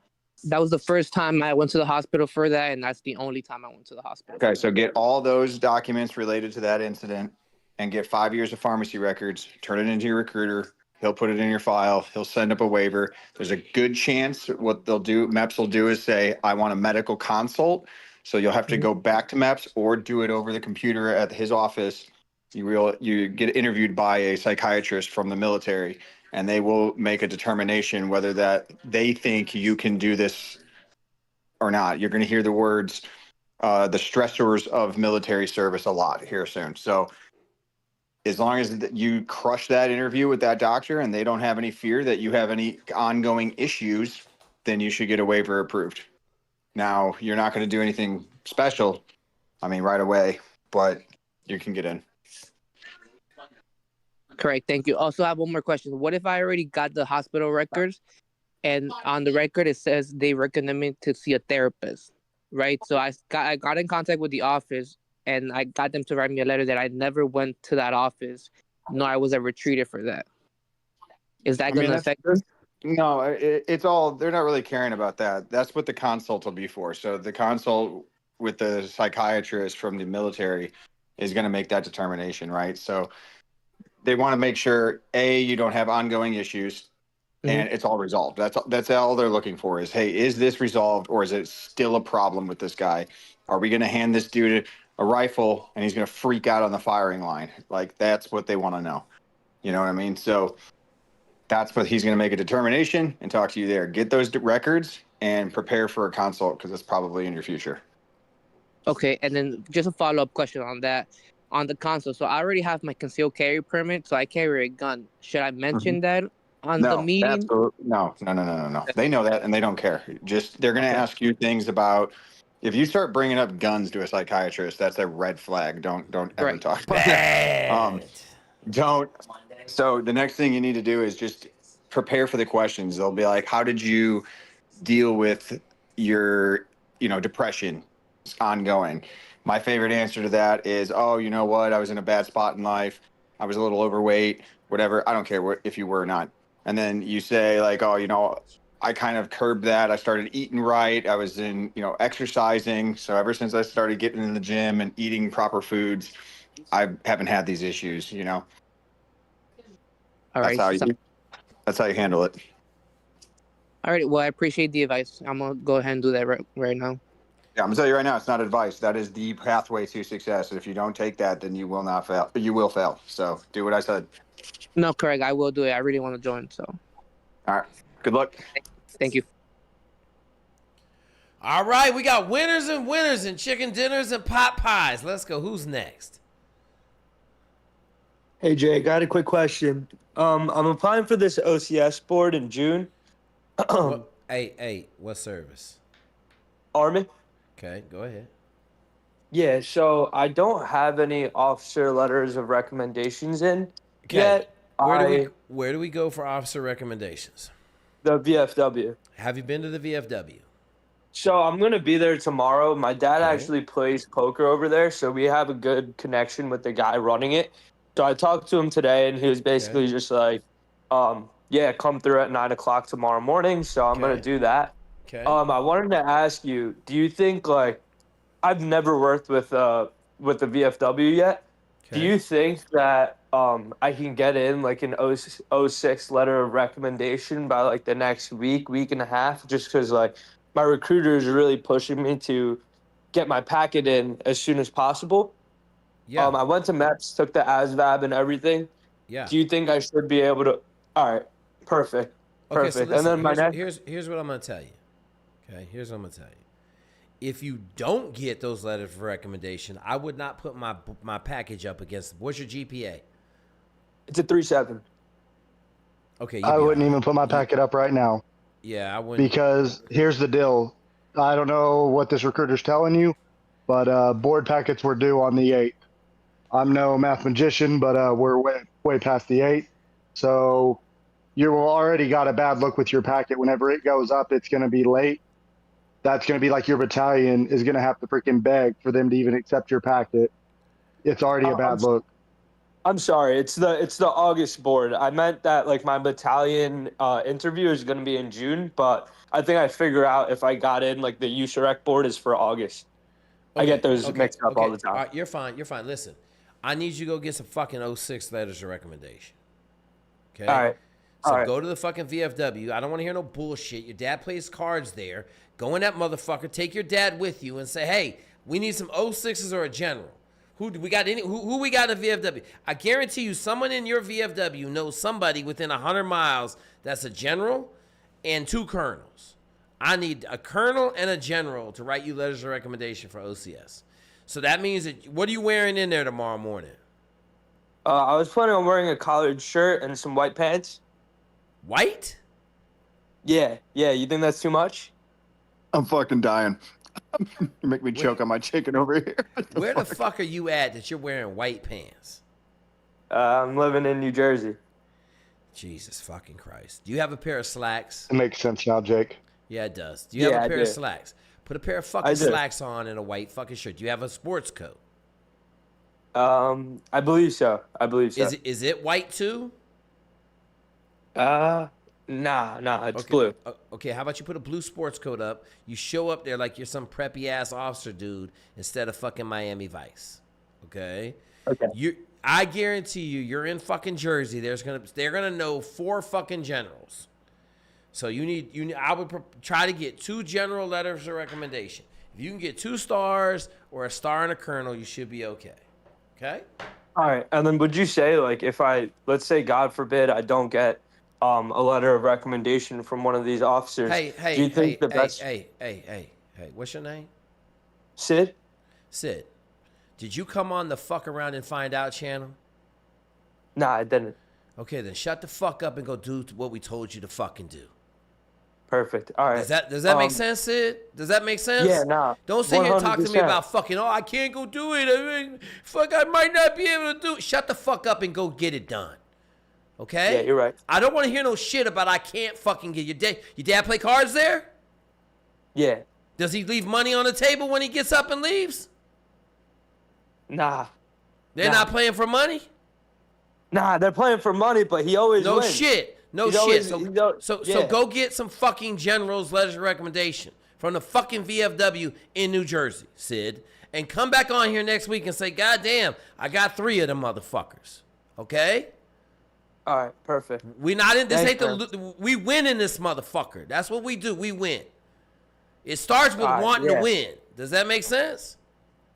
That was the first time I went to the hospital for that, and that's the only time I went to the hospital. Okay, so get all those documents related to that incident and get 5 years of pharmacy records, turn it into your recruiter. He'll put it in your file. He'll send up a waiver. There's a good chance what they'll do, MEPS will do is say, I want a medical consult. So you'll have to go back to MEPS or do it over the computer at his office. You get interviewed by a psychiatrist from the military, and they will make a determination whether that they think you can do this or not. You're going to hear the words, the stressors of military service a lot here soon. So as long as you crush that interview with that doctor and they don't have any fear that you have any ongoing issues, then you should get a waiver approved. Now, you're not going to do anything special, right away, but you can get in. Correct. Thank you. Also, I have one more question. What if I already got the hospital records and on the record it says they recommend me to see a therapist, right? So I got in contact with the office and I got them to write me a letter that I never went to that office, nor I was ever treated for that. Is that going to affect us? No, it's all, they're not really caring about that. That's what the consult will be for. So the consult with the psychiatrist from the military is going to make that determination, right? So they want to make sure, A, you don't have ongoing issues, and it's all resolved. That's all they're looking for is, hey, is this resolved, or is it still a problem with this guy? Are we going to hand this dude a rifle and he's going to freak out on the firing line? Like, that's what they want to know. You know what I mean? So that's what he's going to make a determination and talk to you there. Get those records and prepare for a consult because it's probably in your future. Okay, and then just a follow-up question on that. On the console, so I already have my concealed carry permit, so I carry a gun. Should I mention that on the meeting? No. They know that and they don't care. Just they're going to ask you things about. If you start bringing up guns to a psychiatrist, that's a red flag. Don't ever talk about that. Don't. So the next thing you need to do is just prepare for the questions. They'll be like, "How did you deal with your, depression? It's ongoing." My favorite answer to that is, "Oh, you know what? I was in a bad spot in life. I was a little overweight, whatever. I don't care if you were or not." And then you say like, "Oh, I kind of curbed that. I started eating right. I was in, exercising. So ever since I started getting in the gym and eating proper foods, I haven't had these issues, All right. That's how you handle it. All right. Well, I appreciate the advice. I'm going to go ahead and do that right now. Yeah, I'm gonna tell you right now, it's not advice. That is the pathway to success. If you don't take that, then you will not fail. You will fail. So do what I said. No, correct. I will do it. I really want to join. So. All right. Good luck. Thank you. All right, we got winners and chicken dinners and pot pies. Let's go. Who's next? Hey Jake, I had a quick question. I'm applying for this OCS board in June. What service? Army. Okay, go ahead. Yeah, so I don't have any officer letters of recommendations in yet. Where do we go for officer recommendations? The VFW. Have you been to the VFW? So I'm going to be there tomorrow. My dad actually plays poker over there, so we have a good connection with the guy running it. So I talked to him today, and he was basically just like, yeah, come through at 9 o'clock tomorrow morning. So I'm going to do that. Okay. I wanted to ask you, do you think, like, I've never worked with the VFW yet. Do you think that I can get in like an 06 letter of recommendation by like the next week and a half? Just because like my recruiter is really pushing me to get my packet in as soon as possible. Yeah. I went to MEPS, took the ASVAB and everything. Yeah. Do you think I should be able to? All right. Perfect. Okay, Perfect. so listen, and then my next. here's what I'm going to tell you. Okay, here's what I'm going to tell you. If you don't get those letters of recommendation, I would not put my package up against. What's your GPA? It's a 3.7. Okay. I wouldn't even put my packet up right now. Yeah, I wouldn't. Because here's the deal. I don't know what this recruiter's telling you, but board packets were due on the 8th. I'm no math magician, but we're way past the 8th. So you already got a bad look with your packet. Whenever it goes up, it's going to be late. That's going to be like your battalion is going to have to freaking beg for them to even accept your packet. It's already a bad look. I'm sorry. It's the August board. I meant that like my battalion interview is going to be in June, but I think I figure out if I got in like the USREC board is for August. I get those mixed up all the time. All right, you're fine. You're fine. Listen, I need you to go get some fucking 06 letters of recommendation. Okay? All right. So go to the fucking VFW. I don't want to hear no bullshit. Your dad plays cards there. Go in that motherfucker. Take your dad with you and say, hey, we need some 06s or a general. Who we got in the VFW? I guarantee you someone in your VFW knows somebody within 100 miles that's a general and 2 colonels. I need a colonel and a general to write you letters of recommendation for OCS. So that means that what are you wearing in there tomorrow morning? I was planning on wearing a collared shirt and some white pants. White? Yeah. You think that's too much? I'm fucking dying. You make me choke on my chicken over here. Where the fuck are you at that you're wearing white pants? I'm living in New Jersey. Jesus fucking Christ. Do you have a pair of slacks? It makes sense now, Jake. Yeah, it does. Do you have a pair of slacks? Put a pair of fucking I do. slacks on and a white fucking shirt. Do you have a sports coat? I believe so. Is it white too? Nah, it's blue. Okay, how about you put a blue sports coat up? You show up there like you're some preppy ass officer dude instead of fucking Miami Vice. Okay? Okay. I guarantee you're in fucking Jersey. They're gonna know 4 fucking generals. So I would try to get 2 general letters of recommendation. If you can get 2 stars or a star and a colonel, you should be okay. Okay? All right. And then would you say, like, if let's say, God forbid, I don't get a letter of recommendation from one of these officers, do you think Hey, what's your name? Sid? Sid. Did you come on the Fuck Around and Find Out channel? Nah, I didn't. Okay, then shut the fuck up and go do what we told you to fucking do. Perfect. All right. Does that make sense, Sid? Does that make sense? Yeah, nah. Don't sit here and talk to me 100%. about fucking, I can't go do it. I might not be able to do it. Shut the fuck up and go get it done. Okay? Yeah, you're right. I don't want to hear no shit about I can't fucking get your dad play cards there? Yeah. Does he leave money on the table when he gets up and leaves? Nah. They're not playing for money? Nah, they're playing for money, but he always No wins. shit. No He's shit. always- So yeah. go get some fucking generals letters of recommendation from the fucking VFW in New Jersey, Sid. And come back on here next week and say, God damn, I got 3 of them motherfuckers. Okay? All right, perfect. We not in this. Thanks, We win in this motherfucker. That's what we do. We win. It starts with All right, wanting to win. Does that make sense?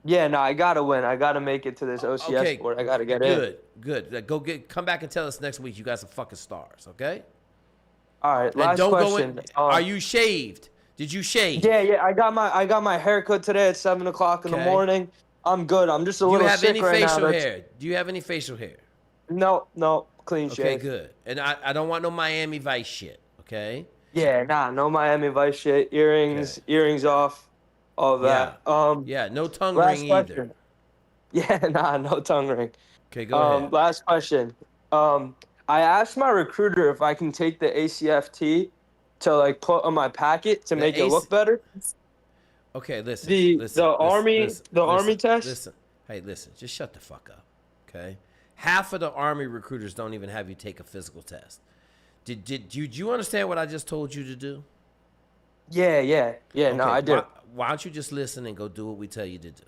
Yeah, no, I gotta win. I gotta make it to this OCS board. I gotta get in. Good. Come back and tell us next week you got some fucking stars, okay? All right, last and don't question. Go in, are you shaved? Did you shave? Yeah. I got my haircut today at 7 o'clock in the morning. I'm good. I'm just a little sick right now. Do you have any facial hair? Do you have any facial hair? No, clean shave. Okay, good. And I don't want no Miami Vice shit, okay? Yeah, no Miami Vice shit. Earrings off, all that. Yeah, no tongue ring either. Yeah, no tongue ring. Okay, go ahead. Last question. I asked my recruiter if I can take the ACFT to like put on my packet to make it look better. Okay, listen. The Army test. Listen. Just shut the fuck up, okay? Half of the Army recruiters don't even have you take a physical test. Did you understand what I just told you to do? Yeah. Okay, no, I did. Why don't you just listen and go do what we tell you to do?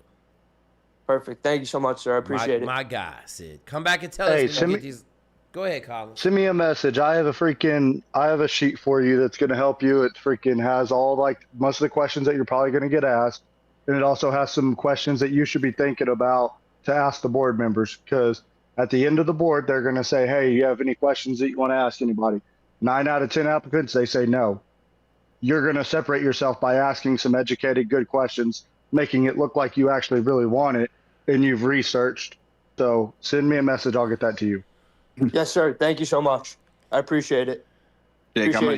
Perfect. Thank you so much, sir. I appreciate it. My guy, Sid. Come back and tell us when you get these. Go ahead, Colin. Send me a message. I have a sheet for you that's going to help you. It freaking has all like most of the questions that you're probably going to get asked. And it also has some questions that you should be thinking about to ask the board members, because at the end of the board, they're going to say, hey, you have any questions that you want to ask anybody? 9 out of 10 applicants, they say no. You're going to separate yourself by asking some educated, good questions, making it look like you actually really want it and you've researched. So send me a message. I'll get that to you. Yes, sir. Thank you so much. I appreciate it. Jake, I'm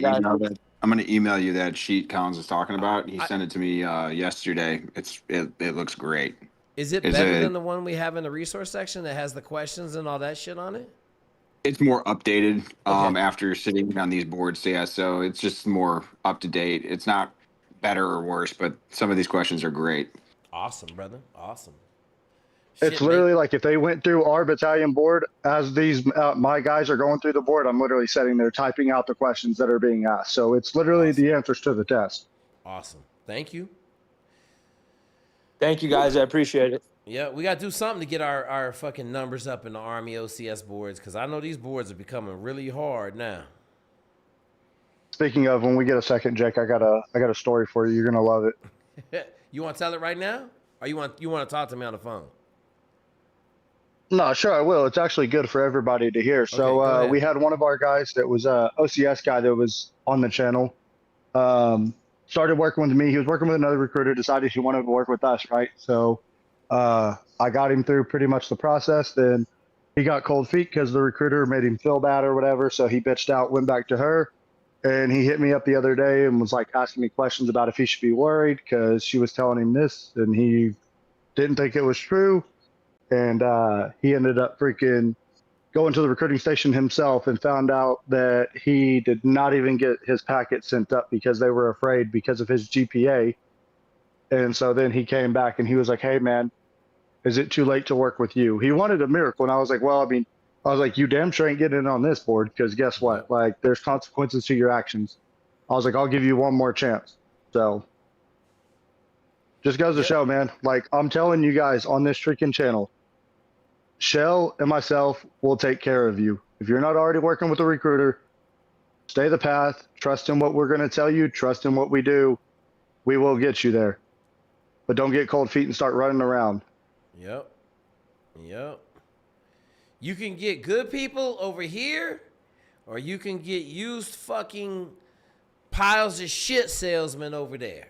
gonna email you that sheet Collins was talking about. He sent it to me yesterday. It looks great. Is it better than the one we have in the resource section that has the questions and all that shit on it? It's more updated after sitting on these boards. Yeah, so it's just more up to date. It's not better or worse, but some of these questions are great. Awesome, brother. Awesome. It's literally like if they went through our battalion board, as these my guys are going through the board, I'm literally sitting there typing out the questions that are being asked. So it's literally the answers to the test. Awesome. Thank you. Thank you, guys. I appreciate it. Yeah, we got to do something to get our fucking numbers up in the Army OCS boards, because I know these boards are becoming really hard now. Speaking of, when we get a second, Jake, I got a story for you. You're gonna love it. You want to tell it right now, or you want to talk to me on the phone? No, sure, I will. It's actually good for everybody to hear. So we had one of our guys that was a OCS guy that was on the channel. Started working with me. He was working with another recruiter, decided he wanted to work with us, right? So I got him through pretty much the process. Then he got cold feet because the recruiter made him feel bad or whatever. So he bitched out, went back to her. And he hit me up the other day and was like asking me questions about if he should be worried because she was telling him this and he didn't think it was true. And he ended up freaking going to the recruiting station himself and found out that he did not even get his packet sent up because they were afraid because of his GPA. And so then he came back and he was like, hey, man, is it too late to work with you? He wanted a miracle. And I was like, well, I was like, you damn sure ain't getting in on this board because guess what? Like, there's consequences to your actions. I was like, I'll give you one more chance. So just goes to show, man, like I'm telling you guys on this freaking channel, Shell and myself will take care of you. If you're not already working with a recruiter, stay the path, trust in what we're going to tell you, trust in what we do. We will get you there. But don't get cold feet and start running around. Yep. You can get good people over here, or you can get used fucking piles of shit salesmen over there.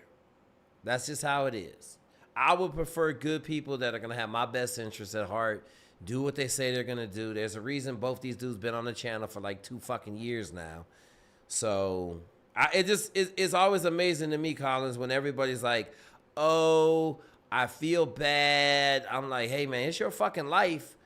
That's just how it is. I would prefer good people that are going to have my best interests at heart, do what they say they're going to do. There's a reason both these dudes been on the channel for like 2 fucking years now. So it's always amazing to me, Collins, when everybody's like, oh, I feel bad. I'm like, hey, man, it's your fucking life.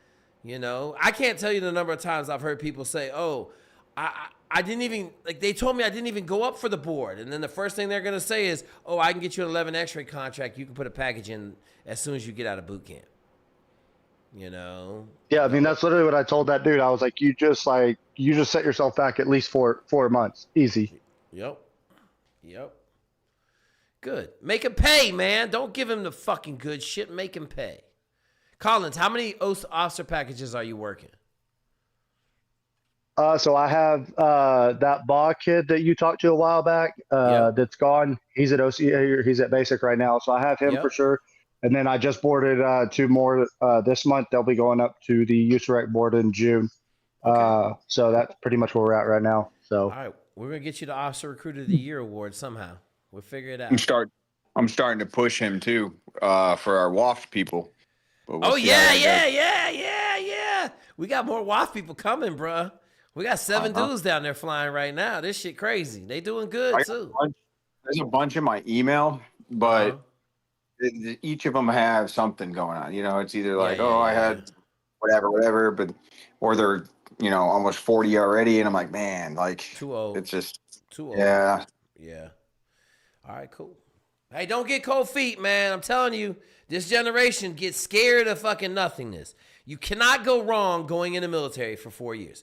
You know, I can't tell you the number of times I've heard people say, oh, I didn't even, like, they told me I didn't even go up for the board. And then the first thing they're going to say is, oh, I can get you an 11 X-ray contract. You can put a package in as soon as you get out of boot camp. You know? Yeah, I mean, that's literally what I told that dude. I was like, you just set yourself back at least 4 months. Easy. Yep. Good. Make him pay, man. Don't give him the fucking good shit. Make him pay. Collins, how many officer packages are you working? So I have that Baugh kid that you talked to a while back. That's gone. He's at he's at basic right now. So I have him for sure. And then I just boarded 2 more this month. They'll be going up to the USREC board in June. So that's pretty much where we're at right now. So all right, we're gonna get you the Officer Recruiter of the Year award somehow. We'll figure it out. I'm starting to push him too for our WAFT people. But we'll see yeah. We got more WAF people coming, bruh. We got 7 dudes down there flying right now. This shit crazy. They doing good too. There's a bunch in my email, but each of them have something going on. You know, it's either like, I had whatever, but or they're almost 40 already, and I'm like, man, like too old. It's just too old. Yeah. All right, cool. Hey, don't get cold feet, man. I'm telling you, this generation gets scared of fucking nothingness. You cannot go wrong going in the military for 4 years.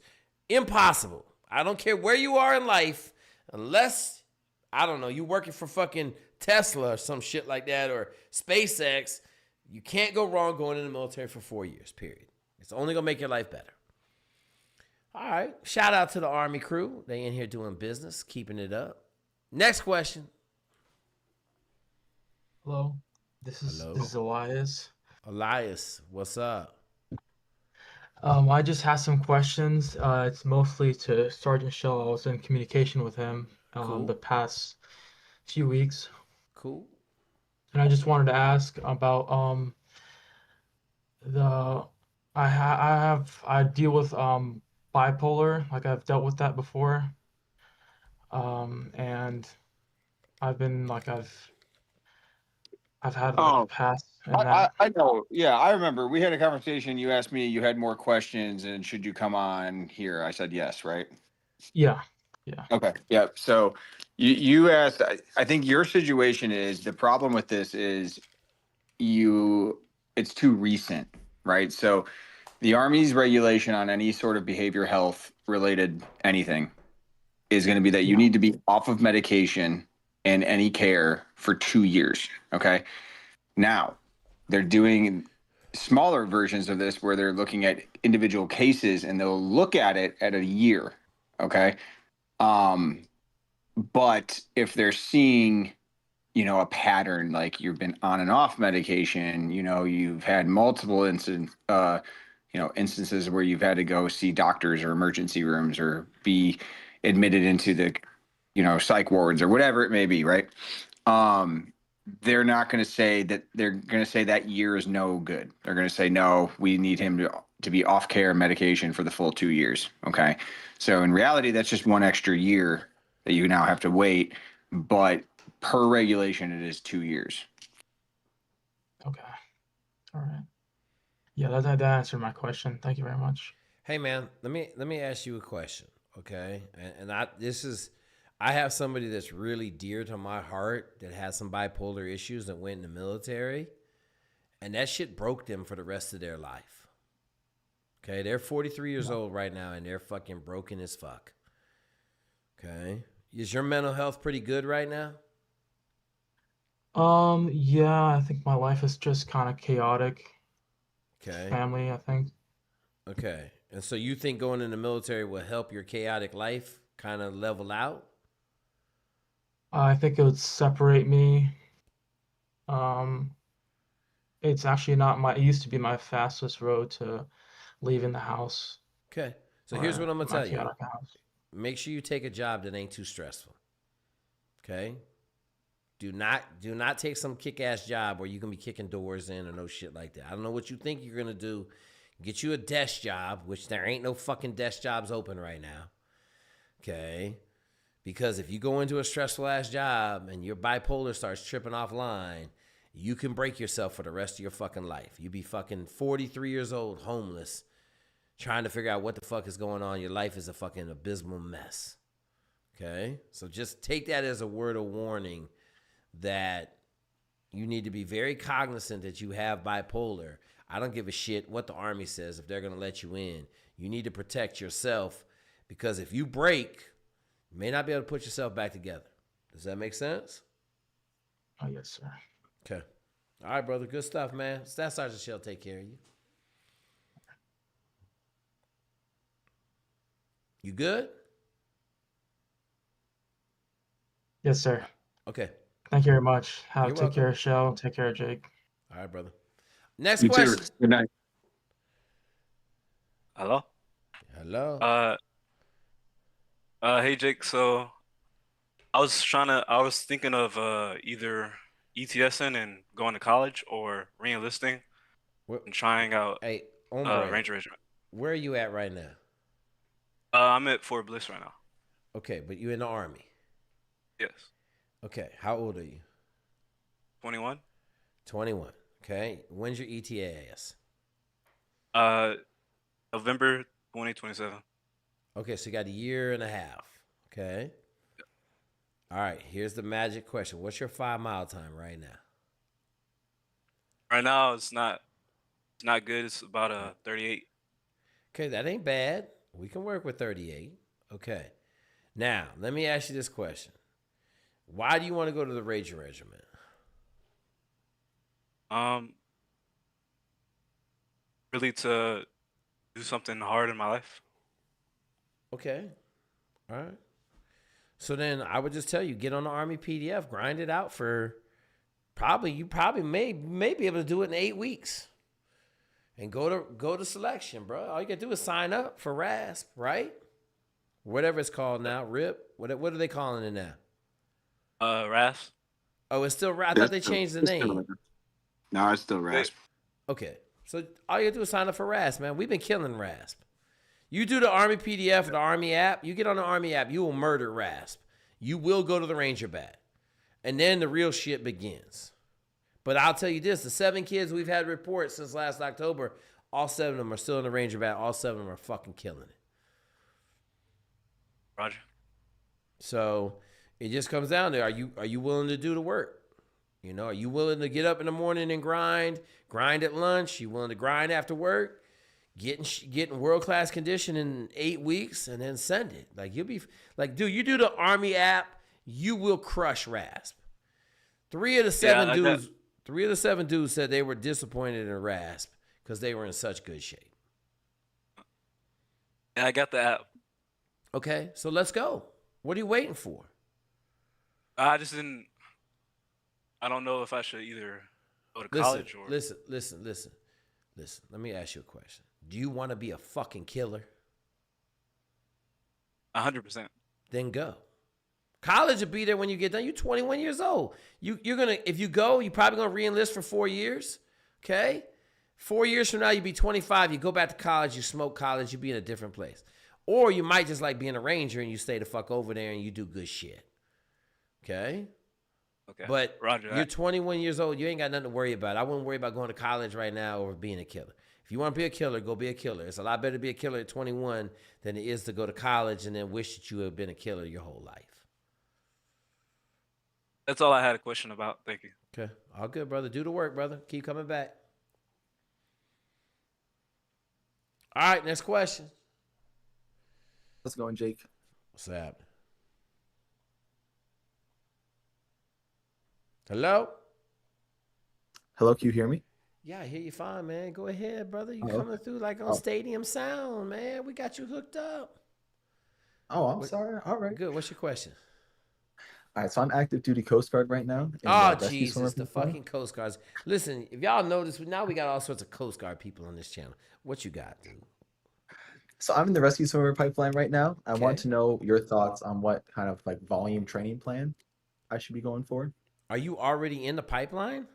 Impossible. I don't care where you are in life, unless, I don't know, you working for fucking Tesla or some shit like that, or SpaceX. You can't go wrong going in the military for 4 years, period. It's only going to make your life better. All right. Shout out to the Army crew. They in here doing business, keeping it up. Next question. Hello. This is Elias. Elias, what's up? I just had some questions. It's mostly to Sergeant Shell. I was in communication with him the past few weeks. Cool. And I just wanted to ask about I deal with bipolar. Like, I've dealt with that before. And I've been like I've had like past. I know. Yeah, I remember. We had a conversation. You asked me. You had more questions, and should you come on here? I said yes, right? Yeah. Okay. Yeah. So you asked. I think your situation is the problem with this is it's too recent, right? So the Army's regulation on any sort of behavior health related anything is going to be that you need to be off of medication and any care for 2 years. Okay. Now, they're doing smaller versions of this where they're looking at individual cases and they'll look at it at a year. Okay. But if they're seeing, a pattern, like you've been on and off medication, you've had multiple instances where you've had to go see doctors or emergency rooms or be admitted into the, psych wards or whatever it may be, right? They're not going to say that. They're going to say that year is no good. They're going to say, no, we need him to be off care medication for the full 2 years. Okay. So in reality, that's just 1 extra year that you now have to wait. But per regulation, it is 2 years. Okay. All right. Yeah, that answered my question. Thank you very much. Hey man, let me ask you a question, okay? And I have somebody that's really dear to my heart that has some bipolar issues that went in the military, and that shit broke them for the rest of their life. Okay, they're 43 years old right now, and they're fucking broken as fuck. Okay, is your mental health pretty good right now? Yeah, I think my life is just kind of chaotic. Okay. Family, I think. Okay, and so you think going in the military will help your chaotic life kind of level out? I think it would separate me. It's actually not it used to be my fastest road to leaving the house. Okay. So here's what I'm going to tell you. House. Make sure you take a job that ain't too stressful. Okay? Do not take some kick-ass job where you're going to be kicking doors in or no shit like that. I don't know what you think you're going to do. Get you a desk job, which there ain't no fucking desk jobs open right now. Okay? Because if you go into a stressful ass job and your bipolar starts tripping offline, you can break yourself for the rest of your fucking life. You be fucking 43 years old, homeless, trying to figure out what the fuck is going on. Your life is a fucking abysmal mess. Okay? So just take that as a word of warning that you need to be very cognizant that you have bipolar. I don't give a shit what the Army says if they're going to let you in. You need to protect yourself, because if you break, you may not be able to put yourself back together. Does that make sense? Oh, yes, sir. Okay. All right, brother. Good stuff, man. Staff Sergeant Shell take care of you. You good? Yes, sir. Okay. Thank you very much. You're Take welcome. care, Shell. Take care, Jake. All right, brother. Next You question. too. Good night. Hello? Hello. Hey Jake, so I was thinking of either ETSing and going to college or re-enlisting and trying out Hey, Ranger Regiment. where are you at right now? I'm at Fort Bliss right now. Okay, but you're in the Army. Yes. Okay, how old are you? 21. 21. Okay, when's your ETAS? November 2027. Okay, so you got a year and a half. Okay. All right, here's the magic question. What's your 5-mile time right now? Right now it's not good. It's about 38. Okay, that ain't bad. We can work with 38. Okay. Now, let me ask you this question. Why do you want to go to the Ranger Regiment? Really to do something hard in my life. Okay. All right. So then I would just tell you, get on the Army PDF, grind it out for you probably may be able to do it in 8 weeks. And go to selection, bro. All you gotta do is sign up for RASP, right? Whatever it's called now, RIP. What are they calling it now? RASP. Oh, it's still RASP. I thought they changed the name. No, it's still RASP. Okay. So all you gotta do is sign up for RASP, man. We've been killing RASP. You do the Army PDF or the Army app, you get on the Army app, you will murder RASP. You will go to the Ranger bat. And then the real shit begins. But I'll tell you this, the 7 kids we've had reports since last October, all 7 of them are still in the Ranger bat. All 7 of them are fucking killing it. Roger. So it just comes down to, are you willing to do the work? You know, are you willing to get up in the morning and grind at lunch? You willing to grind after work? Getting world-class condition in 8 weeks and then send it. Like, you'll be like, dude, you do the Army app, you will crush RASP. 3 of the 7 dudes said they were disappointed in RASP because they were in such good shape. Yeah, I got the app. Okay, so let's go. What are you waiting for? I don't know if I should either go to college or... Listen. Let me ask you a question. Do you want to be a fucking killer? 100%. Then go. College will be there when you get done. You're 21 years old. You're gonna, if you go, you're probably gonna re-enlist for 4 years. Okay? 4 years from now, you be 25. You go back to college. You smoke college. You be in a different place. Or you might just like being a Ranger and you stay the fuck over there and you do good shit. Okay? Okay. But Roger that. you're 21 years old. You ain't got nothing to worry about. I wouldn't worry about going to college right now or being a killer. If you want to be a killer, go be a killer. It's a lot better to be a killer at 21 than it is to go to college and then wish that you had been a killer your whole life. That's all I had a question about. Thank you. Okay. All good, brother. Do the work, brother. Keep coming back. All right, next question. Let's go, Jake. What's happening? Hello? Hello, can you hear me? Yeah, I hear you fine, man. Go ahead, brother. You coming through like on Stadium Sound, man. We got you hooked up. Oh, I'm sorry. All right. Good. What's your question? All right, so I'm active duty Coast Guard right now. Oh, Jesus, the fucking Coast Guards. Listen, if y'all notice, now we got all sorts of Coast Guard people on this channel. What you got, dude? So I'm in the rescue swimmer pipeline right now. I want to know your thoughts on what kind of like volume training plan I should be going for. Are you already in the pipeline?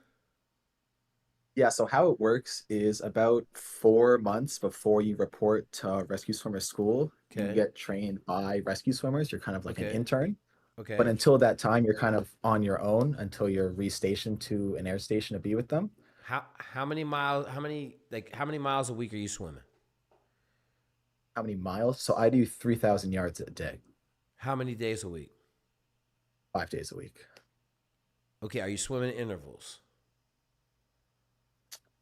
Yeah, so how it works is about 4 months before you report to rescue swimmer school, you get trained by rescue swimmers. You're kind of like an intern. Okay. But until that time, you're kind of on your own until you're restationed to an air station to be with them. How many miles a week are you swimming? How many miles? So I do 3,000 yards a day. How many days a week? 5 days a week. Okay, are you swimming intervals?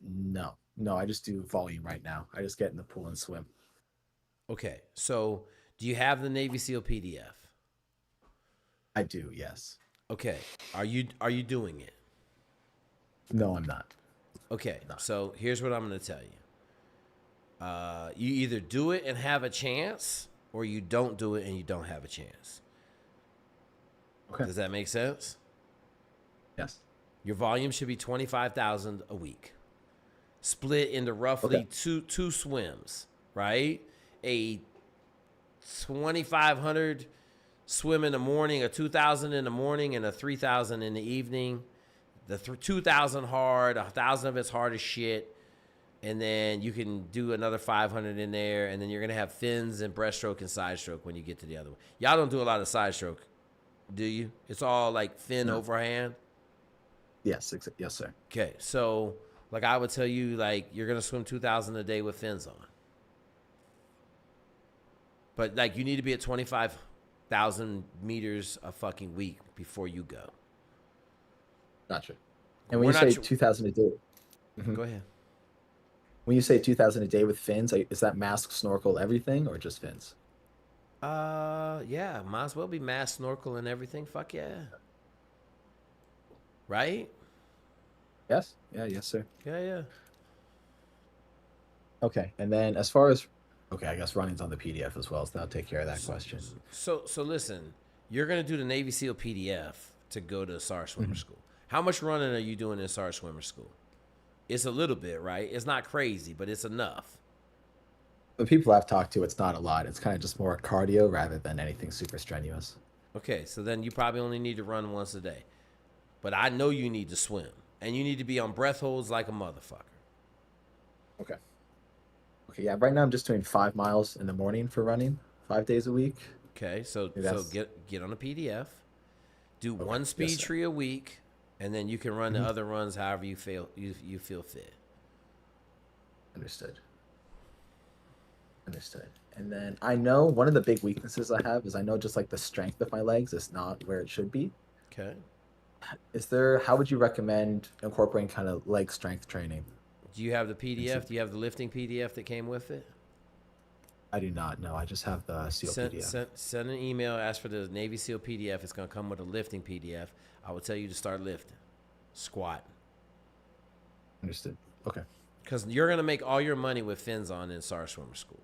No, I just do volume right now. I just get in the pool and swim. Okay, so do you have the Navy SEAL PDF? I do, yes. Okay, are you doing it? No, I'm not. Okay, so here's what I'm going to tell you. You either do it and have a chance, or you don't do it and you don't have a chance. Okay. Does that make sense? Yes. Your volume should be 25,000 a week, split into roughly two swims, right? A 2,500 swim in the morning, a 2,000 in the morning, and a 3,000 in the evening. The 2,000 hard, 1,000 of it's hard as shit, and then you can do another 500 in there, and then you're gonna have fins and breaststroke and side stroke when you get to the other one. Y'all don't do a lot of side stroke, do you? It's all like fin overhand. Yes, yes, sir. Okay, so like I would tell you, like you're gonna swim 2,000 a day with fins on, but like you need to be at 25,000 meters a fucking week before you go. Gotcha. And when you say 2,000 a day, go ahead. When you say 2,000 a day with fins, is that mask, snorkel, everything, or just fins? Yeah, might as well be mask, snorkel, and everything. Fuck yeah. Right? Yes. Yeah. Yes, sir. Yeah. Okay. And then as far as, I guess running's on the PDF as well, so that'll take care of that question. So listen, you're gonna do the Navy SEAL PDF to go to SAR swimmer school. How much running are you doing in SAR swimmer school? It's a little bit, right? It's not crazy, but it's enough. The people I've talked to, it's not a lot. It's kind of just more cardio rather than anything super strenuous. Okay, so then you probably only need to run once a day. But I know you need to swim. And you need to be on breath holds like a motherfucker. Okay, yeah, right now I'm just doing 5 miles in the morning for running, 5 days a week. Okay, so get on a PDF. Do one speed tree a week, and then you can run the other runs however you feel fit. Understood. And then I know one of the big weaknesses I have is I know just like the strength of my legs is not where it should be. Okay. How would you recommend incorporating kind of leg strength training? Do you have the PDF? Do you have the lifting PDF that came with it? I do not. No, I just have the SEAL PDF. Send an email, ask for the Navy SEAL PDF. It's going to come with a lifting PDF. I would tell you to start lifting, squat. Understood. Okay. Because you're going to make all your money with fins on in SAR swimmer school.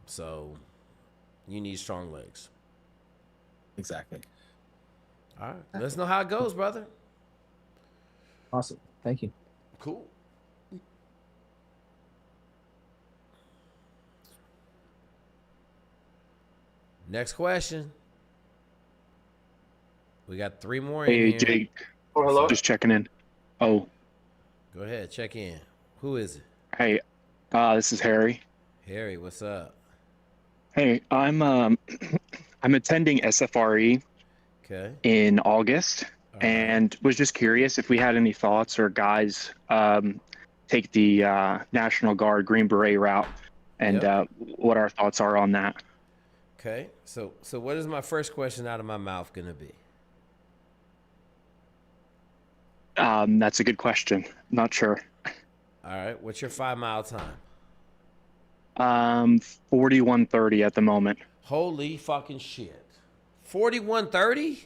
So you need strong legs. Exactly. All right. Let us know how it goes, brother. Awesome. Thank you. Cool. Next question. We got 3 more in Hey, here. Jake. Oh, hello. Just checking in. Oh, Go ahead, check in. Who is it? hey. This is Harry. Harry, what's up? Hey, I'm I'm attending SFRE Okay. in August, and was just curious if we had any thoughts or guys take the National Guard Green Beret route, and what our thoughts are on that. Okay. So what is my first question out of my mouth gonna be? That's a good question. Not sure. All right. What's your 5-mile time? 41:30 at the moment. Holy fucking shit. 41:30?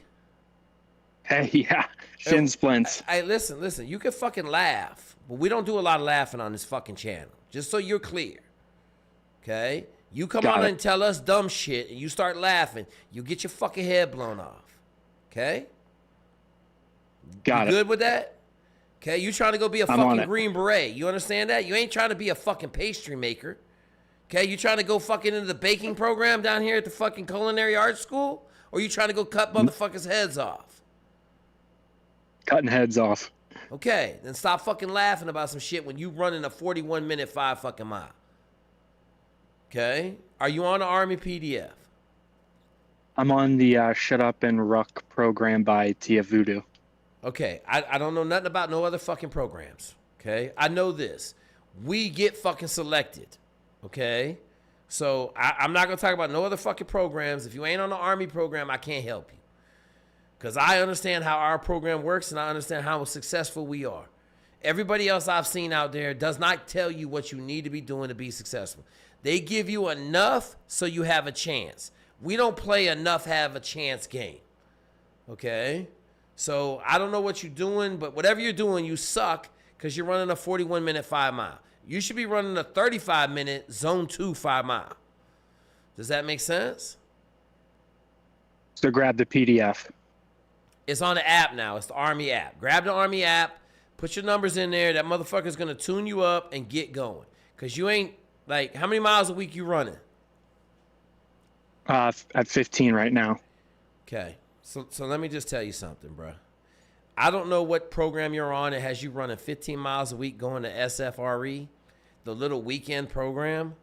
Hey, yeah, shin splints. Hey, listen. You can fucking laugh, but we don't do a lot of laughing on this fucking channel. Just so you're clear. Okay? You come Got on it. and tell us dumb shit, and you start laughing, you get your fucking head blown off. Okay? Got you it. good with that? Okay? You trying to go be a I'm on fucking it. Green Beret. You understand that? You ain't trying to be a fucking pastry maker. Okay? You trying to go fucking into the baking program down here at the fucking culinary arts school? Or you trying to go cut motherfuckers' heads off? Cutting heads off. Okay, then stop fucking laughing about some shit when you running a 41-minute 5 fucking mile. Okay? Are you on the Army PDF? I'm on the Shut Up and Ruck program by Tia Voodoo. Okay, I don't know nothing about no other fucking programs. Okay? I know this. We get fucking selected. Okay? So I'm not going to talk about no other fucking programs. If you ain't on the Army program, I can't help you. Because I understand how our program works and I understand how successful we are. Everybody else I've seen out there does not tell you what you need to be doing to be successful. They give you enough so you have a chance. We don't play enough have a chance game. Okay? So I don't know what you're doing, but whatever you're doing, you suck because you're running a 41-minute 5 mile. You should be running a 35-minute zone 2 5 mile. Does that make sense? So grab the PDF. It's on the app now. It's the Army app. Grab the Army app, put your numbers in there. That motherfucker's gonna tune you up and get going. Cause you ain't like, how many miles a week you running? At 15 right now. Okay. So let me just tell you something, bro. I don't know what program you're on. It has you running 15 miles a week going to SFRE, the little weekend program.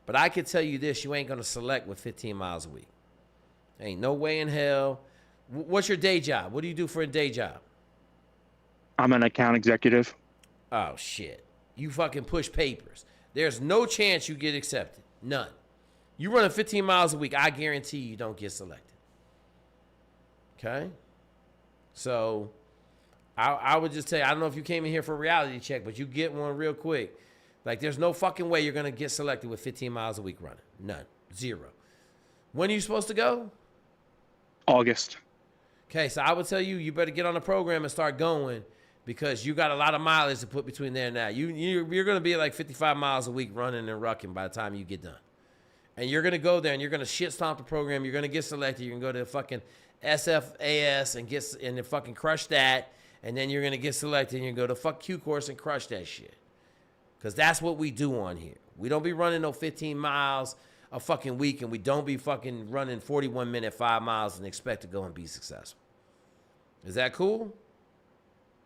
But I can tell you this, you ain't gonna select with 15 miles a week. Ain't no way in hell. What's your day job? What do you do for a day job? I'm an account executive. Oh, shit. You fucking push papers. There's no chance you get accepted. None. You running 15 miles a week, I guarantee you don't get selected. Okay? So, I would just tell you, I don't know if you came in here for a reality check, but you get one real quick. Like, there's no fucking way you're going to get selected with 15 miles a week running. None. Zero. When are you supposed to go? August. Okay, so I would tell you, you better get on the program and start going because you got a lot of mileage to put between there and now. You're going to be like 55 miles a week running and rucking by the time you get done. And you're going to go there and you're going to shit stomp the program. You're going to get selected. You're going to go to the fucking SFAS and then fucking crush that. And then you're going to get selected and you go to fuck Q course and crush that shit. Because that's what we do on here. We don't be running no 15 miles a fucking week and we don't be fucking running 41-minute 5 miles and expect to go and be successful. Is that cool?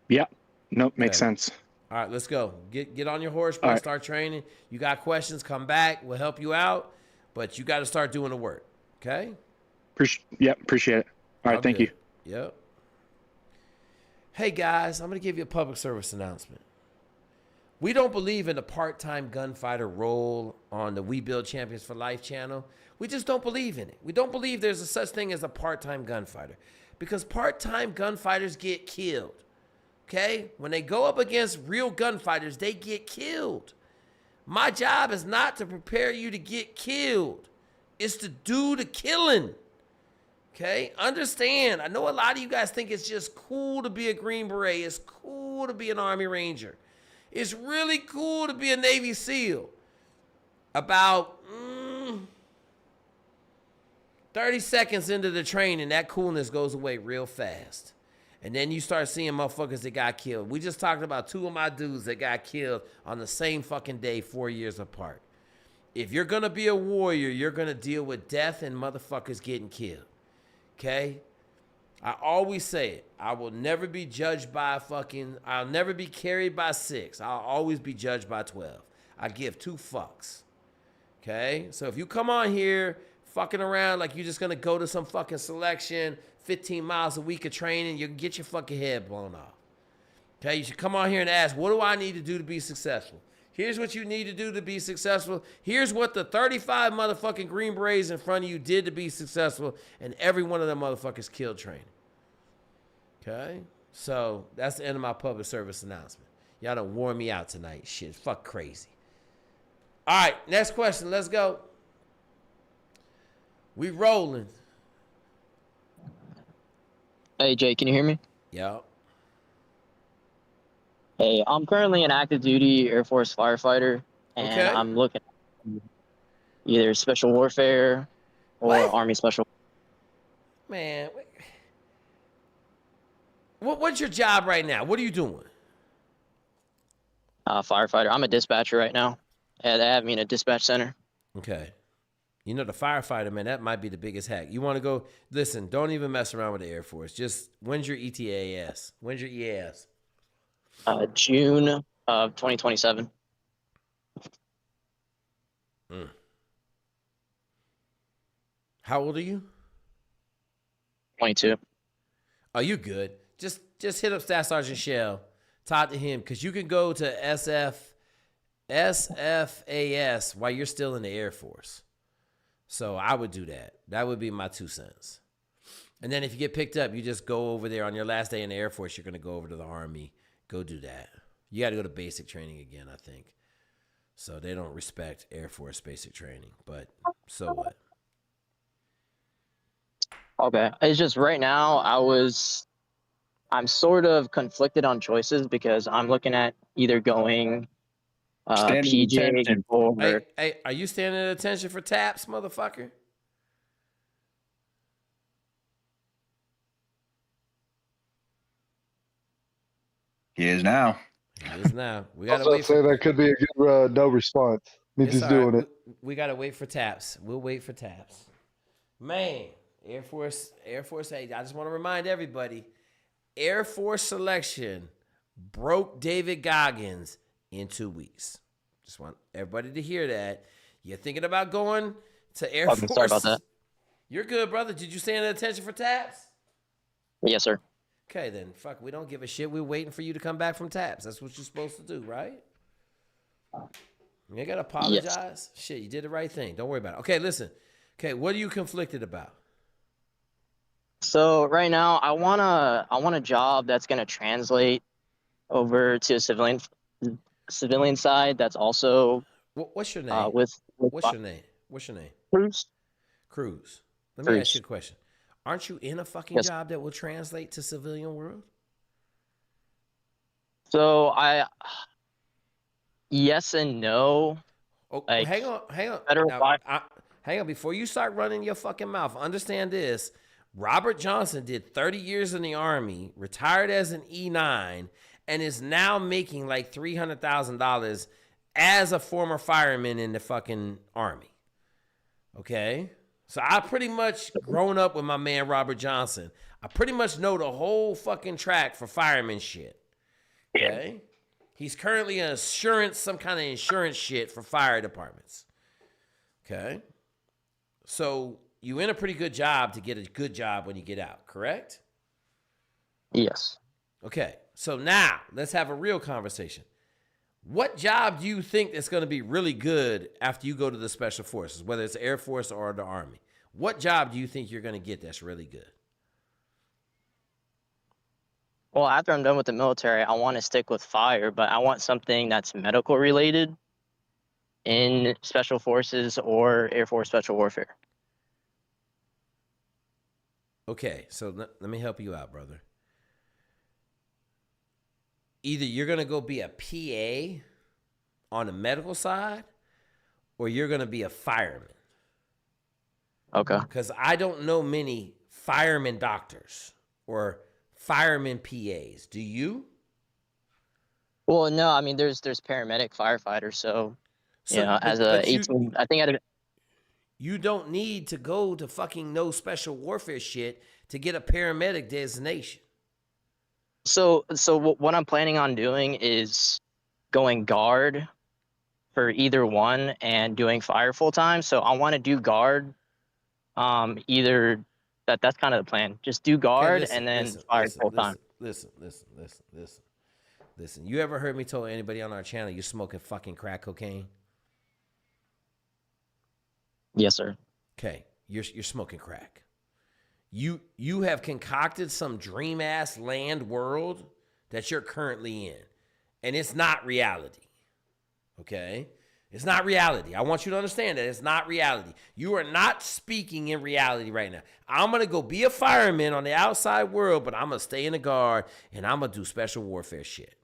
Yeah. Nope. Makes sense. All right, let's go. Get on your horse, bro. Right. Start training. You got questions, come back. We'll help you out. But you got to start doing the work. Okay? Appreciate it. All right, thank you. Yep. Hey, guys, I'm going to give you a public service announcement. We don't believe in a part-time gunfighter role on the We Build Champions for Life channel. We just don't believe in it. We don't believe there's a such thing as a part-time gunfighter because part-time gunfighters get killed. Okay? When they go up against real gunfighters, they get killed. My job is not to prepare you to get killed. It's to do the killing. Okay? Understand. I know a lot of you guys think it's just cool to be a Green Beret. It's cool to be an Army Ranger. It's really cool to be a Navy SEAL. About 30 seconds into the training, that coolness goes away real fast. And then you start seeing motherfuckers that got killed. We just talked about 2 of my dudes that got killed on the same fucking day 4 years apart. If you're going to be a warrior, you're going to deal with death and motherfuckers getting killed. Okay? I always say it. I will never be judged by I'll never be carried by 6. I'll always be judged by 12. I give 2 fucks. Okay? So if you come on here fucking around like you're just going to go to some fucking selection, 15 miles a week of training, you can get your fucking head blown off. Okay? You should come on here and ask, what do I need to do to be successful? Here's what you need to do to be successful. Here's what the 35 motherfucking Green Berets in front of you did to be successful, and every one of them motherfuckers killed training. Okay? So that's the end of my public service announcement. Y'all done wore me out tonight. Shit, fuck crazy. All right, next question. Let's go. We rolling. Hey, Jay, can you hear me? Yep. Hey, I'm currently an active duty Air Force firefighter, and I'm looking at either special warfare or Army special. Man, what's your job right now? What are you doing? Firefighter. I'm a dispatcher right now. Yeah, they have me in a dispatch center. Okay. You know, the firefighter, man, that might be the biggest hack. You want to go, listen, don't even mess around with the Air Force. Just, when's your ETAS? When's your EAS? June of 2027. How old are you? 22. Oh, you good. Just hit up Staff Sergeant Shell. Talk to him, because you can go to SFAS while you're still in the Air Force. So I would do that. That would be my 2 cents. And then if you get picked up, you just go over there on your last day in the Air Force. You're going to go over to the Army. Go do that. You got to go to basic training again, I think. So they don't respect Air Force basic training. But so what? Okay. It's just right now I'm sort of conflicted on choices because I'm looking at either going PJ or Hey, are you standing at attention for taps, motherfucker? He is now. He is now. We I gotta was wait about to say that could be a good no response. Means It's he's all right. doing it. We gotta wait for taps. We'll wait for taps. Man, Air Force. Hey, I just want to remind everybody, Air Force selection broke David Goggins in 2 weeks. Just want everybody to hear that. You're thinking about going to Air Force. Sorry about that. You're good, brother. Did you stand at attention for taps? Yes, sir. Okay, then. Fuck, we don't give a shit. We're waiting for you to come back from taps. That's what you're supposed to do, right? You ain't gotta apologize. Yes. Shit, you did the right thing. Don't worry about it. Okay, listen. Okay, what are you conflicted about? So right now, I want a job that's gonna translate over to civilian side. That's also what's your name? What's your name? What's your name? Cruz. Let me ask you a question. Aren't you in a fucking job that will translate to civilian world? So yes and no. Oh, like, hang on. Now, hang on. Before you start running your fucking mouth, understand this. Robert Johnson did 30 years in the Army, retired as an E9, and is now making like $300,000 as a former fireman in the fucking Army. Okay? So I pretty much grown up with my man Robert Johnson. I pretty much know the whole fucking track for fireman shit. Okay? He's currently an some kind of insurance shit for fire departments. Okay? So you in a pretty good job to get a good job when you get out, correct? Yes. Okay. So now let's have a real conversation. What job do you think that's going to be really good after you go to the Special Forces, whether it's the Air Force or the Army? What job do you think you're going to get that's really good? Well, after I'm done with the military, I want to stick with fire, but I want something that's medical related in Special Forces or Air Force Special Warfare. Okay, so let me help you out, brother. Either you're going to go be a PA on the medical side or you're going to be a fireman. Okay. Because I don't know many fireman doctors or fireman PAs. Do you? Well, no, I mean, there's paramedic firefighters. So you know, as a 18, I think you don't need to go to fucking no special warfare shit to get a paramedic designation. So what I'm planning on doing is going guard for either one and doing fire full time. So I want to do guard. Either that's kind of the plan. Just do guard and then fire full time. Listen. You ever heard me tell anybody on our channel you're smoking fucking crack cocaine? Yes, sir. Okay, you're smoking crack. You have concocted some dream ass land world that you're currently in, and it's not reality. Okay? It's not reality. I want you to understand that it's not reality. You are not speaking in reality right now. I'm going to go be a fireman on the outside world, but I'm going to stay in the guard and I'm going to do special warfare shit.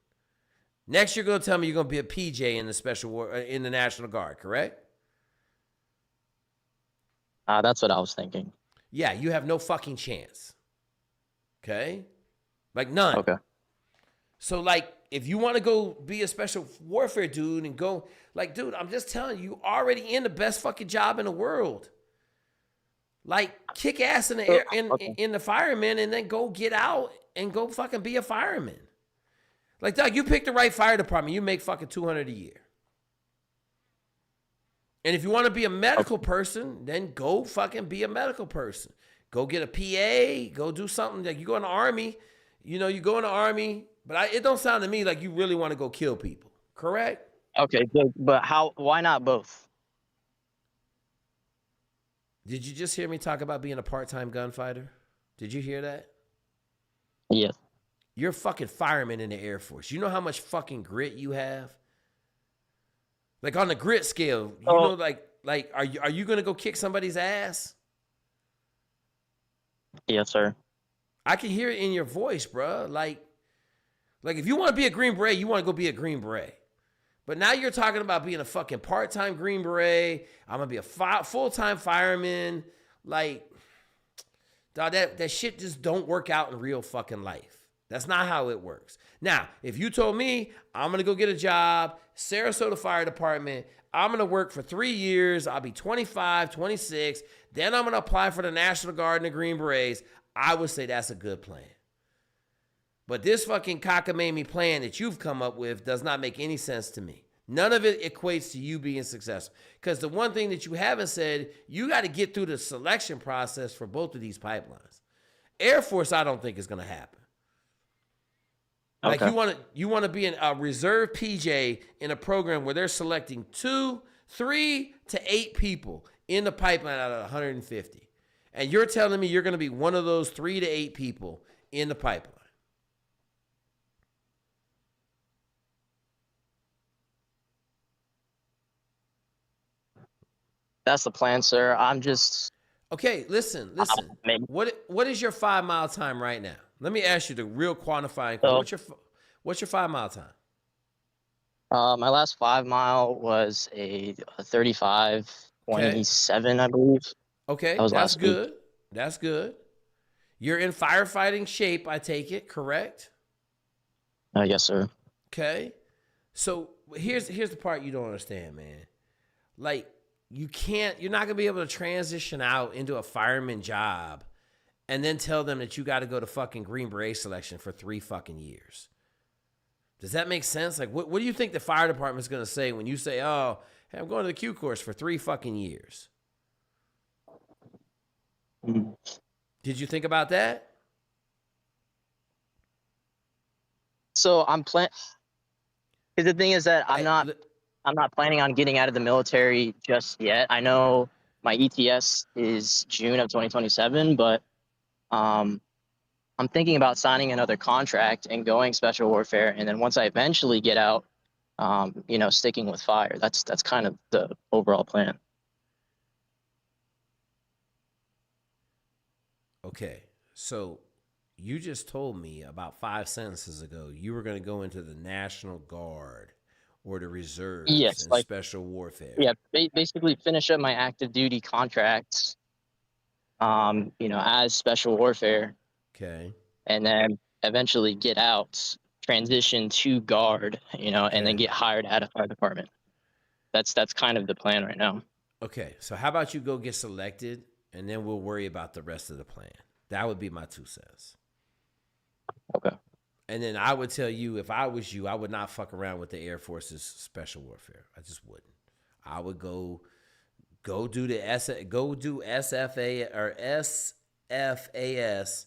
Next, you're going to tell me you're going to be a PJ in the in the National Guard, correct? That's what I was thinking. Yeah, you have no fucking chance. Okay? Like none. Okay. So like, if you want to go be a special warfare dude and go, like, dude, I'm just telling you, you're already in the best fucking job in the world. Like, kick ass in the air, in the fireman, and then go get out and go fucking be a fireman. Like, Doug, you pick the right fire department, you make fucking $200 a year. And if you want to be a medical person, then go fucking be a medical person. Go get a PA, go do something. Like, you go in the Army, you go in the Army, but it don't sound to me like you really want to go kill people, correct? Okay, good. But why not both? Did you just hear me talk about being a part-time gunfighter? Did you hear that? Yes. You're a fucking fireman in the Air Force. You know how much fucking grit you have? Like, on the grit scale, you know, like, are you gonna go kick somebody's ass? Yes, sir. I can hear it in your voice, bro. Like if you want to be a Green Beret, you want to go be a Green Beret. But now you're talking about being a fucking part-time Green Beret. I'm going to be a full-time fireman. Like, dog, that shit just don't work out in real fucking life. That's not how it works. Now, if you told me I'm going to go get a job, Sarasota Fire Department, I'm going to work for 3 years, I'll be 25, 26, then I'm going to apply for the National Guard and the Green Berets, I would say that's a good plan. But this fucking cockamamie plan that you've come up with does not make any sense to me. None of it equates to you being successful. Because the one thing that you haven't said, you got to get through the selection process for both of these pipelines. Air Force, I don't think is going to happen. Like you want to be a reserve PJ in a program where they're selecting 2, 3 to 8 people in the pipeline out of 150. And you're telling me you're going to be one of those 3 to 8 people in the pipeline. That's the plan, sir. I'm just... Okay, listen. What is your 5 mile time right now? Let me ask you the real quantifying question. What's your 5 mile time? My last 5 mile was a 35:27, I believe. Okay, that was that's last good. week. That's good. You're in firefighting shape, I take it, correct? Yes, sir. Okay. So here's the part you don't understand, man. Like, you're not gonna be able to transition out into a fireman job and then tell them that you got to go to fucking Green Beret selection for 3 fucking years. Does that make sense? Like, what do you think the fire department's gonna say when you say, "Oh, hey, I'm going to the Q course for 3 fucking years"? Did you think about that? So because the thing is that I'm not planning on getting out of the military just yet. I know my ETS is June of 2027, but I'm thinking about signing another contract and going special warfare, and then once I eventually get out, sticking with fire. That's kind of the overall plan. Okay, so you just told me about 5 sentences ago you were going to go into the National Guard or the reserves and special warfare. Yeah, basically finish up my active duty contracts, as special warfare. Okay. And then eventually get out, transition to guard, and then get hired at a fire department. That's kind of the plan right now. Okay, so how about you go get selected, and then we'll worry about the rest of the plan. That would be my 2 cents. Okay. And then I would tell you, if I was you, I would not fuck around with the Air Force's special warfare. I just wouldn't. I would go do SFA or SFAS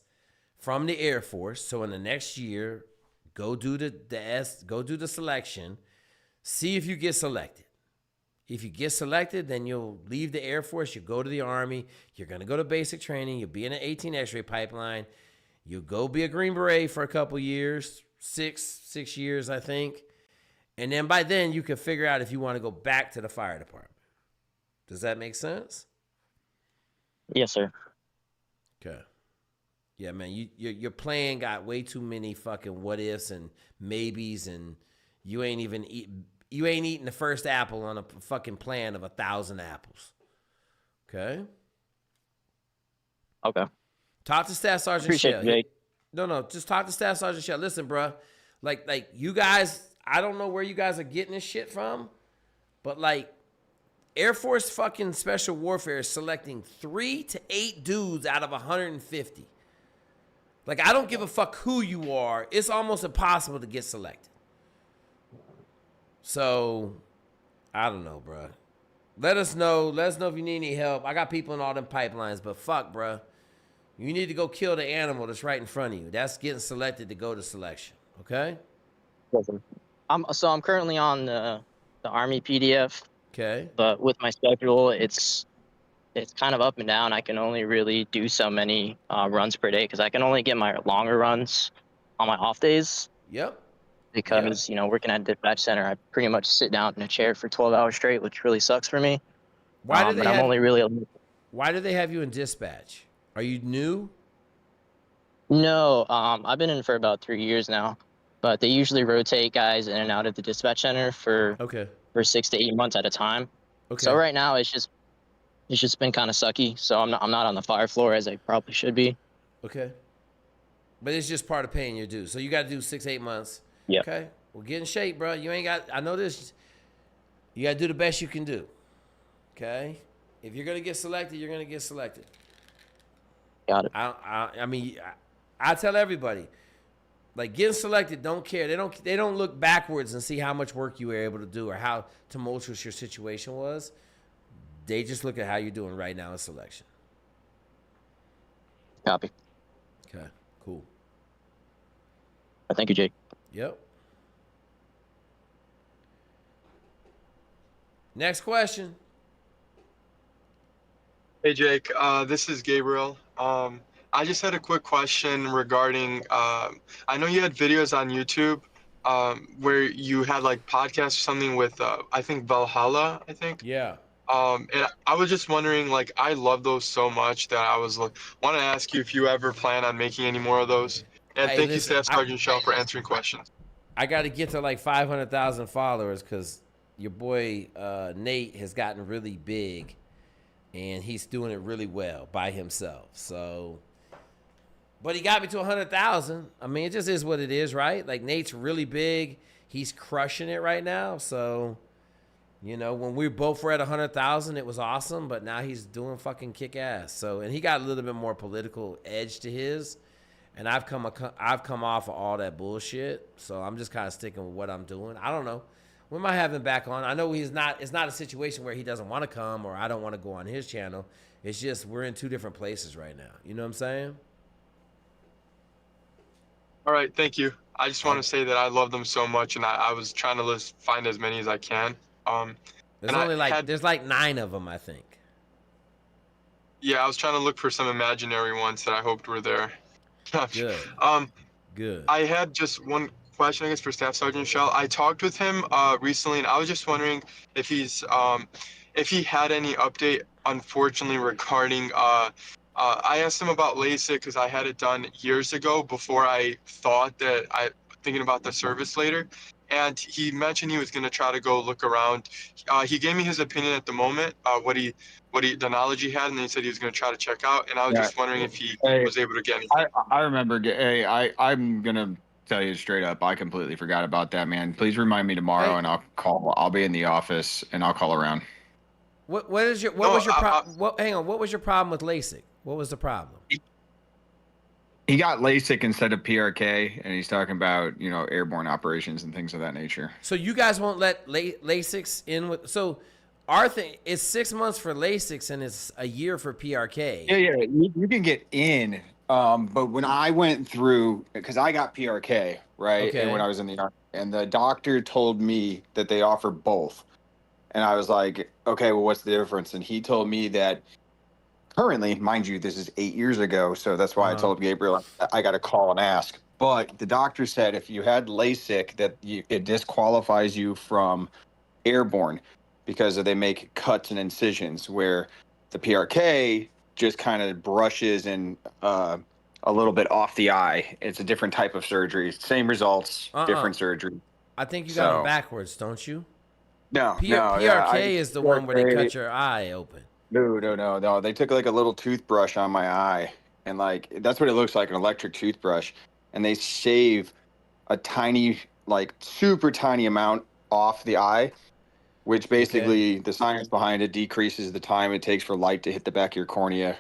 from the Air Force. So in the next year, go do the selection. See if you get selected. If you get selected, then you'll leave the Air Force. You go to the Army. You're going to go to basic training. You'll be in an 18 X-ray pipeline. You'll go be a Green Beret for a couple years, six years, I think. And then by then, you can figure out if you want to go back to the fire department. Does that make sense? Yes, sir. Okay. Yeah, man, your plan got way too many fucking what ifs and maybes, and you ain't eating the first apple on a fucking plan of 1,000 apples. Okay. Okay. Talk to Staff Sergeant Appreciate Shell. it, Jake. No, just talk to Staff Sergeant Shell. Listen, bro, like you guys, I don't know where you guys are getting this shit from, but like Air Force fucking Special Warfare is selecting 3 to 8 dudes out of 150. Like, I don't give a fuck who you are. It's almost impossible to get selected. So, I don't know, bro. Let us know if you need any help. I got people in all them pipelines, but fuck, bro. You need to go kill the animal that's right in front of you. That's getting selected to go to selection, okay? I'm currently on the Army PDF. Okay. But with my schedule, it's kind of up and down. I can only really do so many runs per day because I can only get my longer runs on my off days. Yep. Because, working at dispatch center, I pretty much sit down in a chair for 12 hours straight, which really sucks for me. Why do they have you in dispatch? Are you new? No, I've been in for about 3 years now. but they usually rotate guys in and out of the dispatch center for 6 to 8 months at a time. Okay. So right now it's just been kind of sucky. So I'm not on the fire floor as I probably should be. Okay. But it's just part of paying your dues. So you got to do 6, 8 months. Yeah. Okay. Well, get in shape, bro. You ain't got. I know this. You got to do the best you can do. Okay. If you're gonna get selected, you're gonna get selected. Got it. I mean, I tell everybody, like, getting selected, don't care. They don't look backwards and see how much work you were able to do or how tumultuous your situation was. They just look at how you're doing right now in selection. Copy. Okay, cool. Thank you, Jake. Yep. Next question. Hey Jake, this is Gabriel. I just had a quick question regarding, I know you had videos on YouTube where you had like podcasts or something with, I think Valhalla, I think. Yeah. And I was just wondering, like, I love those so much that I was like, want to ask you if you ever plan on making any more of those. And Hey, thank listen, you, Staff Sergeant Shell, for answering questions. I got to get to like 500,000 followers because your boy Nate has gotten really big. And he's doing it really well by himself. So, but he got me to 100,000. I mean, it just is what it is, right? Like, Nate's really big. He's crushing it right now. So, you know, when we both were at 100,000, it was awesome. But now he's doing fucking kick ass. So, and he got a little bit more political edge to his. And I've come off of all that bullshit. So I'm just kind of sticking with what I'm doing. I don't know. We might have him back on. I know it's not a situation where he doesn't want to come or I don't want to go on his channel. It's just we're in two different places right now. You know what I'm saying? All right, thank you. I just want to say that I love them so much, and I was trying to find as many as I can. There's like 9 of them, I think. Yeah, I was trying to look for some imaginary ones that I hoped were there. Good. Good. I had just one question, I guess, for Staff Sergeant Shell. I talked with him recently, and I was just wondering if if he had any update, unfortunately, regarding I asked him about LASIK because I had it done years ago before I thought that thinking about the service later, and he mentioned he was going to try to go look around. He gave me his opinion at the moment, the knowledge he had, and then he said he was going to try to check out, and I was just wondering if he was able to get anything. I remember. Hey, I'm gonna tell you straight up, I completely forgot about that, man. Please remind me tomorrow, and I'll be in the office, and I'll call around. What was your problem? Hang on. What was your problem with LASIK? What was the problem? He got LASIK instead of PRK, and he's talking about, you know, airborne operations and things of that nature. So you guys won't let LASIKs in with? So our thing is 6 months for LASIKs and it's a year for PRK. Yeah, you can get in. But when I went through, because I got PRK, right? Okay. And when I was in the Army, and the doctor told me that they offer both. And I was like, okay, well, what's the difference? And he told me that currently, mind you, this is 8 years ago. So that's why I told Gabriel I got to call and ask. But the doctor said if you had LASIK, that it disqualifies you from airborne because they make cuts and incisions, where the PRK just kind of brushes and a little bit off the eye. It's a different type of surgery. Same results, different surgery. I think you got them backwards, don't you? No, PRK is the one where they cut your eye open. No. They took like a little toothbrush on my eye, and like that's what it looks like, an electric toothbrush, and they shave a tiny, like super tiny amount off the eye, which basically the science behind it decreases the time it takes for light to hit the back of your cornea,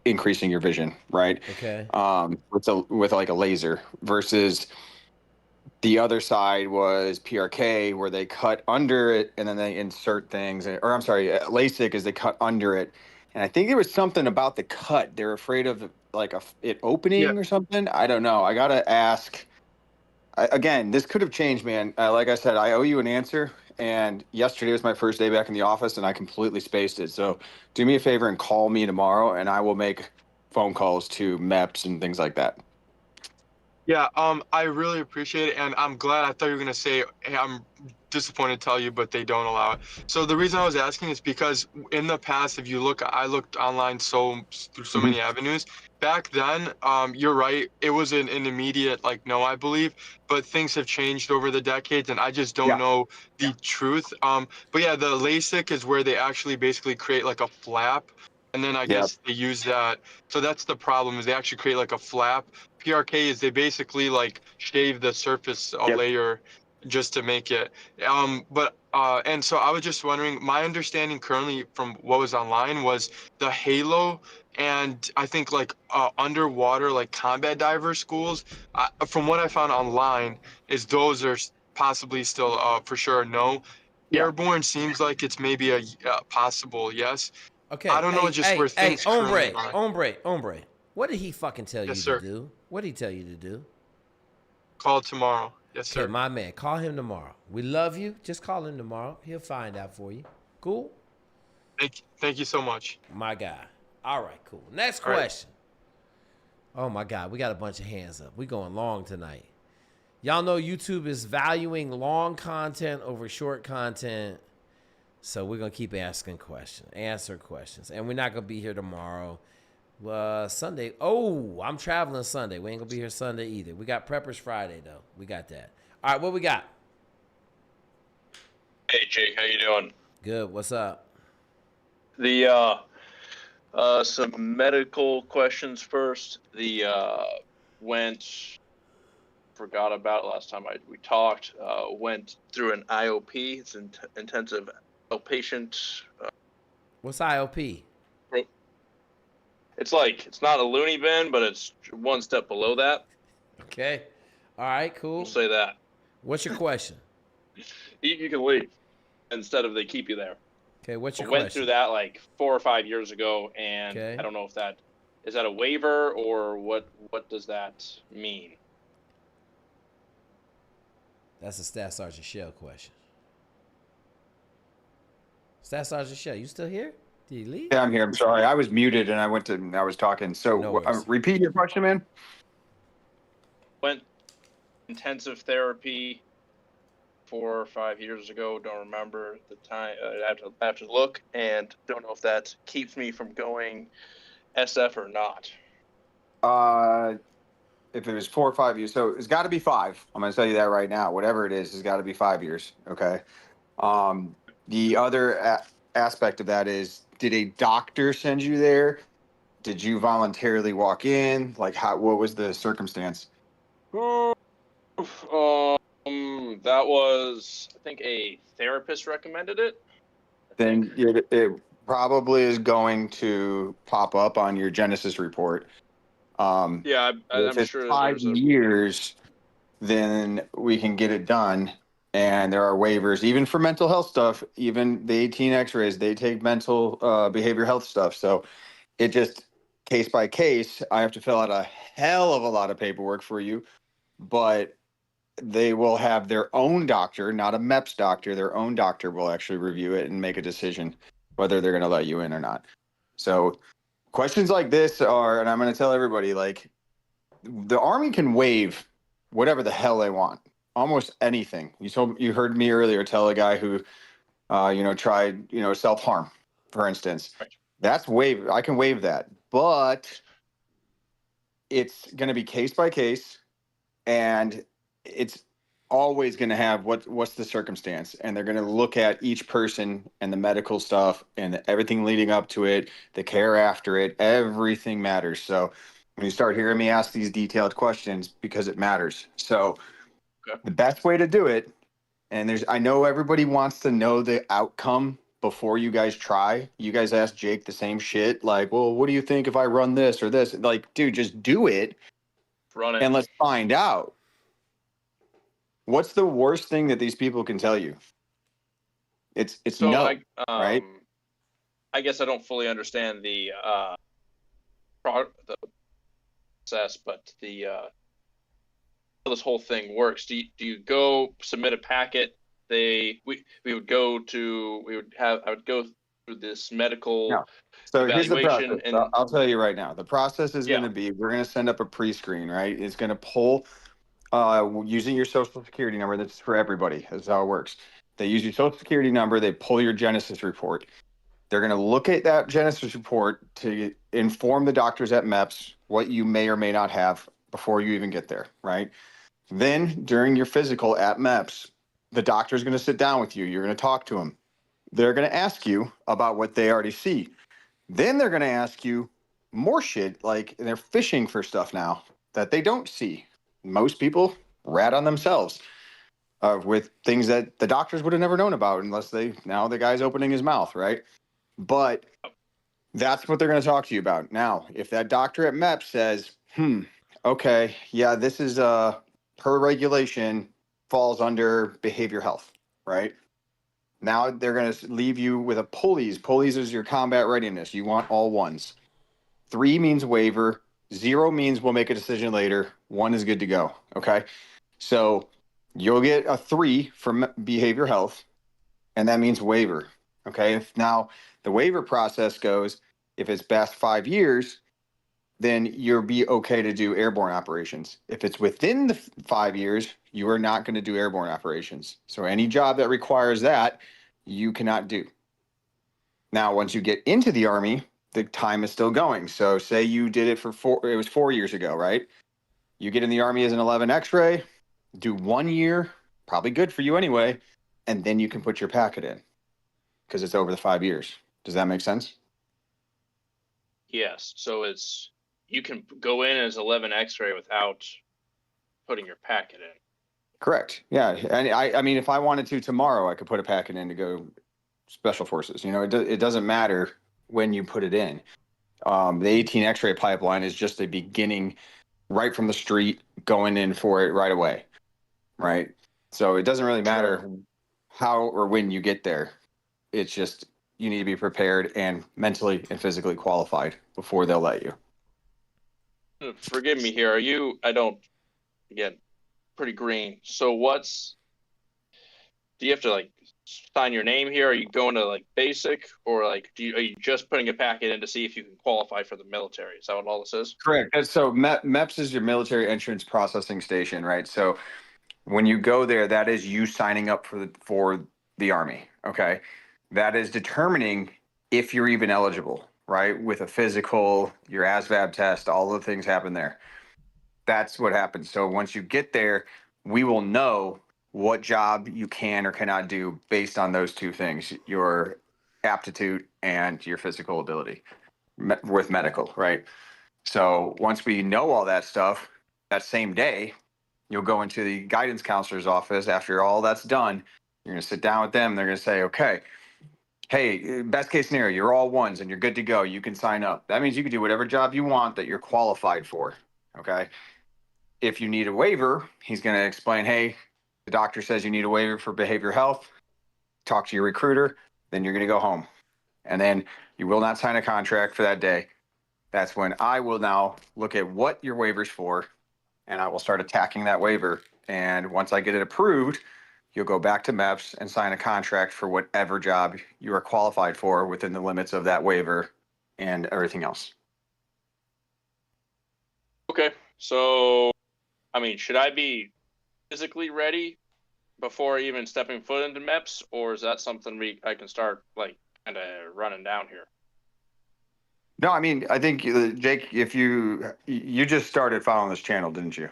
increasing your vision, right? Okay. With like a laser, versus the other side was PRK, where they cut under it and then they insert things. Or I'm sorry, LASIK is they cut under it. And I think there was something about the cut. They're afraid of like it opening or something. I don't know. I got to ask. Again, this could have changed, man. Like I said, I owe you an answer. And yesterday was my first day back in the office, and I completely spaced it. So do me a favor and call me tomorrow, and I will make phone calls to MEPS and things like that. Yeah, I really appreciate it, and I'm glad. I thought you were gonna say, hey, I'm disappointed to tell you, but they don't allow it. So the reason I was asking is because in the past, if you look, I looked online through so many avenues. Back then, you're right, it was an immediate like no, I believe, but things have changed over the decades, and I just don't know the truth. But yeah, the LASIK is where they actually basically create like a flap, and then I guess they use that. So that's the problem, is they actually create like a flap. PRK is they basically like shave the surface layer just to make it. And so I was just wondering, my understanding currently from what was online was the Halo and I think like underwater like combat diver schools, from what I found online, is those are possibly still for sure no. Airborne seems like it's maybe a possible yes. Okay. I don't know just where things currently are. Hombre. What did he fucking tell you to do? What did he tell you to do? Call tomorrow. Yes, sir. Okay, my man. Call him tomorrow. We love you. Just call him tomorrow. He'll find out for you. Cool? Thank you so much. My guy. All right, cool. Next question. Oh, my God. We got a bunch of hands up. We going long tonight. Y'all know YouTube is valuing long content over short content. So we're going to keep asking questions, answer questions. And we're not going to be here tomorrow. Sunday. Oh, I'm traveling Sunday. We ain't going to be here Sunday either. We got Preppers Friday, though. We got that. All right, what we got? Hey, Jake. How you doing? Good. What's up? Some medical questions first. Forgot about it last time we talked. Went through an IOP. It's intensive outpatient. What's IOP? It's not a loony bin, but it's one step below that. Okay. All right, cool. We'll say that. What's your question? You can leave instead of they keep you there. Okay, what's your question? question? Went through that like 4 or 5 years ago, and I don't know if is that a waiver or what does that mean? That's a Staff Sergeant Shell question. Staff Sergeant Shell, you still here? Did you leave? Yeah, I'm here. I'm sorry. I was muted and I was talking. So repeat your question, man. Went intensive therapy 4 or 5 years ago. Don't remember the time. I have to look, and don't know if that keeps me from going SF or not. If it was 4 or 5 years, so it's got to be 5. I'm going to tell you that right now. Whatever it is, it's got to be 5 years. Okay. The other aspect of that is, did a doctor send you there? Did you voluntarily walk in? Like, what was the circumstance? That was, I think, a therapist recommended it. Then it probably is going to pop up on your Genesis report. Yeah, if I'm it's sure 5 years, then we can get it done. And there are waivers, even for mental health stuff. Even the 18 X-rays, they take mental behavioral health stuff. So it just case by case. I have to fill out a hell of a lot of paperwork for you, but they will have their own doctor, not a MEPS doctor. Their own doctor will actually review it and make a decision whether they're going to let you in or not. So questions like this are, and I'm going to tell everybody, like, the Army can waive whatever the hell they want, almost anything. You heard me earlier tell a guy who, tried, self-harm, for instance. That's waive. I can waive that, but it's going to be case by case, and it's always going to have what's the circumstance, and they're going to look at each person and the medical stuff and everything leading up to it, the care after it. Everything matters. So when you start hearing me ask these detailed questions, because it matters. So the best way to do it, and I know everybody wants to know the outcome before you guys try. You guys ask Jake the same shit, like, well, what do you think if I run this or this? Like, dude, just do it. Run it. And let's find out. What's the worst thing that these people can tell you? It's so no, right? I guess I don't fully understand the process, but this whole thing works. Do you go submit a packet? I would go through this medical So here's the evaluation, process. and I'll tell you right now. The process is going to be, we're going to send up a pre-screen, right? It's going to pull using your social security number. That's for everybody. That's how it works. They use your social security number. They pull your Genesis report. They're going to look at that Genesis report to inform the doctors at MEPS what you may or may not have before you even get there, right? Then during your physical at MEPS, the doctor's going to sit down with you. You're going to talk to them. They're going to ask you about what they already see. Then they're going to ask you more shit, like they're fishing for stuff now that they don't see. Most people rat on themselves with things that the doctors would have never known about unless now the guy's opening his mouth, right? But that's what they're going to talk to you about. Now, if that doctor at MEP says, okay, yeah, this is per regulation falls under behavior health, right? Now they're going to leave you with a pulleys. Pulleys is your combat readiness. You want all ones. 3 means waiver. 0 means we'll make a decision later. 1 is good to go. Okay. So you'll get a 3 from behavior health, and that means waiver. Okay. If now the waiver process goes, if it's past 5 years, then you'll be okay to do airborne operations. If it's within the 5 years, you are not going to do airborne operations. So any job that requires that, you cannot do. Now, once you get into the Army, the time is still going. So say you did it for 4 years ago, right? You get in the Army as an 11 X-ray, do 1 year, probably good for you anyway, and then you can put your packet in because it's over the 5 years. Does that make sense? Yes. So you can go in as 11 X-ray without putting your packet in. Correct. Yeah. And I mean, if I wanted to tomorrow, I could put a packet in to go special forces. You know, it doesn't matter when you put it in. The 18 X-ray pipeline is just a beginning right from the street going in for it right away. Right. So it doesn't really matter how or when you get there. It's just you need to be prepared and mentally and physically qualified before they'll let you. Forgive me here. Again, pretty green. So do you have to like sign your name here? Are you going to like basic, or like are you just putting a packet in to see if you can qualify for the military? Is that what all this is? Correct. So MEPS is your military entrance processing station, right? So when you go there, that is you signing up for the Army. Okay. That is determining if you're even eligible, right? With a physical, your ASVAB test, all the things happen there. That's what happens. So once you get there, we will know what job you can or cannot do based on those 2 things, your aptitude and your physical ability with medical, right? So once we know all that stuff, that same day, you'll go into the guidance counselor's office. After all that's done, you're going to sit down with them. They're going to say, okay, hey, best case scenario, you're all ones and you're good to go. You can sign up. That means you can do whatever job you want that you're qualified for. Okay. If you need a waiver, he's going to explain, hey, the doctor says you need a waiver for behavioral health. Talk to your recruiter. Then you're going to go home. And then you will not sign a contract for that day. That's when I will now look at what your waiver's for, and I will start attacking that waiver. And once I get it approved, you'll go back to MEPS and sign a contract for whatever job you are qualified for within the limits of that waiver and everything else. Okay. So, I mean, should I be physically ready before even stepping foot into MEPS, or is that something I can start like kind of running down here? No, I mean, I think Jake, if you just started following this channel, didn't you? A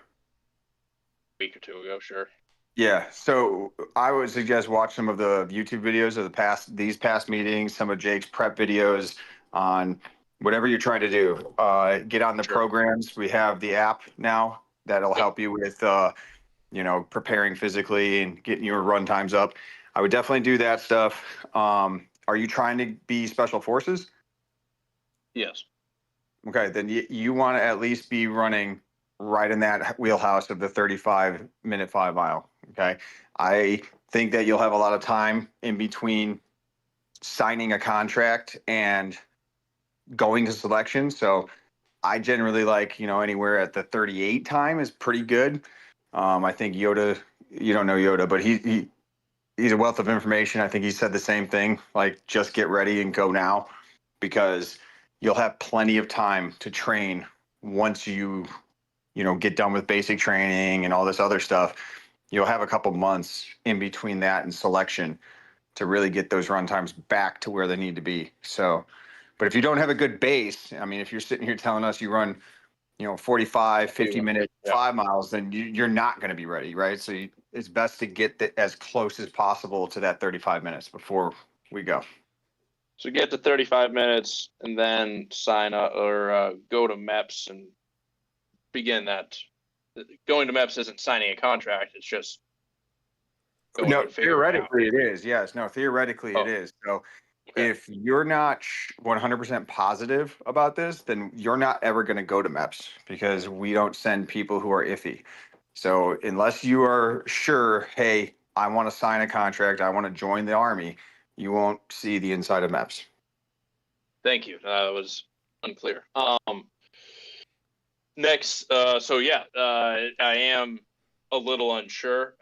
week or 2 ago, sure. Yeah, so I would suggest watch some of the YouTube videos of these past meetings, some of Jake's prep videos on whatever you're trying to do. Get on the programs. We have the app now that'll help you with, preparing physically and getting your run times up. I would definitely do that stuff. Are you trying to be special forces? Yes. Okay, then you want to at least be running right in that wheelhouse of the 35-minute 5 mile. Okay. I think that you'll have a lot of time in between signing a contract and going to selection. So I generally like, anywhere at the 38 time is pretty good. I think Yoda, you don't know Yoda, but he's a wealth of information. I think he said the same thing, like just get ready and go now, because you'll have plenty of time to train once you get done with basic training and all this other stuff. you'll have a couple months in between that and selection to really get those run times back to where they need to be. So, but if you don't have a good base, I mean, if you're sitting here telling us you run, 45, 50 minute 5 miles, then you're not going to be ready, right? So it's best to get as close as possible to that 35 minutes before we go. So get to 35 minutes and then sign up or go to MEPS and begin that. Going to MEPS isn't signing a contract. It's just No, theoretically it is. Yes. No, theoretically it is. So if you're not 100% positive about this, then you're not ever going to go to MEPS because we don't send people who are iffy. So unless you are sure, hey, I want to sign a contract, I want to join the Army, you won't see the inside of MEPS. Thank you. That was unclear. Next, I am a little unsure.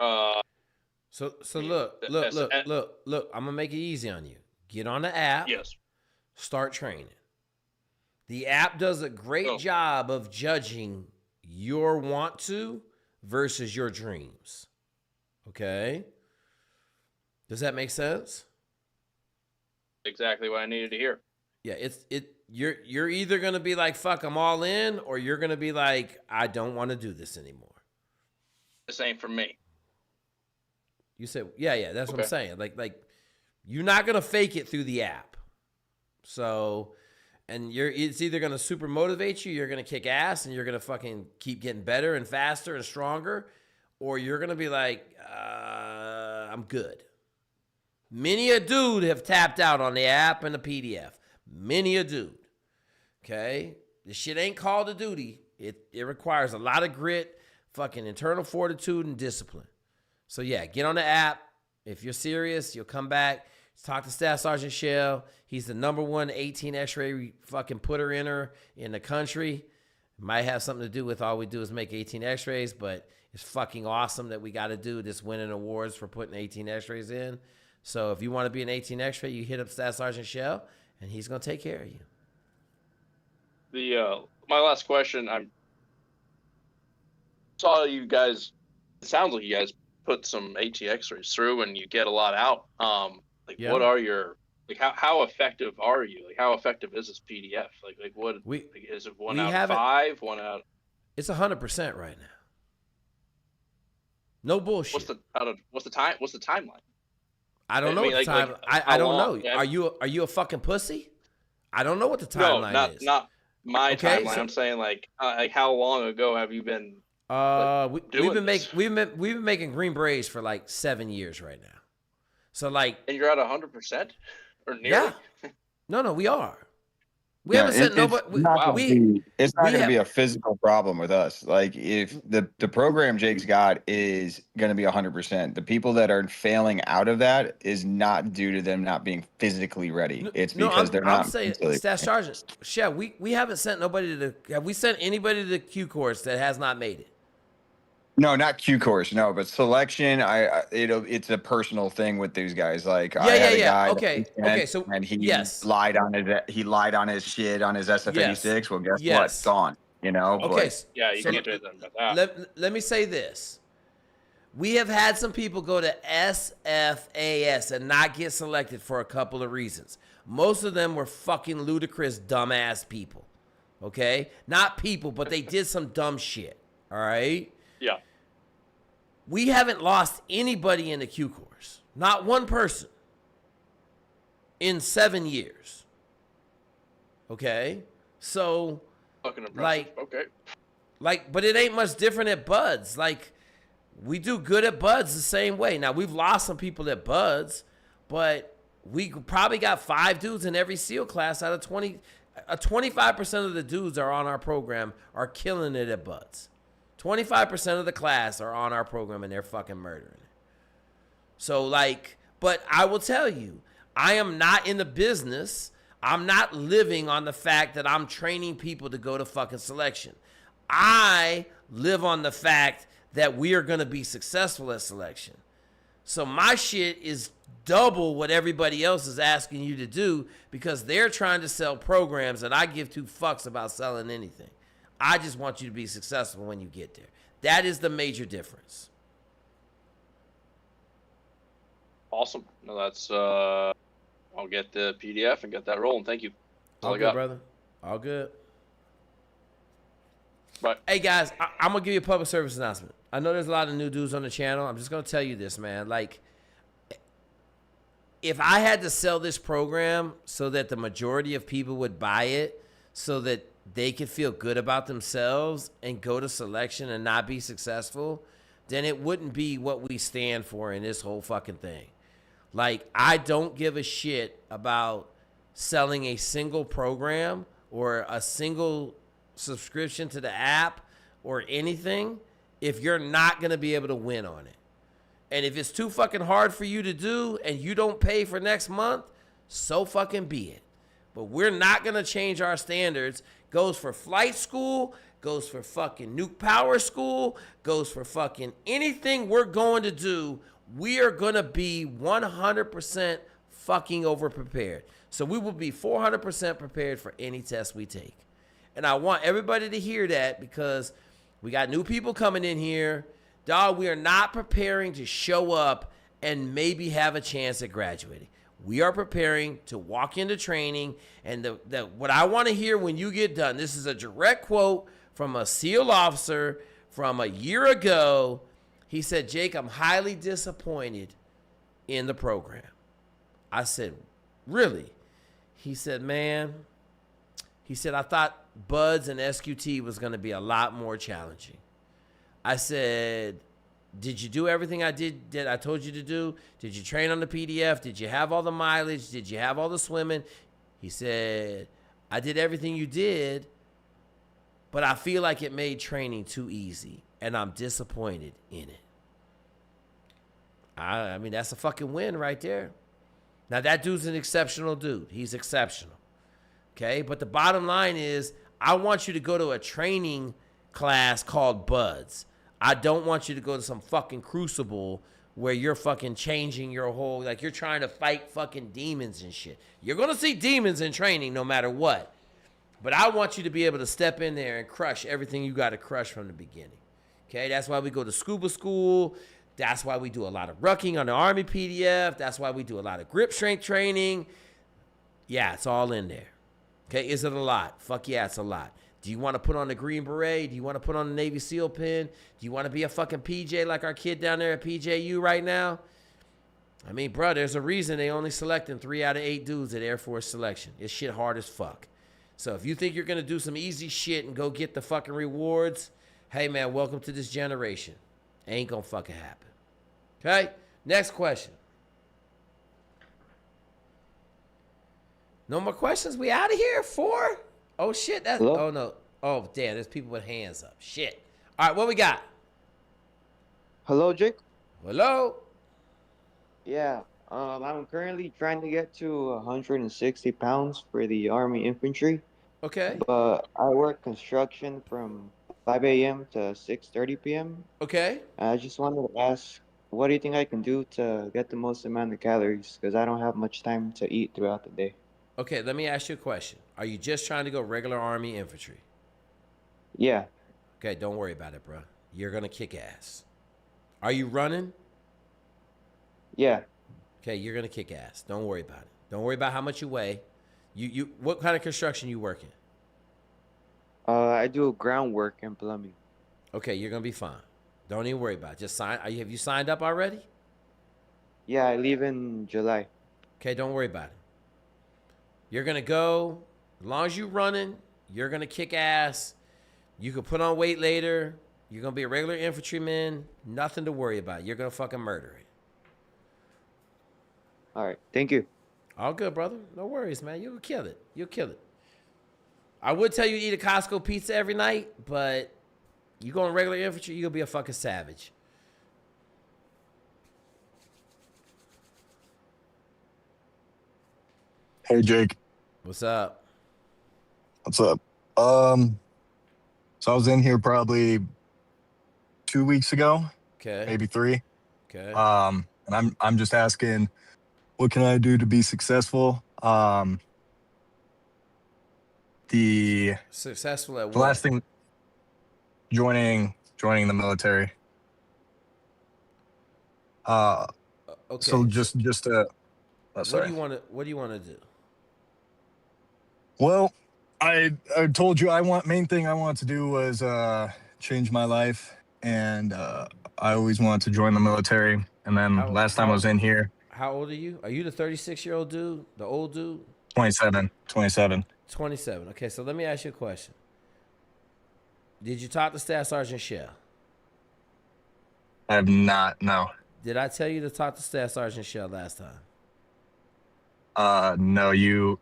So look. I'm gonna make it easy on you. Get on the app. Yes. Start training. The app does a great job of judging your want to versus your dreams. Okay. Does that make sense? Exactly what I needed to hear. Yeah, you're either gonna be like, fuck, I'm all in, or you're gonna be like, I don't want to do this anymore. This ain't for me. You said, yeah, that's what I'm saying. Like you're not gonna fake it through the app. So, and it's either gonna super motivate you, you're gonna kick ass, and you're gonna fucking keep getting better and faster and stronger, or you're gonna be like, I'm good. Many a dude have tapped out on the app and the PDF. Many a dude. Okay? This shit ain't called a duty. It requires a lot of grit, fucking internal fortitude, and discipline. So yeah, get on the app. If you're serious, you'll come back. Talk to Staff Sergeant Shell. He's the #1 18 X-ray fucking putter-inner in the country. It might have something to do with all we do is make 18 X-rays, but it's fucking awesome that we got to do this winning awards for putting 18 X-rays in. So if you want to be an 18 X-ray, you hit up Staff Sergeant Shell, and he's going to take care of you. My last question, I saw you guys, it sounds like you guys put some AT X-rays through and you get a lot out. What are your, how effective are you? Like, how effective is this PDF? Is it 1 out of 5, 1 out? It's 100% right now. No bullshit. What's the timeline? I don't know what the time. I don't know. Yeah. Are you a fucking pussy? I don't know what the timeline is. Not my timeline. So, I'm saying like how long ago have you been? We've been making green berets for like 7 years right now. So like, and you're at 100% or nearly? Yeah. No, we are. We haven't sent nobody. It's not going to be a physical problem with us. Like if the program Jake's got is going to be 100%. The people that are failing out of that is not due to them not being physically ready. It's because they're not. I'm saying, Staff Sergeant, we haven't sent nobody to have we sent anybody to the Q course that has not made it? No, not Q course. No, but selection. It's a personal thing with these guys. Like I had a guy. Okay. So and he lied on it. He lied on his shit on his SF-86. Well, guess what? It's gone. You know. Okay. You can't do anything about that. Let me say this. We have had some people go to SFAS and not get selected for a couple of reasons. Most of them were fucking ludicrous, dumbass people. Okay, not people, but they did some dumb shit. All right. Yeah. We haven't lost anybody in the Q course. Not one person. In 7 years. Okay? So, fucking impressive. But it ain't much different at Buds. Like, we do good at Buds the same way. Now, we've lost some people at Buds, but we probably got 5 dudes in every SEAL class out of 20. 25% of the dudes are on our program are killing it at Buds. 25% of the class are on our program and they're fucking murdering it. So but I will tell you, I am not in the business. I'm not living on the fact that I'm training people to go to fucking selection. I live on the fact that we are going to be successful at selection. So my shit is double what everybody else is asking you to do because they're trying to sell programs and I give 2 fucks about selling anything. I just want you to be successful when you get there. That is the major difference. Awesome. No, that's I'll get the PDF and get that rolling. Thank you. That's all I good, got. brother. All good. But hey guys, I'm gonna give you a public service announcement. I know there's a lot of new dudes on the channel. I'm just gonna tell you this, man. Like, if I had to sell this program so that the majority of people would buy it, so that they could feel good about themselves and go to selection and not be successful, then it wouldn't be what we stand for in this whole fucking thing. Like, I don't give a shit about selling a single program or a single subscription to the app or anything if you're not going to be able to win on it. And if it's too fucking hard for you to do and you don't pay for next month, so fucking be it. But we're not going to change our standards. Goes for flight school, goes for fucking nuke power school, goes for fucking anything we're going to do. We are going to be 100% fucking over-prepared. So we will be 400% prepared for any test we take. And I want everybody to hear that because we got new people coming in here. Dog, we are not preparing to show up and maybe have a chance at graduating. We are preparing to walk into training. And what I want to hear when you get done, this is a direct quote from a SEAL officer from a year ago. He said, Jake, I'm highly disappointed in the program. I said, really? He said, man, I thought Buds and SQT was going to be a lot more challenging. I said, did you do everything I told you to do? Did you train on the PDF? Did you have all the mileage? Did you have all the swimming? He said, I did everything you did, but I feel like it made training too easy, and I'm disappointed in it. I mean, that's a fucking win right there. Now, that dude's an exceptional dude. He's exceptional. Okay? But the bottom line is, I want you to go to a training class called Buds. I don't want you to go to some fucking crucible where you're fucking changing your whole, like you're trying to fight fucking demons and shit. You're going to see demons in training no matter what. But I want you to be able to step in there and crush everything you got to crush from the beginning. Okay? That's why we go to scuba school. That's why we do a lot of rucking on the Army PDF. That's why we do a lot of grip strength training. Yeah, it's all in there. Okay, is it a lot? Fuck yeah, it's a lot. Do you want to put on the Green Beret? Do you want to put on the Navy SEAL pin? Do you want to be a fucking PJ like our kid down there at PJU right now? I mean, bro, there's a reason they only selecting 3 out of 8 dudes at Air Force selection. It's shit hard as fuck. So if you think you're going to do some easy shit and go get the fucking rewards, hey, man, welcome to this generation. Ain't going to fucking happen. Okay? Next question. No more questions? We out of here? 4? Oh, shit. Hello? Oh, no. Oh, damn. There's people with hands up. Shit. All right, what we got? Hello, Jake? Hello? Yeah, I'm currently trying to get to 160 pounds for the Army Infantry. Okay. But I work construction from 5 a.m. to 6:30 p.m. Okay. I just wanted to ask, what do you think I can do to get the most amount of calories? Because I don't have much time to eat throughout the day. Okay, let me ask you a question. Are you just trying to go regular Army infantry? Yeah. Okay, don't worry about it, bro. You're going to kick ass. Are you running? Yeah. Okay, you're going to kick ass. Don't worry about it. Don't worry about how much you weigh. What kind of construction you working? I do groundwork and plumbing. Okay, you're going to be fine. Don't even worry about it. Just sign. Have you signed up already? Yeah, I leave in July. Okay, don't worry about it. You're going to go, as long as you're running, you're going to kick ass. You can put on weight later. You're going to be a regular infantryman. Nothing to worry about. You're going to fucking murder it. All right. Thank you. All good, brother. No worries, man. You'll kill it. You'll kill it. I would tell you to eat a Costco pizza every night, but you go in regular infantry, you'll be a fucking savage. Hey, Jake. What's up? What's up? So I was in here probably 2 weeks ago. Okay. Maybe 3. Okay. And I'm just asking, what can I do to be successful? The Successful at what? The last thing, joining the military. Okay. So just what do you want to do? Well, I told you main thing I wanted to do was change my life, and I always wanted to join the military. And then last time I was in here. How old are you? Are you the 36-year-old dude? The old dude? 27. 27. Okay, so let me ask you a question. Did you talk to Staff Sergeant Shell? I have not, no. Did I tell you to talk to Staff Sergeant Shell last time? No,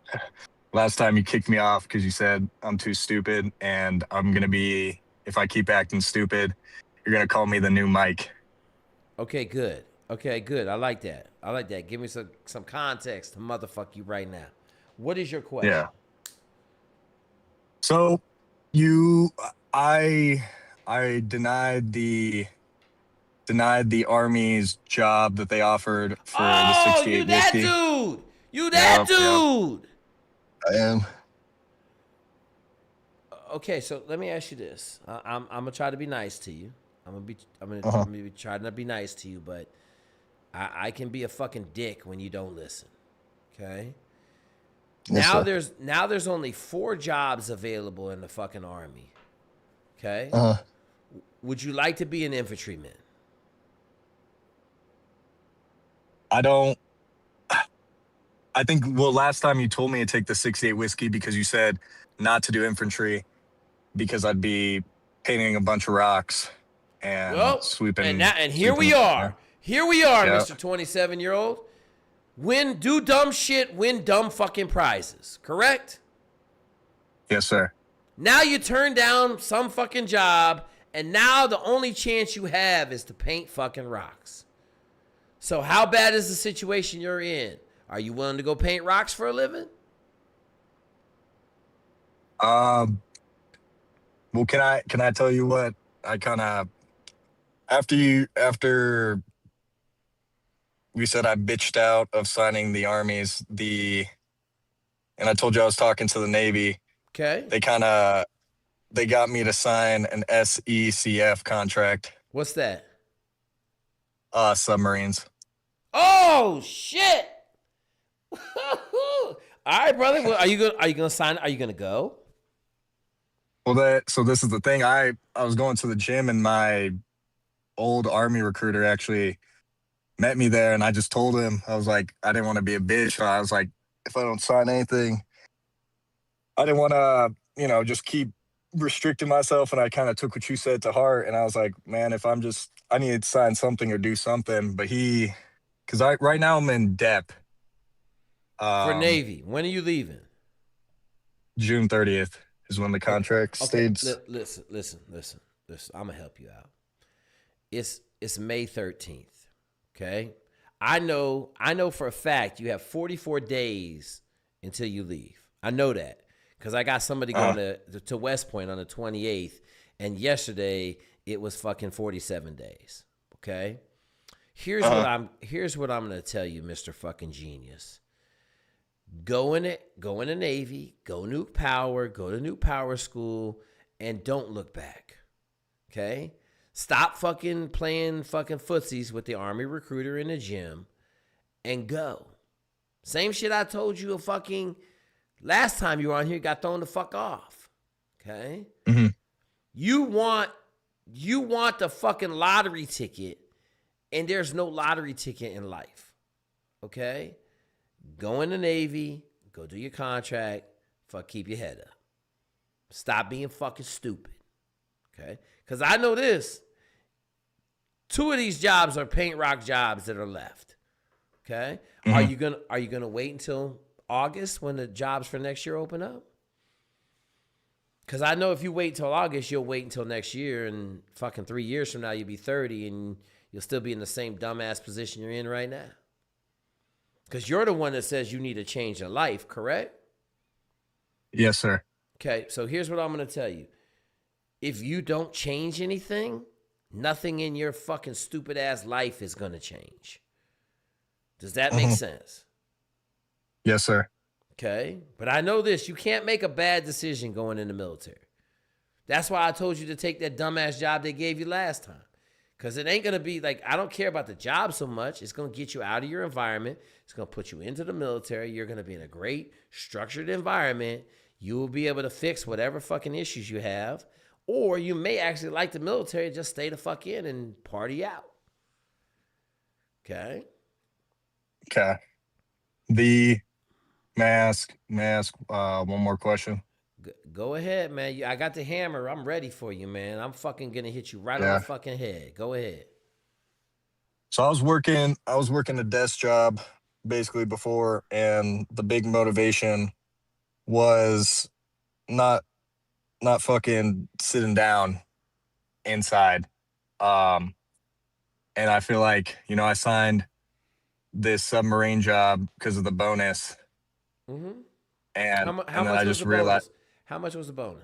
last time you kicked me off because you said I'm too stupid, and I'm going to be, if I keep acting stupid, you're going to call me the new Mike. Okay, good. I like that. Give me some context to motherfuck you right now. What is your question? Yeah. So I denied the Army's job that they offered for the 68 you that whiskey. dude! You that dude! I am. Okay, so let me ask you this. I'm gonna try to be nice to you. I'm gonna be trying to be nice to you, but I can be a fucking dick when you don't listen. Okay. Yes, now there's only 4 jobs available in the fucking Army. Okay. Would you like to be an infantryman? I think, well, last time you told me to take the 68 whiskey because you said not to do infantry because I'd be painting a bunch of rocks and sweeping. And here we are. Here we are, Yep. Mr. 27-year-old. Do dumb shit, win dumb fucking prizes. Correct? Yes, sir. Now you turn down some fucking job, and now the only chance you have is to paint fucking rocks. So how bad is the situation you're in? Are you willing to go paint rocks for a living? Well, can I tell you what I kind of after we said I bitched out of signing the Army's and I told you I was talking to the Navy. Okay. They got me to sign an SECF contract. What's that? Submarines. Oh shit! All right, brother. Well, are you gonna sign? Are you gonna go? Well, so this is the thing. I was going to the gym, and my old Army recruiter actually met me there, and I just told him, I was like, I didn't want to be a bitch. So I was like, if I don't sign anything, I didn't want to, just keep restricting myself. And I kind of took what you said to heart, and I was like, man, if I need to sign something or do something. But because right now I'm in DEP. For Navy. When are you leaving? June 30th is when the contract states. Listen. I'm gonna help you out. It's May 13th. Okay. I know for a fact you have 44 days until you leave. I know that because I got somebody going to West Point on the 28th, and yesterday it was fucking 47 days. Okay. Here's what I'm gonna tell you, Mr. Fucking Genius. Go in the Navy, go to Nuke Power School, and don't look back. Okay? Stop fucking playing fucking footsies with the Army recruiter in the gym and go. Same shit I told you fucking last time you were on here, got thrown the fuck off. Okay? Mm-hmm. You want the fucking lottery ticket, and there's no lottery ticket in life. Okay? Go in the Navy, go do your contract, keep your head up. Stop being fucking stupid. Okay? Because I know this. 2 of these jobs are paint rock jobs that are left. Okay? Mm-hmm. Are you gonna wait until August when the jobs for next year open up? Because I know if you wait till August, you'll wait until next year, and fucking 3 years from now you'll be 30 and you'll still be in the same dumbass position you're in right now. Because you're the one that says you need to change your life, correct? Yes, sir. Okay, so here's what I'm going to tell you. If you don't change anything, nothing in your fucking stupid ass life is going to change. Does that make sense? Yes, sir. Okay, but I know this. You can't make a bad decision going in the military. That's why I told you to take that dumbass job they gave you last time. Because it ain't going to be like, I don't care about the job so much. It's going to get you out of your environment. It's going to put you into the military. You're going to be in a great structured environment. You will be able to fix whatever fucking issues you have. Or you may actually like the military, just stay the fuck in and party out. Okay? Okay. The mask, one more question. Go ahead, man. I got the hammer. I'm ready for you, man. I'm fucking gonna hit you right on the fucking head. Go ahead. So I was working a desk job basically before, and the big motivation was not fucking sitting down inside. And I feel like, I signed this submarine job because of the bonus. Mm-hmm. And how then much I was just the realized bonus? How much was the bonus?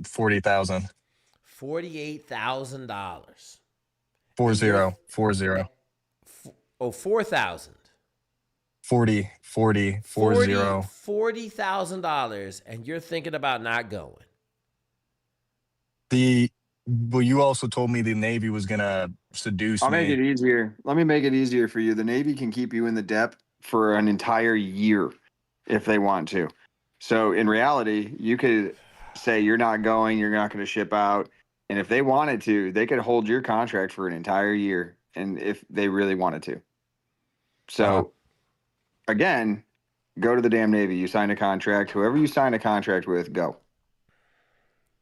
$40,000. $48,000. 40. Oh, 4,000. 40. $40,000, and you're thinking about not going. Well, you also told me the Navy was gonna seduce I'll me. make it easier. Let me make it easier for you. The Navy can keep you in the depth for an entire year if they want to. So in reality, you could say you're not going, you're not going to ship out. And if they wanted to, they could hold your contract for an entire year. And if they really wanted to. So again, go to the damn Navy. You signed a contract. Whoever you sign a contract with, go.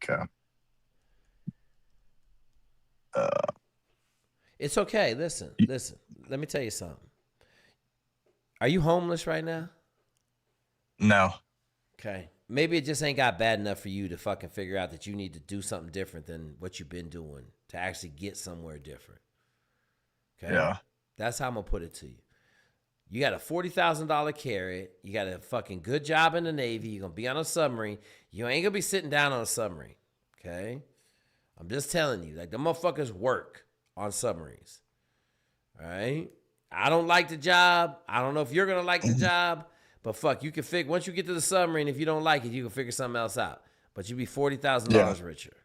Okay. It's okay. Listen. Let me tell you something. Are you homeless right now? No. Okay. Maybe it just ain't got bad enough for you to fucking figure out that you need to do something different than what you've been doing to actually get somewhere different. Okay? Yeah. That's how I'm going to put it to you. You got a $40,000 carrot. You got a fucking good job in the Navy. You're going to be on a submarine. You ain't going to be sitting down on a submarine. Okay? I'm just telling you. Like, the motherfuckers work on submarines. All right? I don't like the job. I don't know if you're going to like the job. But fuck, you can figure, once you get to the submarine, if you don't like it, you can figure something else out. But you'll be $40,000 richer.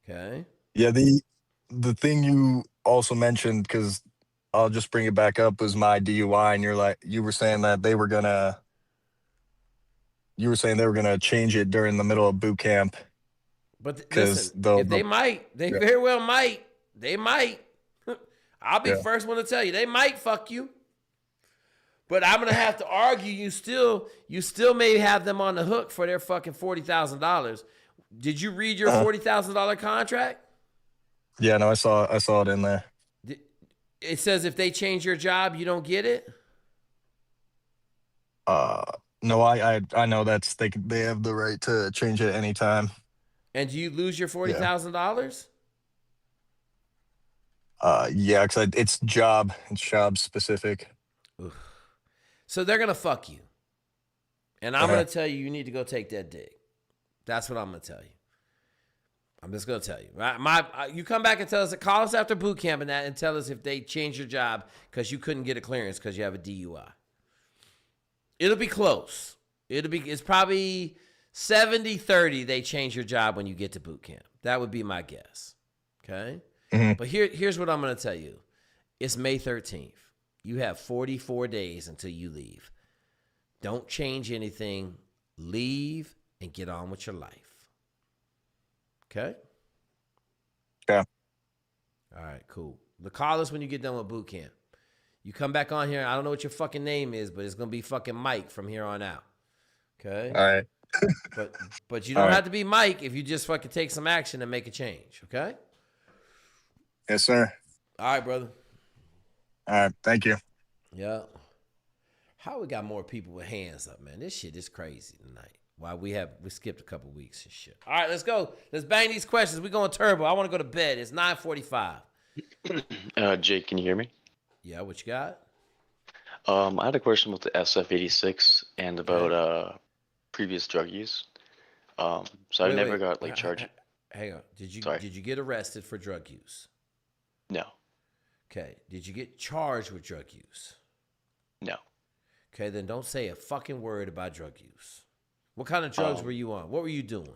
Okay? Yeah, the thing you also mentioned, because I'll just bring it back up, was my DUI, and you were saying that they were gonna change it during the middle of boot camp. But listen, if they might, they very well might. They might. I'll be the first one to tell you, they might fuck you. But I'm gonna have to argue you still may have them on the hook for their fucking $40,000. Did you read your $40,000 contract? Yeah, no, I saw it in there. It says if they change your job, you don't get it. No, I know they have the right to change it anytime. And do you lose your $40,000? Yeah, because it's job specific. Oof. So they're gonna fuck you, and I'm gonna tell you need to go take that dick. That's what I'm gonna tell you. I'm just gonna tell you. You come back and tell us, call us after boot camp and tell us if they change your job because you couldn't get a clearance because you have a DUI. It'll be close. It's probably 70-30 they change your job when you get to boot camp. That would be my guess. Okay? Mm-hmm. But here's what I'm going to tell you. It's May 13th. You have 44 days until you leave. Don't change anything. Leave and get on with your life. Okay? Yeah. All right, cool. Call us when you get done with boot camp. You come back on here. I don't know what your fucking name is, but it's going to be fucking Mike from here on out. Okay? All right. But you don't have to be Mike if you just fucking take some action and make a change. Okay? Yes, sir. All right, brother. All right. Thank you. Yeah. How we got more people with hands up, man? This shit is crazy tonight. Why we skipped a couple weeks and shit. All right, let's go. Let's bang these questions. We're going turbo. I want to go to bed. It's 9:45. Jake, can you hear me? Yeah, what you got? I had a question about the SF-86 and about previous drug use. So I never got charged. Hang on. Did you get arrested for drug use? No. Okay. Did you get charged with drug use? No. Okay, then don't say a fucking word about drug use. What kind of drugs were you on? What were you doing?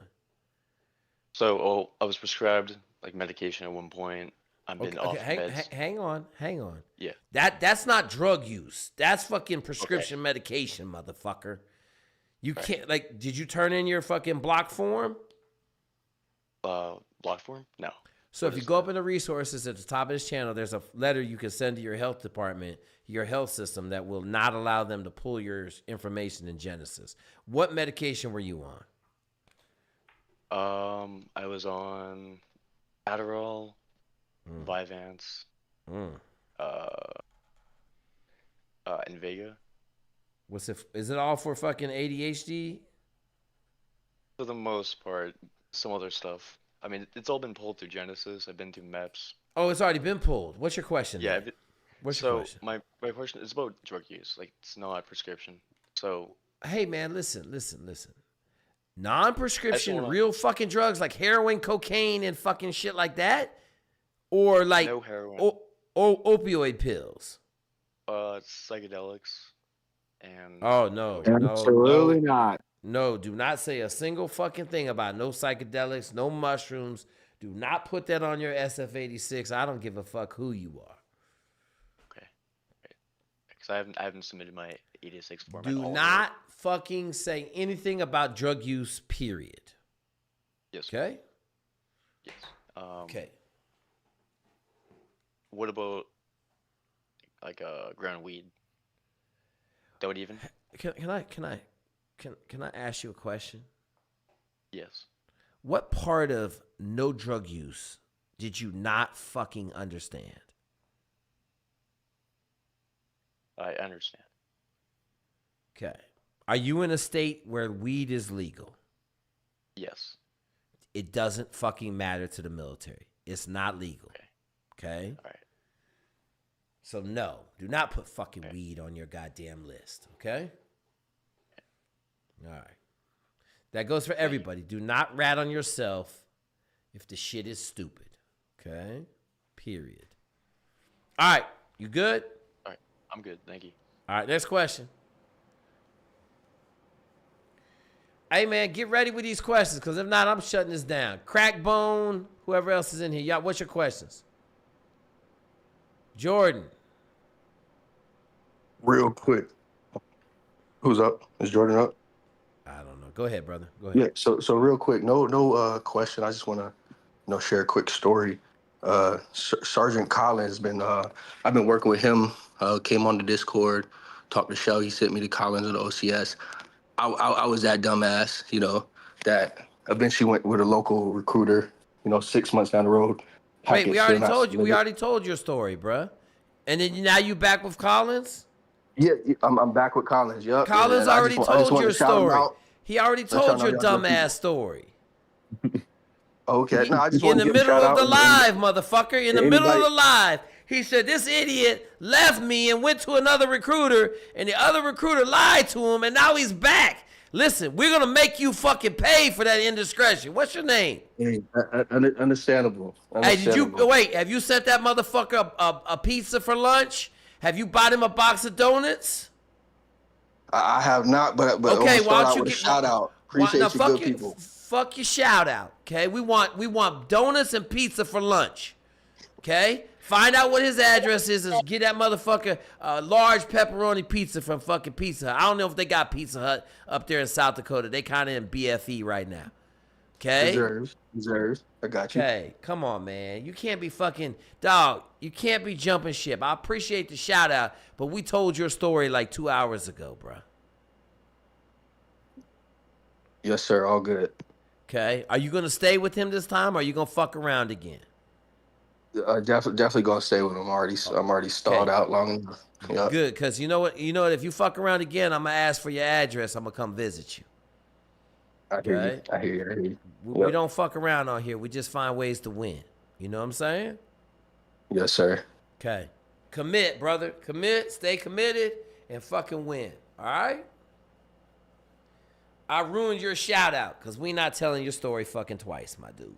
So I was prescribed medication at one point. I've been off meds. Hang on. Yeah. That's not drug use. That's fucking prescription medication, motherfucker. You can't, like, did you turn in your fucking block form? Block form? No. So if you go up in the resources at the top of this channel, there's a letter you can send to your health department, your health system, that will not allow them to pull your information in Genesis. What medication were you on? I was on Adderall, Vyvanse, Invega. What's it? Is it all for fucking ADHD? For the most part, some other stuff. I mean, it's all been pulled through Genesis. I've been through MEPS. Oh, it's already been pulled. What's your question? Yeah. What's your question? My question is about drug use. Like, it's not prescription. So. Hey, man, listen. Non-prescription, real fucking drugs like heroin, cocaine, and fucking shit like that? Or like no heroin. Opioid pills? Psychedelics. And oh, no. Absolutely not. No, do not say a single fucking thing about no psychedelics, no mushrooms. Do not put that on your SF-86. I don't give a fuck who you are. Okay. Because I haven't submitted my 86 form. Do not fucking say anything about drug use, period. Yes. Okay? Yes. Okay. What about like ground weed? That would even? Can I ask you a question? Yes. What part of no drug use did you not fucking understand? I understand. Okay. Are you in a state where weed is legal? Yes. It doesn't fucking matter to the military. It's not legal. Okay? All right. So no, do not put fucking weed on your goddamn list. Okay? All right. That goes for everybody. Do not rat on yourself if the shit is stupid. Okay? Period. All right. You good? All right. I'm good. Thank you. All right. Next question. Hey, man, get ready with these questions, because if not, I'm shutting this down. Crackbone, whoever else is in here. Y'all, what's your questions? Jordan. Real quick. Who's up? Is Jordan up? I don't know. Go ahead, brother. Go ahead. Yeah, so real quick, no question. I just want to share a quick story. Sergeant Collins I've been working with him. Came on the Discord, talked to Shell. He sent me to Collins and the OCS. I was that dumbass, that eventually went with a local recruiter. 6 months down the road. Wait, we already told you. We already told your story, bruh. And then now you back with Collins? Yeah, I'm back with Collins. Yup. Collins already told your story. He already told your dumbass story. Okay. No, I just in the middle of the live, motherfucker. In the middle of the live, he said this idiot left me and went to another recruiter, and the other recruiter lied to him, and now he's back. Listen, we're gonna make you fucking pay for that indiscretion. What's your name? Hey, understandable. Hey, have you sent that motherfucker a pizza for lunch? Have you bought him a box of donuts? I have not, but okay, why don't you get a shout out? Appreciate you, good people. Fuck your shout out, okay? We want donuts and pizza for lunch, okay? Find out what his address is and get that motherfucker a large pepperoni pizza from fucking Pizza Hut. I don't know if they got Pizza Hut up there in South Dakota. They kind of in BFE right now, okay? Deserves. I got you. Okay, come on, man. You can't be fucking, dog, you can't be jumping ship. I appreciate the shout out, but we told your story like 2 hours ago, bro. Yes, sir. All good. Okay. Are you going to stay with him this time, or are you going to fuck around again? Definitely going to stay with him. I'm already stalled out long enough. Yep. Good, because you know what? If you fuck around again, I'm going to ask for your address. I'm going to come visit you. I hear you. We don't fuck around on here. We just find ways to win. You know what I'm saying? Yes, sir. Okay. Commit, brother. Commit. Stay committed and fucking win. All right? I ruined your shout out because we not telling your story fucking twice, my dude.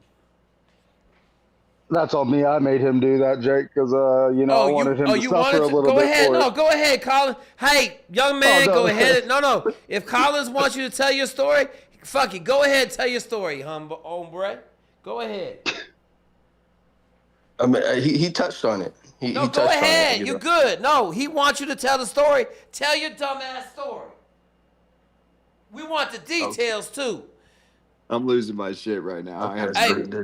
That's on me. I made him do that, Jake, because I wanted him to suffer a little bit. Go ahead. No, go ahead, Colin. Hey, young man, go ahead. No. If Collins wants you to tell your story, fuck it. Go ahead, tell your story, hombre. Go ahead. I mean, he touched on it. He No, go touched ahead. on it. You're good. No, he wants you to tell the story. Tell your dumbass story. We want the details too. I'm losing my shit right now.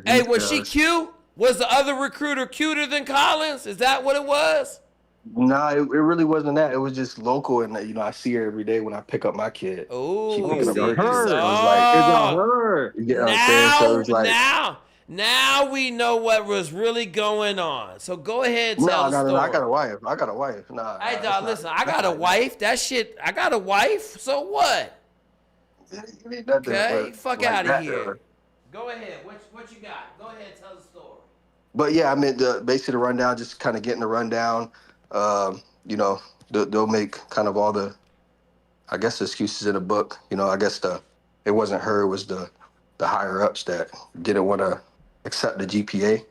Hey, was she cute? Was the other recruiter cuter than Collins? Is that what it was? Nah, it really wasn't that. It was just local, and I see her every day when I pick up my kid. Oh, she picking up her. her. It was like, it's on her. You get what I'm saying? So it was like, now we know what was really going on. So go ahead and tell the story. No, I got a wife. Nah. Hey, dog, listen, I got a wife. That shit, I got a wife. So what? Okay, fuck out of here. Go ahead. What you got? Go ahead and tell the story. But yeah, I mean, basically the rundown, just kind of getting the rundown. They'll make kind of all the, I guess, the excuses in the book. I guess it wasn't her, it was the higher ups that didn't want to accept the GPA.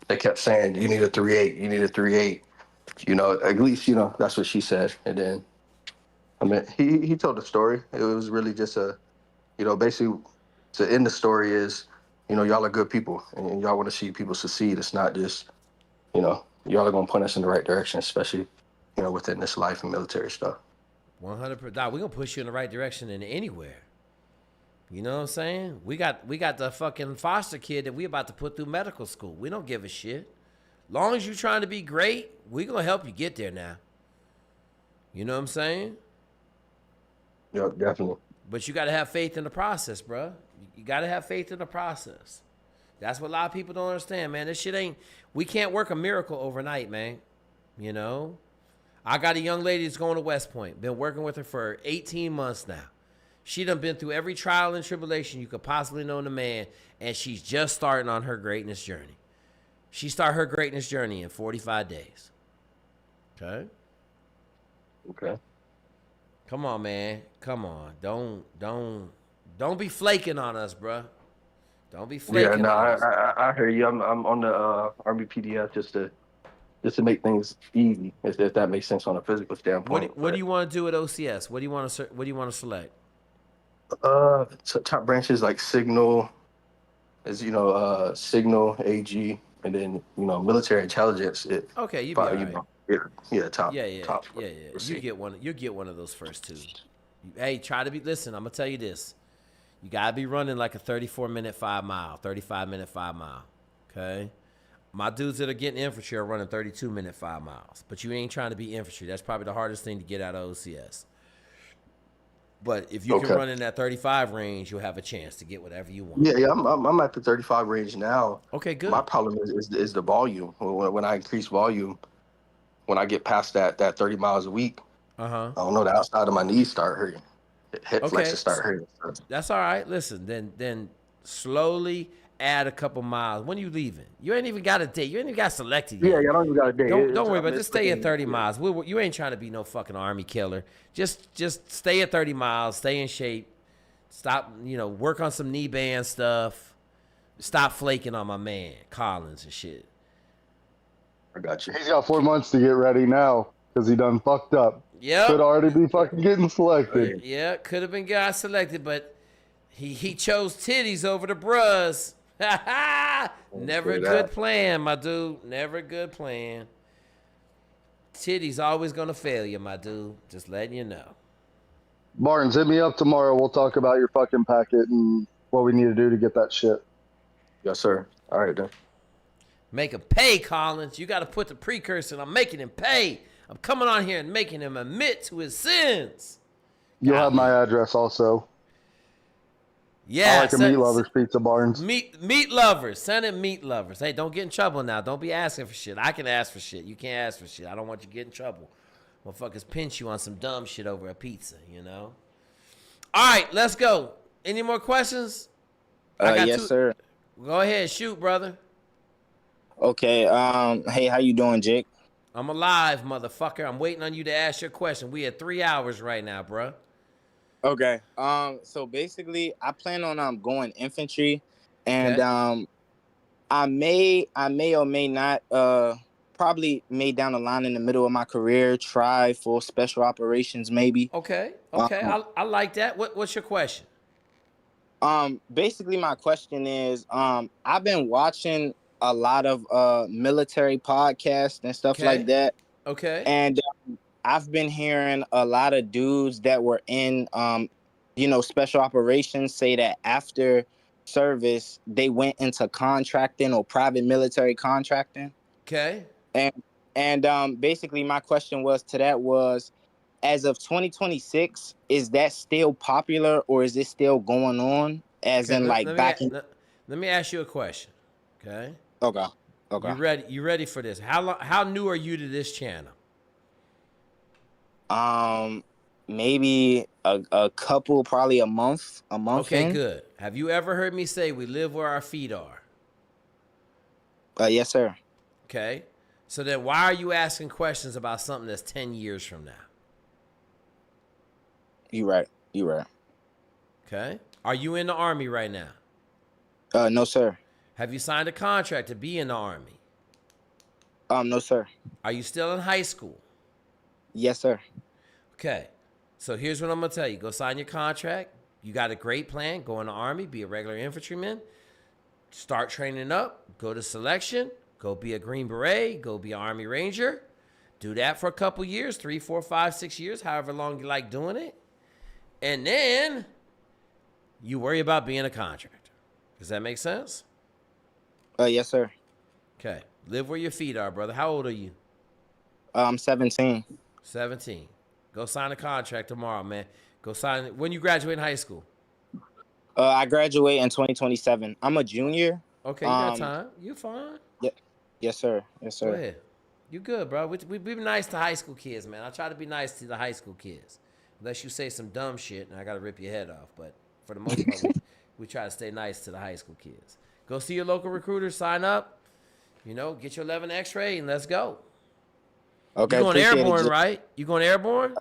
They kept saying, you need a 3.8, you need a 3.8. At least, that's what she said. And then, I mean, he told the story. It was really just basically to end the story is, y'all are good people and y'all want to see people succeed. It's not just, y'all are going to point us in the right direction, especially, within this life and military stuff. 100%. We're going to push you in the right direction in anywhere. You know what I'm saying? We got the fucking foster kid that we about to put through medical school. We don't give a shit. Long as you're trying to be great, we're going to help you get there now. You know what I'm saying? Yeah, definitely. But you got to have faith in the process, bro. You got to have faith in the process. That's what a lot of people don't understand, man. This shit ain't, we can't work a miracle overnight, man. I got a young lady that's going to West Point. Been working with her for 18 months now. She done been through every trial and tribulation you could possibly know in a man, and she's just starting on her greatness journey. She started her greatness journey in 45 days. Okay? Okay. Come on, man. Come on. Don't be flaking on us, bruh. Don't be flaking on us. I hear you. I'm on the Army PDF just to make things easy, if that makes sense on a physical standpoint. What do you want to do at OCS? What do you want to select? So top branches like signal, signal, AG, and then military intelligence. Okay, you be all right. Top. Yeah. We'll see. You'll get one of those first two. Hey, try to be. Listen, I'm gonna tell you this. You gotta be running like a 34-minute 5 mile, 35-minute 5 mile. Okay. My dudes that are getting infantry are running 32-minute 5 miles, but you ain't trying to be infantry. That's probably the hardest thing to get out of OCS. But if you can run in that 35 range, you'll have a chance to get whatever you want. Yeah. I'm at the 35 range now. Okay, good. My problem is the volume. When I increase volume, when I get past that 30 miles a week, I don't know, the outside of my knees start hurting. Hip flexors start hurting. That's all right. Listen, then slowly add a couple miles. When you leaving? You ain't even got a date. You ain't even got selected yet. Yeah, I don't even got a date. Don't worry about it. Just stay at 30 miles. You ain't trying to be no fucking Army killer. Just stay at 30 miles. Stay in shape. Stop, work on some knee band stuff. Stop flaking on my man, Collins and shit. I got you. He's got 4 months to get ready now because he done fucked up. Yep. Could already be fucking getting selected. Yeah, could have been got selected, but he chose titties over the brus. Never a good plan, my dude. Never a good plan. Titties always gonna fail you, my dude. Just letting you know. Barnes, hit me up tomorrow. We'll talk about your fucking packet and what we need to do to get that shit. Yes, sir. All right, then. Make him pay, Collins. You got to put the precursor. I'm making him pay. I'm coming on here and making him admit to his sins. You'll have my address also. Yeah. I like a meat lovers pizza, Barnes. Meat lovers. Send him meat lovers. Hey, don't get in trouble now. Don't be asking for shit. I can ask for shit. You can't ask for shit. I don't want you to get in trouble. Motherfuckers pinch you on some dumb shit over a pizza, All right, let's go. Any more questions? Yes, sir. Go ahead. Shoot, brother. Okay. Hey, how you doing, Jake? I'm alive, motherfucker. I'm waiting on you to ask your question. We at 3 hours right now, bruh. Okay. So basically, I plan on going infantry, and I may or may not probably may down the line in the middle of my career try for special operations, maybe. Okay. I like that. What's your question? Basically, my question is, I've been watching a lot of military podcasts and stuff like that. Okay. And I've been hearing a lot of dudes that were in special operations say that after service they went into contracting or private military contracting. Okay. And basically my question was as of 2026, is that still popular or is it still going on? As in like back in. Let me ask you a question. Okay. Okay. You ready for this? How new are you to this channel? Maybe a couple, probably a month. Okay, in. good. Have you ever heard me say we live where our feet are? Yes, sir. Okay. So then why are you asking questions about something that's 10 years from now? You right. Okay. Are you in the Army right now? No, sir. Have you signed a contract to be in the Army? No, sir. Are you still in high school? Yes, sir. Okay. So here's what I'm going to tell you. Go sign your contract. You got a great plan. Go in the Army. Be a regular infantryman. Start training up. Go to selection. Go be a Green Beret. Go be an Army Ranger. Do that for a couple years. 3, 4, 5, 6 years. However long you like doing it. And then you worry about being a contractor. Does that make sense? Yes, sir. Okay. Live where your feet are, brother. How old are you? I'm 17. 17. Go sign a contract tomorrow, man. Go sign it. When you graduate in high school? I graduate in 2027. I'm a junior. Okay, you got time. You fine. Yeah. Yes, sir. Go ahead. You good, bro. We be nice to high school kids, man. I try to be nice to the high school kids. Unless you say some dumb shit and I got to rip your head off. But for the most part, we try to stay nice to the high school kids. Go see your local recruiter, sign up, get your 11 x-ray and let's go. Okay. You going airborne, right? You going airborne?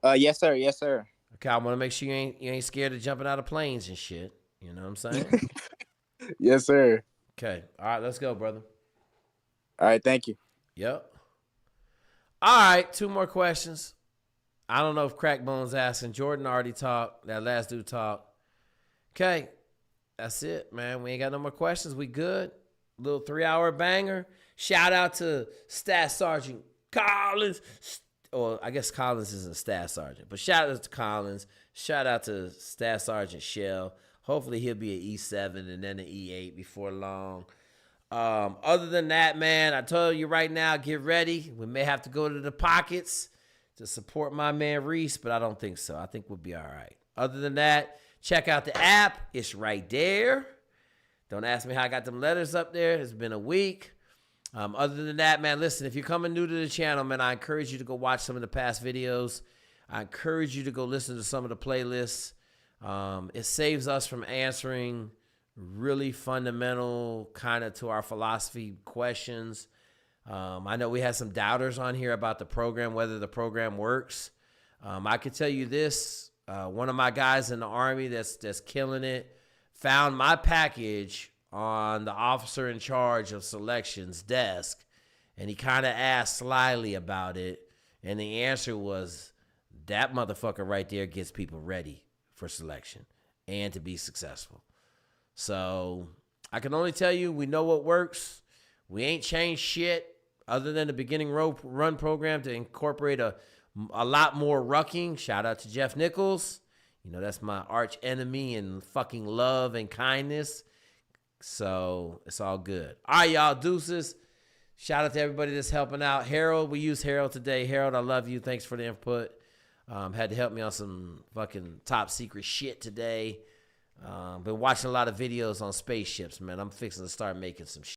Yes, sir. Yes, sir. Okay, I want to make sure you ain't scared of jumping out of planes and shit. You know what I'm saying? Yes, sir. Okay. All right, let's go, brother. All right, thank you. Yep. All right, 2 more questions. I don't know if Crackbone's asking. Jordan already talked. That last dude talked. Okay. That's it, man. We ain't got no more questions. We good. Little 3-hour banger. Shout out to Staff Sergeant Collins. Or I guess Collins isn't Staff Sergeant. But shout out to Collins. Shout out to Staff Sergeant Shell. Hopefully he'll be an E7 and then an E8 before long. Other than that, man, I told you right now, get ready. We may have to go to the pockets to support my man Reese, but I don't think so. I think we'll be all right. Other than that, check out the app. It's right there. Don't ask me how I got them letters up there. It's been a week. Other than that, man, listen, if you're coming new to the channel, man, I encourage you to go watch some of the past videos. I encourage you to go listen to some of the playlists. It saves us from answering really fundamental kind of to our philosophy questions. I know we had some doubters on here about the program, whether the program works. I can tell you this, one of my guys in the Army that's killing it found my package on the officer in charge of selection's desk, and he kind of asked slyly about it, and the answer was, that motherfucker right there gets people ready for selection and to be successful. So I can only tell you we know what works. We ain't changed shit other than the beginning run program to incorporate a lot more rucking. Shout out to Jeff Nichols. That's my arch enemy and fucking love and kindness. So it's all good. All right, y'all, deuces. Shout out to everybody that's helping out. Harold, we used Harold today. Harold, I love you. Thanks for the input. Had to help me on some fucking top secret shit today. Been watching a lot of videos on spaceships, man. I'm fixing to start making some shit.